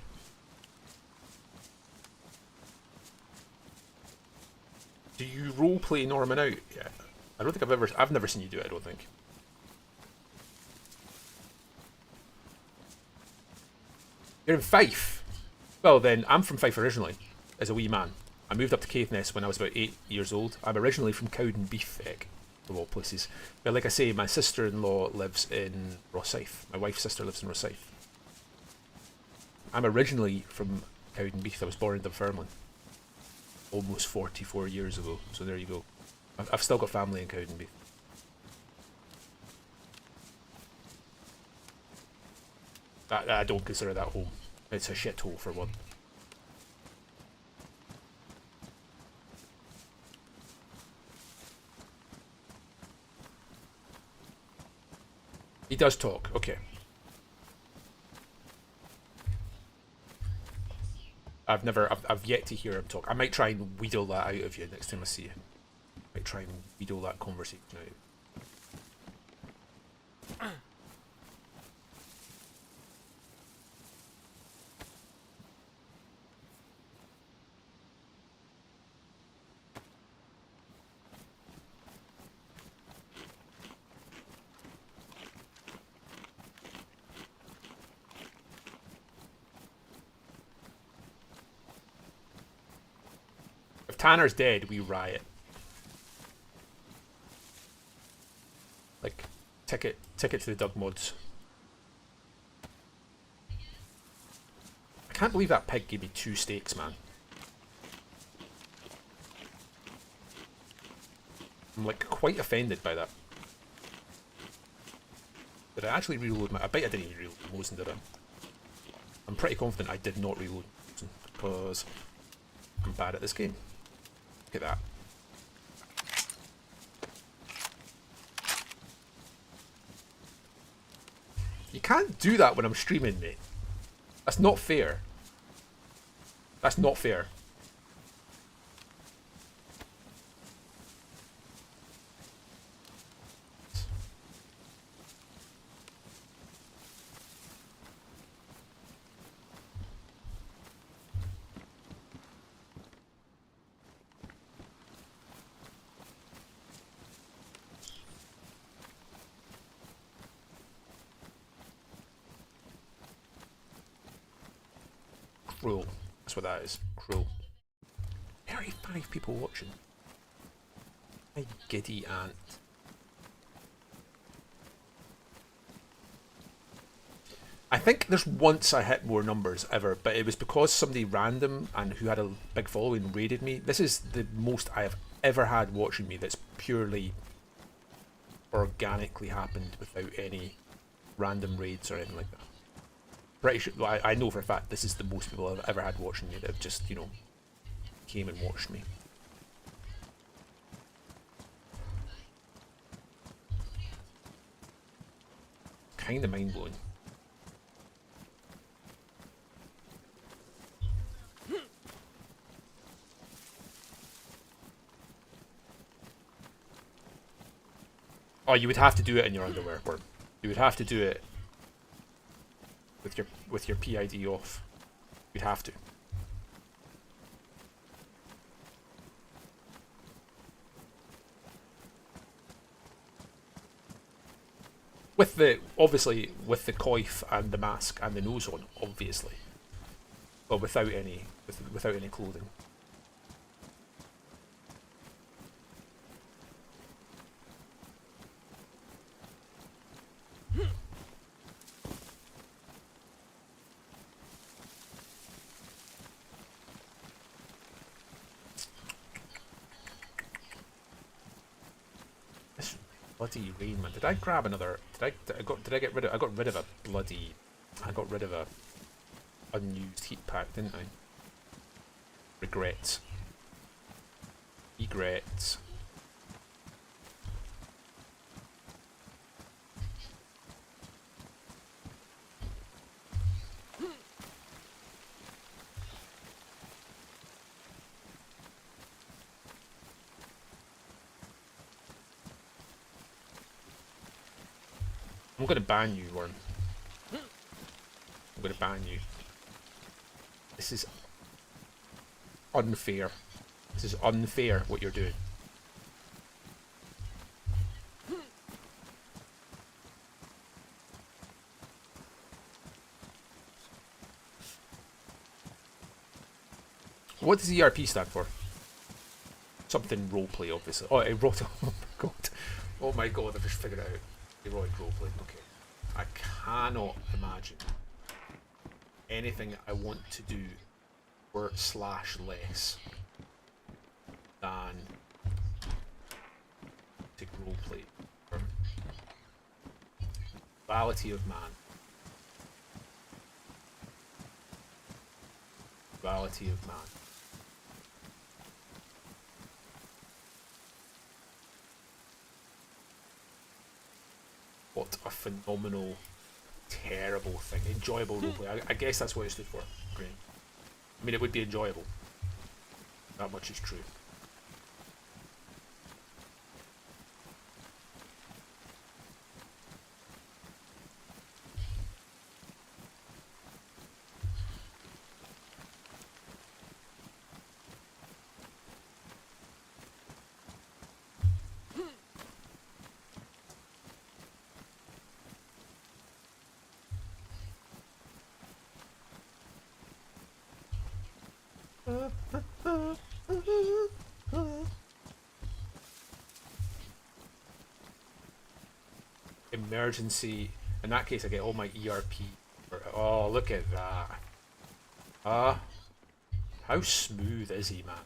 Do you roleplay Norman out? Yeah. I don't think I've never seen you do it, I don't think. You're in Fife? Well then, I'm from Fife originally, as a wee man. I moved up to Caithness when I was about 8 years old. I'm originally from Cowdenbeath, of all places. But like I say, my sister-in-law lives in Rosyth. My wife's sister lives in Rosyth. I'm originally from Cowdenbeath. I was born in Dunfermline almost 44 years ago. So there you go. I've still got family in Cowdenbeath. I don't consider that home. It's a shithole for one. He does talk. Okay. I've yet to hear him talk. I might try and wheedle that out of you next time I see him. I might try and wheedle that conversation out. Tanner's dead, we riot. Like, ticket to the Doug mods. I can't believe that pig gave me 2 steaks, man. I'm like quite offended by that. Did I actually reload my... I bet I didn't even reload Mosin, did I? I'm pretty confident I did not reload Mosin, because I'm bad at this game. Look at that. You can't do that when I'm streaming, mate. That's not fair. That's not fair. Cruel. That's what that is. Cruel. 35 people watching. My giddy aunt. I think there's once I hit more numbers ever, but it was because somebody random and who had a big following raided me. This is the most I have ever had watching me that's purely organically happened without any random raids or anything like that. Pretty sure, I know for a fact this is the most people I've ever had watching me that have just, you know, came and watched me. Kind of mind blowing. Oh, you would have to do it in your underwear, Worm. You would have to do it with your PID off. You'd have to. With the obviously with the coif and the mask and the nose on, obviously, but without any clothing. Bloody rain, man. Did I grab another? Did I get rid of? I got rid of a bloody. I got rid of a unused heat pack, didn't I? Regrets. Regrets. I'm gonna ban you, Worm. I'm gonna ban you. This is unfair. This is unfair what you're doing. What does ERP stand for? Something roleplay, obviously. Oh, it wrote. Oh my god. Oh my god, I've just figured it out. Heroic roleplay. Okay. I cannot imagine anything I want to do or slash less than to roleplay. Duality of man. Duality of man. What a phenomenal, terrible thing. Enjoyable roleplay. I guess that's what it stood for. Great. I mean, it would be enjoyable. That much is true. emergency. In that case, I get all my ERP. Oh, look at that. How smooth is he, man?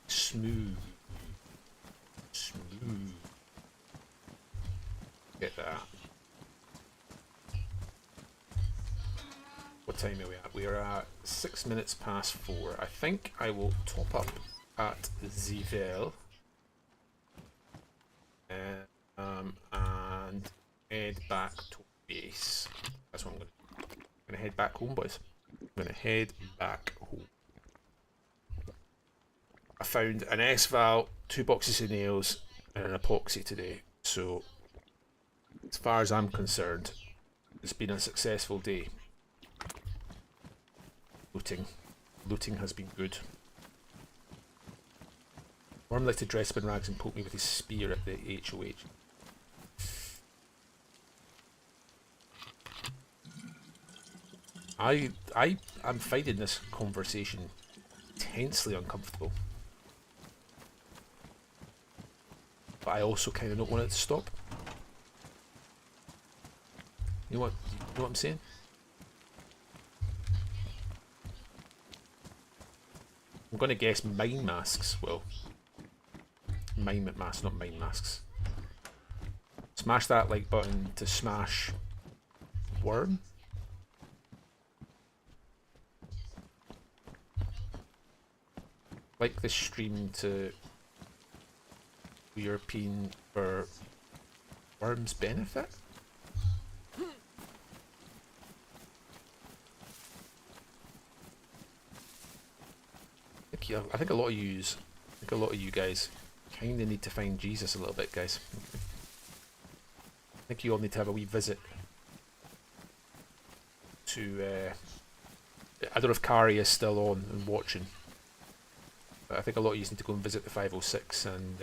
Smooth. Smooth. Get that. What time are we at? We are at 6 minutes past 4. I think I will top up at Zvel. And head back to base. That's what I'm going to do. I'm going to head back home, boys. I'm going to head back home. I found an S-Val, 2 boxes of nails, and an epoxy today. So, as far as I'm concerned, it's been a successful day. Looting has been good. Worm liked to dress up in rags and poke me with his spear at the HOH. I'm finding this conversation intensely uncomfortable. But I also kind of don't want it to stop. You know what I'm saying? I'm going to guess mine masks. Well, mime masks, not mine masks. Smash that like button to smash worm. Like this stream to European for worm's benefit. I think a lot of you guys kind of need to find Jesus a little bit, guys. I think you all need to have a wee visit to. I don't know if Kari is still on and watching, but I think a lot of you need to go and visit the 506 and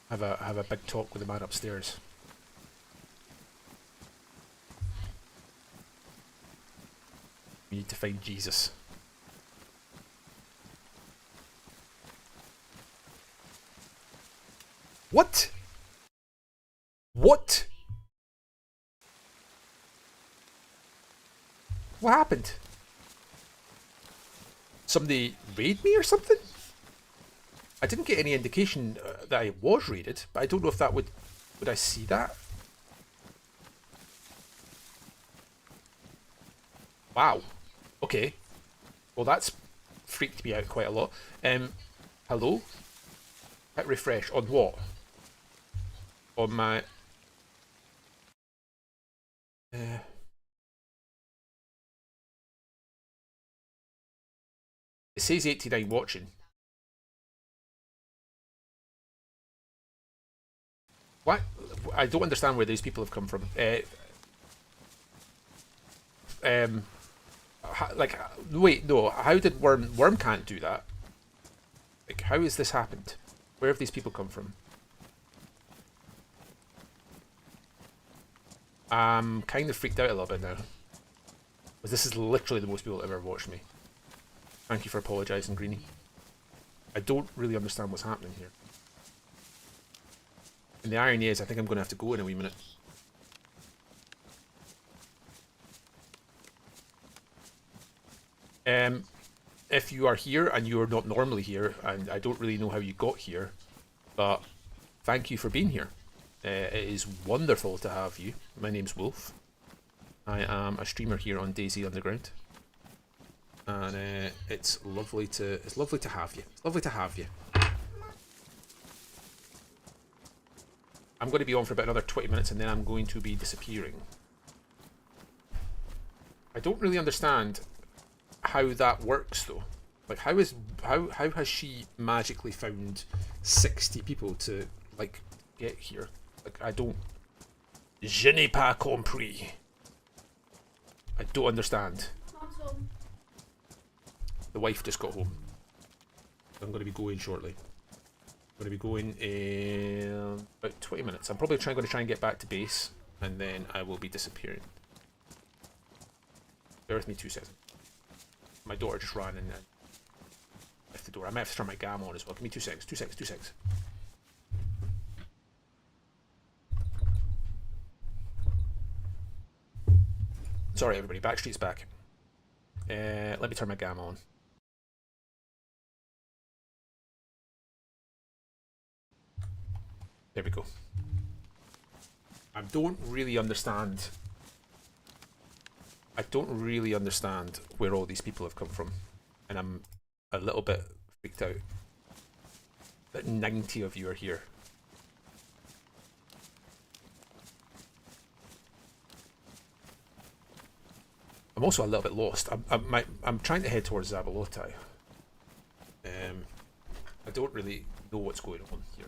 have a big talk with the man upstairs. You need to find Jesus. What? What? What happened? Somebody raid me or something? I didn't get any indication that I was raided, but I don't know if that would I see that? Wow. Okay. Well, that's freaked me out quite a lot. Hello? Hit refresh. On what? On my... It says 89 watching. What? I don't understand where these people have come from. Like, wait, no. How did Worm can't do that? Like, how has this happened? Where have these people come from? I'm kind of freaked out a little bit now. Because this is literally the most people that ever watched me. Thank you for apologising, Greenie. I don't really understand what's happening here. And the irony is, I think I'm going to have to go in a wee minute. If you are here and you are not normally here, and I don't really know how you got here, but thank you for being here. It is wonderful to have you. My name's Wolf. I am a streamer here on DayZ Underground, and it's lovely to have you. It's lovely to have you. I'm going to be on for about another 20 minutes, and then I'm going to be disappearing. I don't really understand how that works though. Like, how has she magically found 60 people to like get here? Like, I don't. Je n'ai pas compris. I don't understand. Mom's home. The wife just got home. I'm going to be going shortly. I'm going to be going in about 20 minutes. I'm probably going to try and get back to base, and then I will be disappearing. Bear with me 2 seconds. My daughter just ran in and left the door. I might have to turn my GAM on as well. Give me 2 seconds, 2 seconds, 2 seconds. Sorry everybody, Backstreet's back. Let me turn my GAM on. There we go. I don't really understand where all these people have come from. And I'm a little bit freaked out that 90 of you are here. I'm also a little bit lost. I'm trying to head towards Zabalotai. I don't really know what's going on here.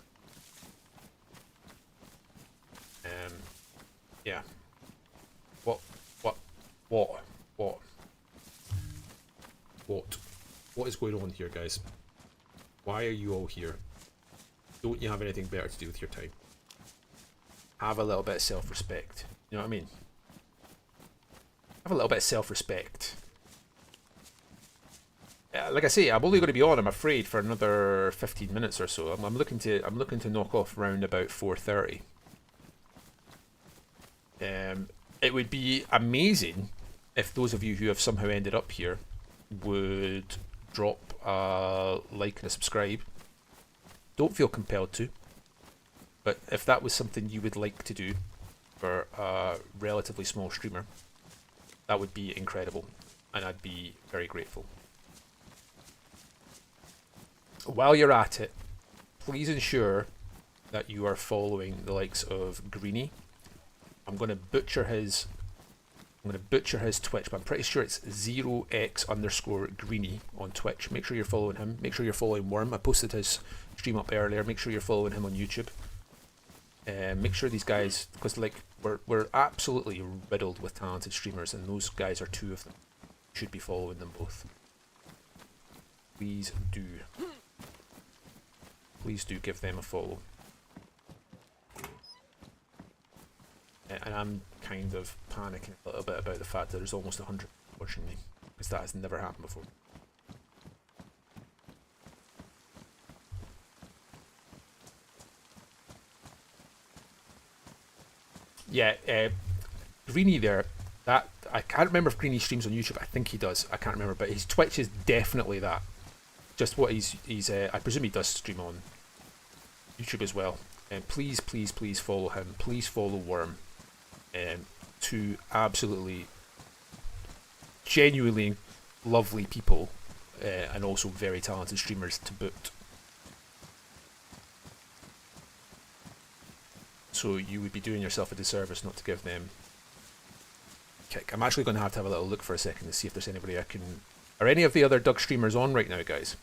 Yeah. What is going on here, guys? Why are you all here? Don't you have anything better to do with your time? Have a little bit of self-respect. You know what I mean? Have a little bit of self-respect. Like I say, I'm only going to be on, I'm afraid, for another 15 minutes or so. I'm looking to knock off round about 4:30. It would be amazing if those of you who have somehow ended up here would drop a like and a subscribe. Don't feel compelled to, but if that was something you would like to do for a relatively small streamer, that would be incredible, and I'd be very grateful. While you're at it, please ensure that you are following the likes of Greenie. I'm going to butcher his Twitch, but I'm pretty sure it's 0x_Greenie on Twitch. Make sure you're following him. Make sure you're following Worm. I posted his stream up earlier. Make sure you're following him on YouTube. Make sure these guys, because like we're absolutely riddled with talented streamers, and those guys are two of them. You should be following them both. Please do. Please do give them a follow. And I'm kind of panicking a little bit about the fact that there's almost 100 watching me, because that has never happened before. Yeah, Greenie there, that I can't remember if Greenie streams on YouTube. I think he does. I can't remember, but his Twitch is definitely that. Just what he's I presume he does stream on YouTube as well. And please follow him. Please follow Worm. Two absolutely genuinely lovely people, and also very talented streamers to boot. So you would be doing yourself a disservice not to give them a kick. I'm actually going to have a little look for a second to see if there's anybody I can... Are any of the other Doug streamers on right now, guys?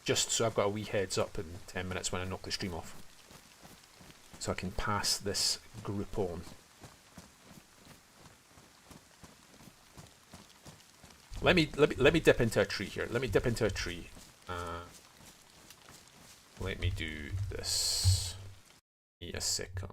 Just so I've got a wee heads up in 10 minutes when I knock the stream off, so I can pass this group on. Let me dip into a tree here. Let me dip into a tree. Let me do this. Give me a second.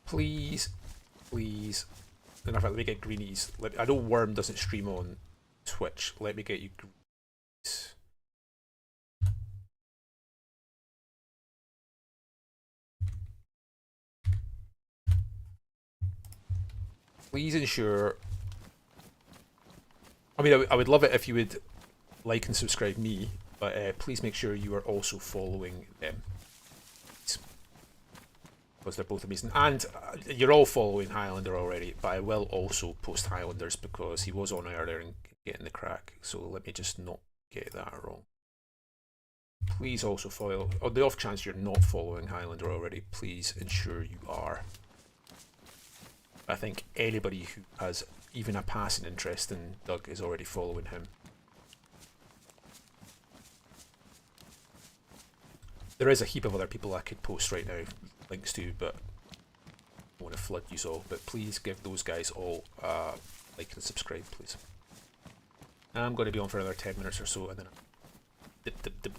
Please. And in fact, let me get Greenies. I know Worm doesn't stream on Twitch. Let me get you Greenies. Please ensure... I mean, I would love it if you would like and subscribe me, but please make sure you are also following them. Because they're both amazing. And you're all following Highlander already, but I will also post Highlanders because he was on earlier and getting the crack. So let me just not get that wrong. please also follow. On the off chance you're not following Highlander already, please ensure you are. I think anybody who has even a passing interest in Doug is already following him. There is a heap of other people I could post right now links to, but I want to flood you all. But please give those guys all like and subscribe, please. I'm going to be on for another 10 minutes or so, and then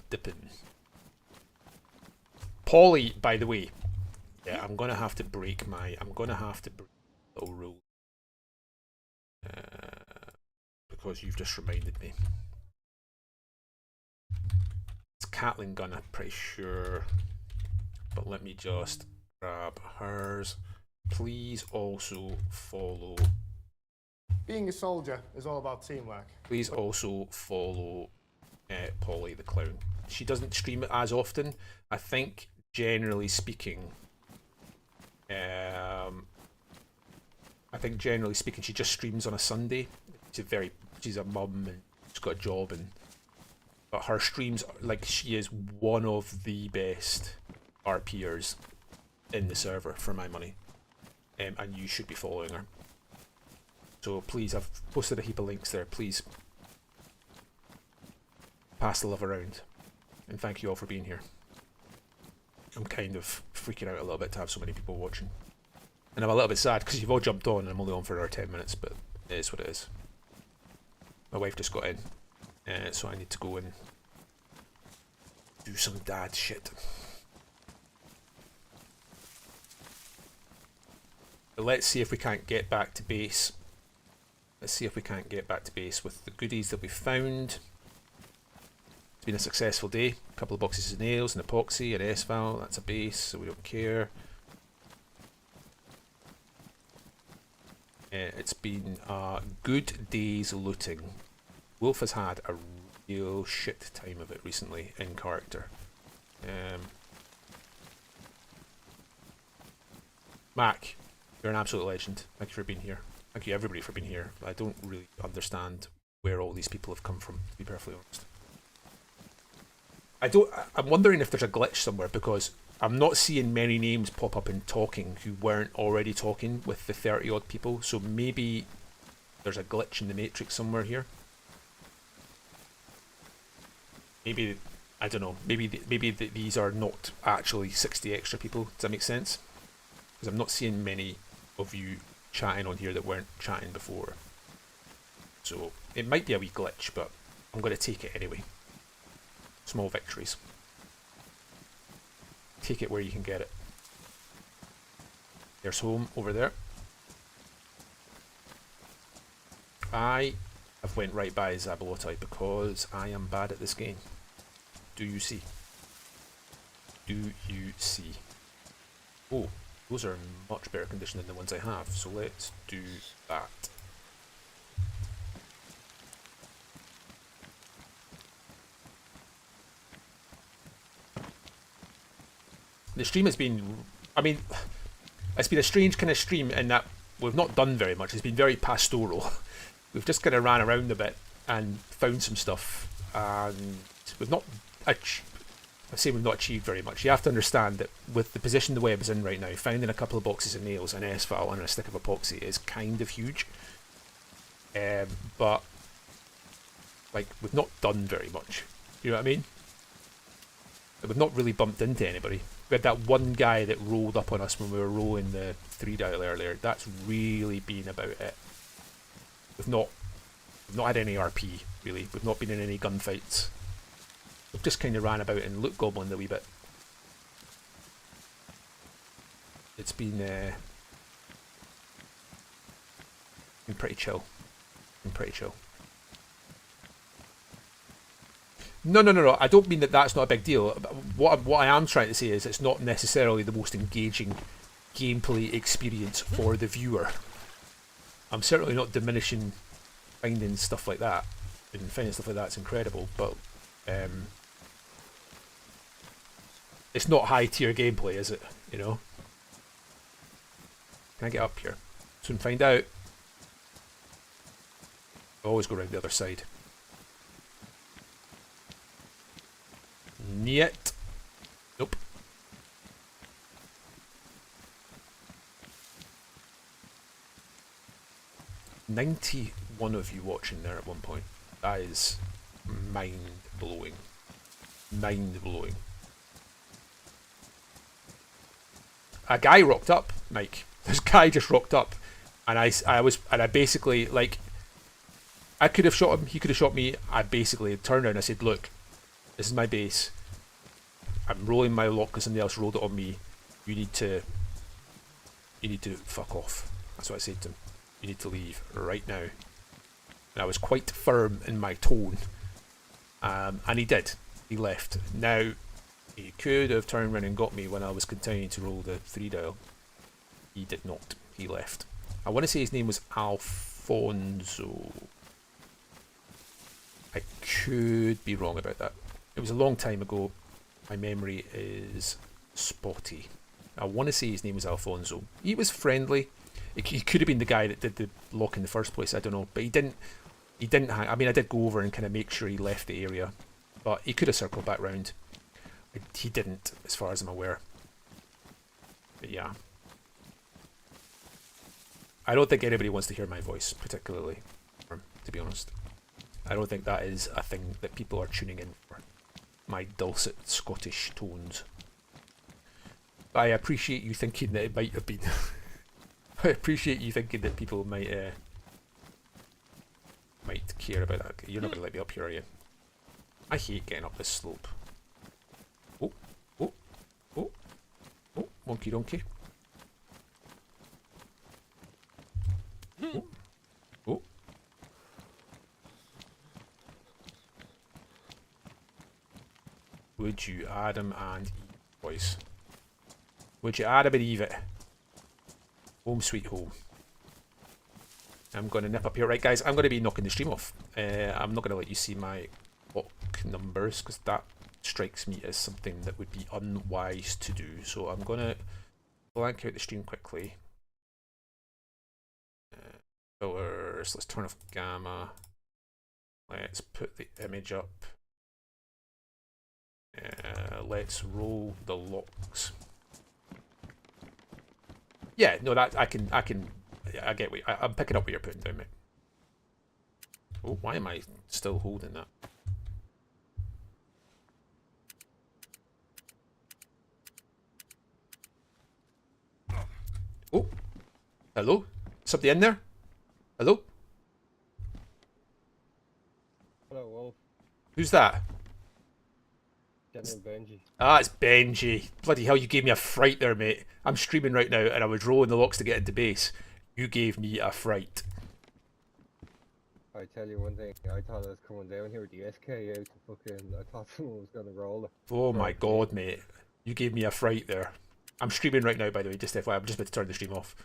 dip in. Polly, by the way, yeah, I'm going to have to break my. I'm going to have to break a little rule because you've just reminded me. It's Caitlin Gunn, I'm pretty sure, but let me just grab hers. Please also follow. Being a soldier is all about teamwork. Please also follow Polly the Clown. She doesn't stream it as often. I think, generally speaking, she just streams on a Sunday. She's a mum and she's got a job, but her streams, like, she is one of the best RPers in the server for my money, and you should be following her. So please, I've posted a heap of links there. Please pass the love around, and thank you all for being here. I'm kind of freaking out a little bit to have so many people watching, and I'm a little bit sad because you've all jumped on and I'm only on for another 10 minutes, but it is what it is. My wife just got in, so I need to go and do some dad shit. But let's see if we can't get back to base. Let's see if we can't get back to base with the goodies that we found. It's been a successful day. A couple of boxes of nails, an epoxy, an S-Val. That's a base, so we don't care. It's been a good day's looting. Wolf has had a real shit time of it recently in character. Mac, you're an absolute legend. Thank you for being here. Thank you everybody for being here. I don't really understand where all these people have come from, to be perfectly honest. I'm wondering if there's a glitch somewhere, because I'm not seeing many names pop up in talking who weren't already talking with the 30 odd people, so maybe there's a glitch in the matrix somewhere here. Maybe, I don't know, maybe these are not actually 60 extra people. Does that make sense? Because I'm not seeing many of you chatting on here that weren't chatting before. So it might be a wee glitch, but I'm going to take it anyway. Small victories. Take it where you can get it. There's home over there. I have went right by Zabalotai because I am bad at this game. Do you see? Do you see? Oh, those are in much better condition than the ones I have, so let's do that. The stream has been, I mean, it's been a strange kind of stream in that we've not done very much. It's been very pastoral. We've just kind of ran around a bit and found some stuff, and we've not we've not achieved very much. You have to understand that with the position the web is in right now, finding a couple of boxes of nails, an S-Val and a stick of epoxy is kind of huge. But like, we've not done very much. You know what I mean? We've not really bumped into anybody. We had that one guy that rolled up on us when we were rolling the 3-dial earlier. That's really been about it. We've not had any RP, really. We've not been in any gunfights. We've just kind of ran about and loot goblin a wee bit. It's been pretty chill. Been pretty chill. No. I don't mean that that's not a big deal. What I am trying to say is it's not necessarily the most engaging gameplay experience for the viewer. I'm certainly not diminishing finding stuff like that. And finding stuff like that's incredible, but it's not high tier gameplay, is it? You know? Can I get up here? Soon find out. I always go around the other side. Niet. Nope. "91 of you watching there at one point. That is mind-blowing. Mind-blowing. A guy rocked up, Mike. This guy just rocked up. And I basically, like, I could have shot him, he could have shot me. I basically turned around and I said, look, this is my base. I'm rolling my lock because somebody else rolled it on me. You need to fuck off. That's what I said to him. You need to leave right now. And I was quite firm in my tone. And he did. He left. Now, he could have turned around and got me when I was continuing to roll the 3-dial. He did not. He left. I want to say his name was Alfonso. I could be wrong about that. It was a long time ago. My memory is spotty. I want to say his name was Alfonso. He was friendly. He could have been the guy that did the lock in the first place. I don't know, but he didn't hang. I mean, I did go over and kind of make sure he left the area, but he could have circled back round. He didn't, as far as I'm aware. But yeah, I don't think anybody wants to hear my voice, particularly, to be honest. I don't think that is a thing that people are tuning in for. My dulcet Scottish tones. But I appreciate you thinking that it might have been. I appreciate you thinking that people might care about that. You're not going to let me up here, are you? I hate getting up this slope. Oh, oh, oh, oh, monkey donkey. Oh, oh. Would you Adam and Eve, boys? Would you Adam and Eve it? Home sweet home. I'm going to nip up here. Right, guys, I'm going to be knocking the stream off. I'm not going to let you see my clock numbers because that strikes me as something that would be unwise to do. So I'm going to blank out the stream quickly. Filters, let's turn off gamma. Let's put the image up. Let's roll the locks. Yeah, no, that I get what I'm picking up what you're putting down, mate. Oh, why am I still holding that? Oh, hello? Somebody in there? Hello? Hello, Wolf. Who's that? General Benji. Ah, it's Benji. Bloody hell, you gave me a fright there, mate. I'm streaming right now and I was rolling the locks to get into base. You gave me a fright. I tell you one thing, I thought I was coming down here with the SK out to fucking, I thought someone was gonna roll it. Oh my god, mate. You gave me a fright there. I'm streaming right now, by the way, just FYI. I'm just about to turn the stream off.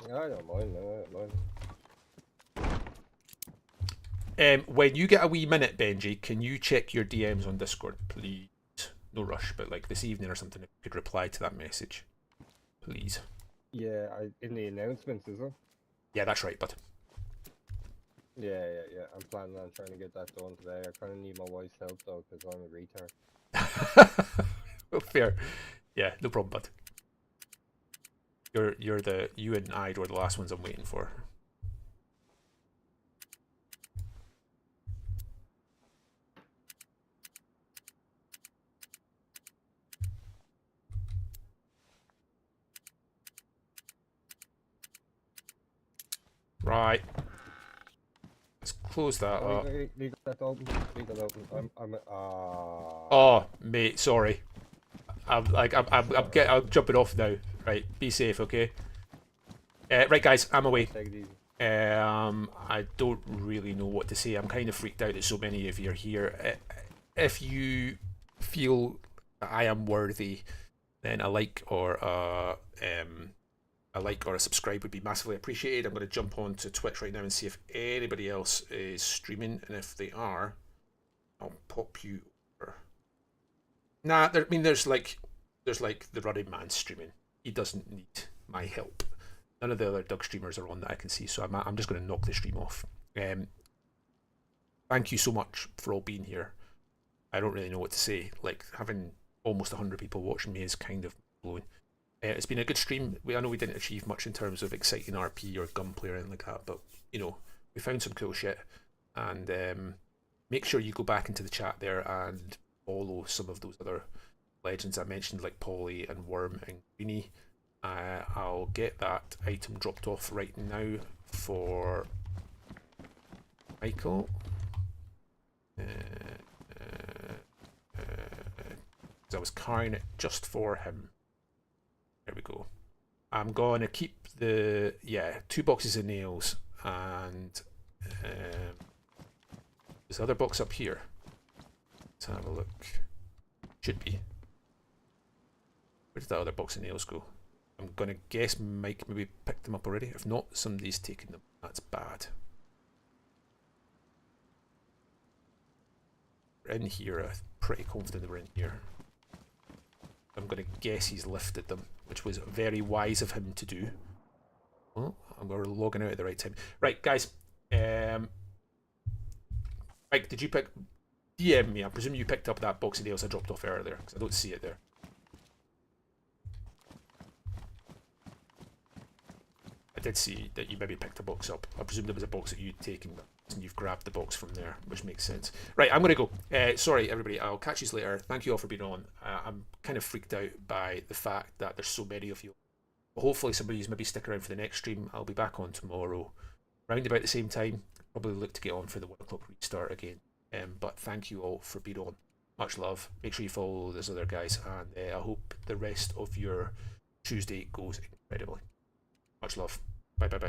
I don't mind, no, I don't mind. When you get a wee minute, Benji, can you check your DMs on Discord, please? No rush, but like this evening or something, if you could reply to that message. Please. Yeah, in the announcements, is it? Yeah, that's right, bud. Yeah. I'm planning on trying to get that done today. I kind of need my wife's help though, because I'm a retard. Oh, fair. Yeah, no problem, bud. You and I were the last ones I'm waiting for. Right. Let's close that up. Leave that open. Leave that open. Oh, mate, sorry. I'm jumping off now. Right, be safe, okay? Right, guys, I'm away. Take it easy. I don't really know what to say. I'm kind of freaked out that so many of you are here. If you feel that I am worthy, then a like or a subscribe would be massively appreciated. I'm going to jump on to Twitch right now and see if anybody else is streaming, and if they are, I'll pop you over. Nah, there's like the running man streaming. He doesn't need my help. None of the other Doug streamers are on that I can see, so I'm just going to knock the stream off. Thank you so much for all being here. I don't really know what to say. Like, having almost 100 people watching me is kind of blowing. It's been a good stream. I know we didn't achieve much in terms of exciting RP or gunplay or anything like that, but you know, we found some cool shit. And make sure you go back into the chat there and follow some of those other legends I mentioned, like Polly and Worm and Greenie. I'll get that item dropped off right now for Michael. I was carrying it just for him. There we go. I'm going to keep the 2 boxes of nails and this other box up here. Let's have a look. Should be. Where did that other box of nails go? I'm going to guess Mike maybe picked them up already. If not, somebody's taken them. That's bad. We're in here. I'm pretty confident we're in here. I'm going to guess he's lifted them, which was very wise of him to do. Oh, and we're logging out at the right time. Right, guys. Mike, did you pick... DM me. I presume you picked up that box of nails I dropped off earlier, because I don't see it there. I did see that you maybe picked a box up. I presume there was a box that you'd taken, and you've grabbed the box from there, which makes sense. Right, I'm going to go. Sorry, everybody. I'll catch you later. Thank you all for being on. I'm kind of freaked out by the fact that there's so many of you. But hopefully somebody's maybe stick around for the next stream. I'll be back on tomorrow, round about the same time. Probably look to get on for the 1 o'clock restart again. But thank you all for being on. Much love. Make sure you follow those other guys, and I hope the rest of your Tuesday goes incredibly. Much love. Bye bye bye.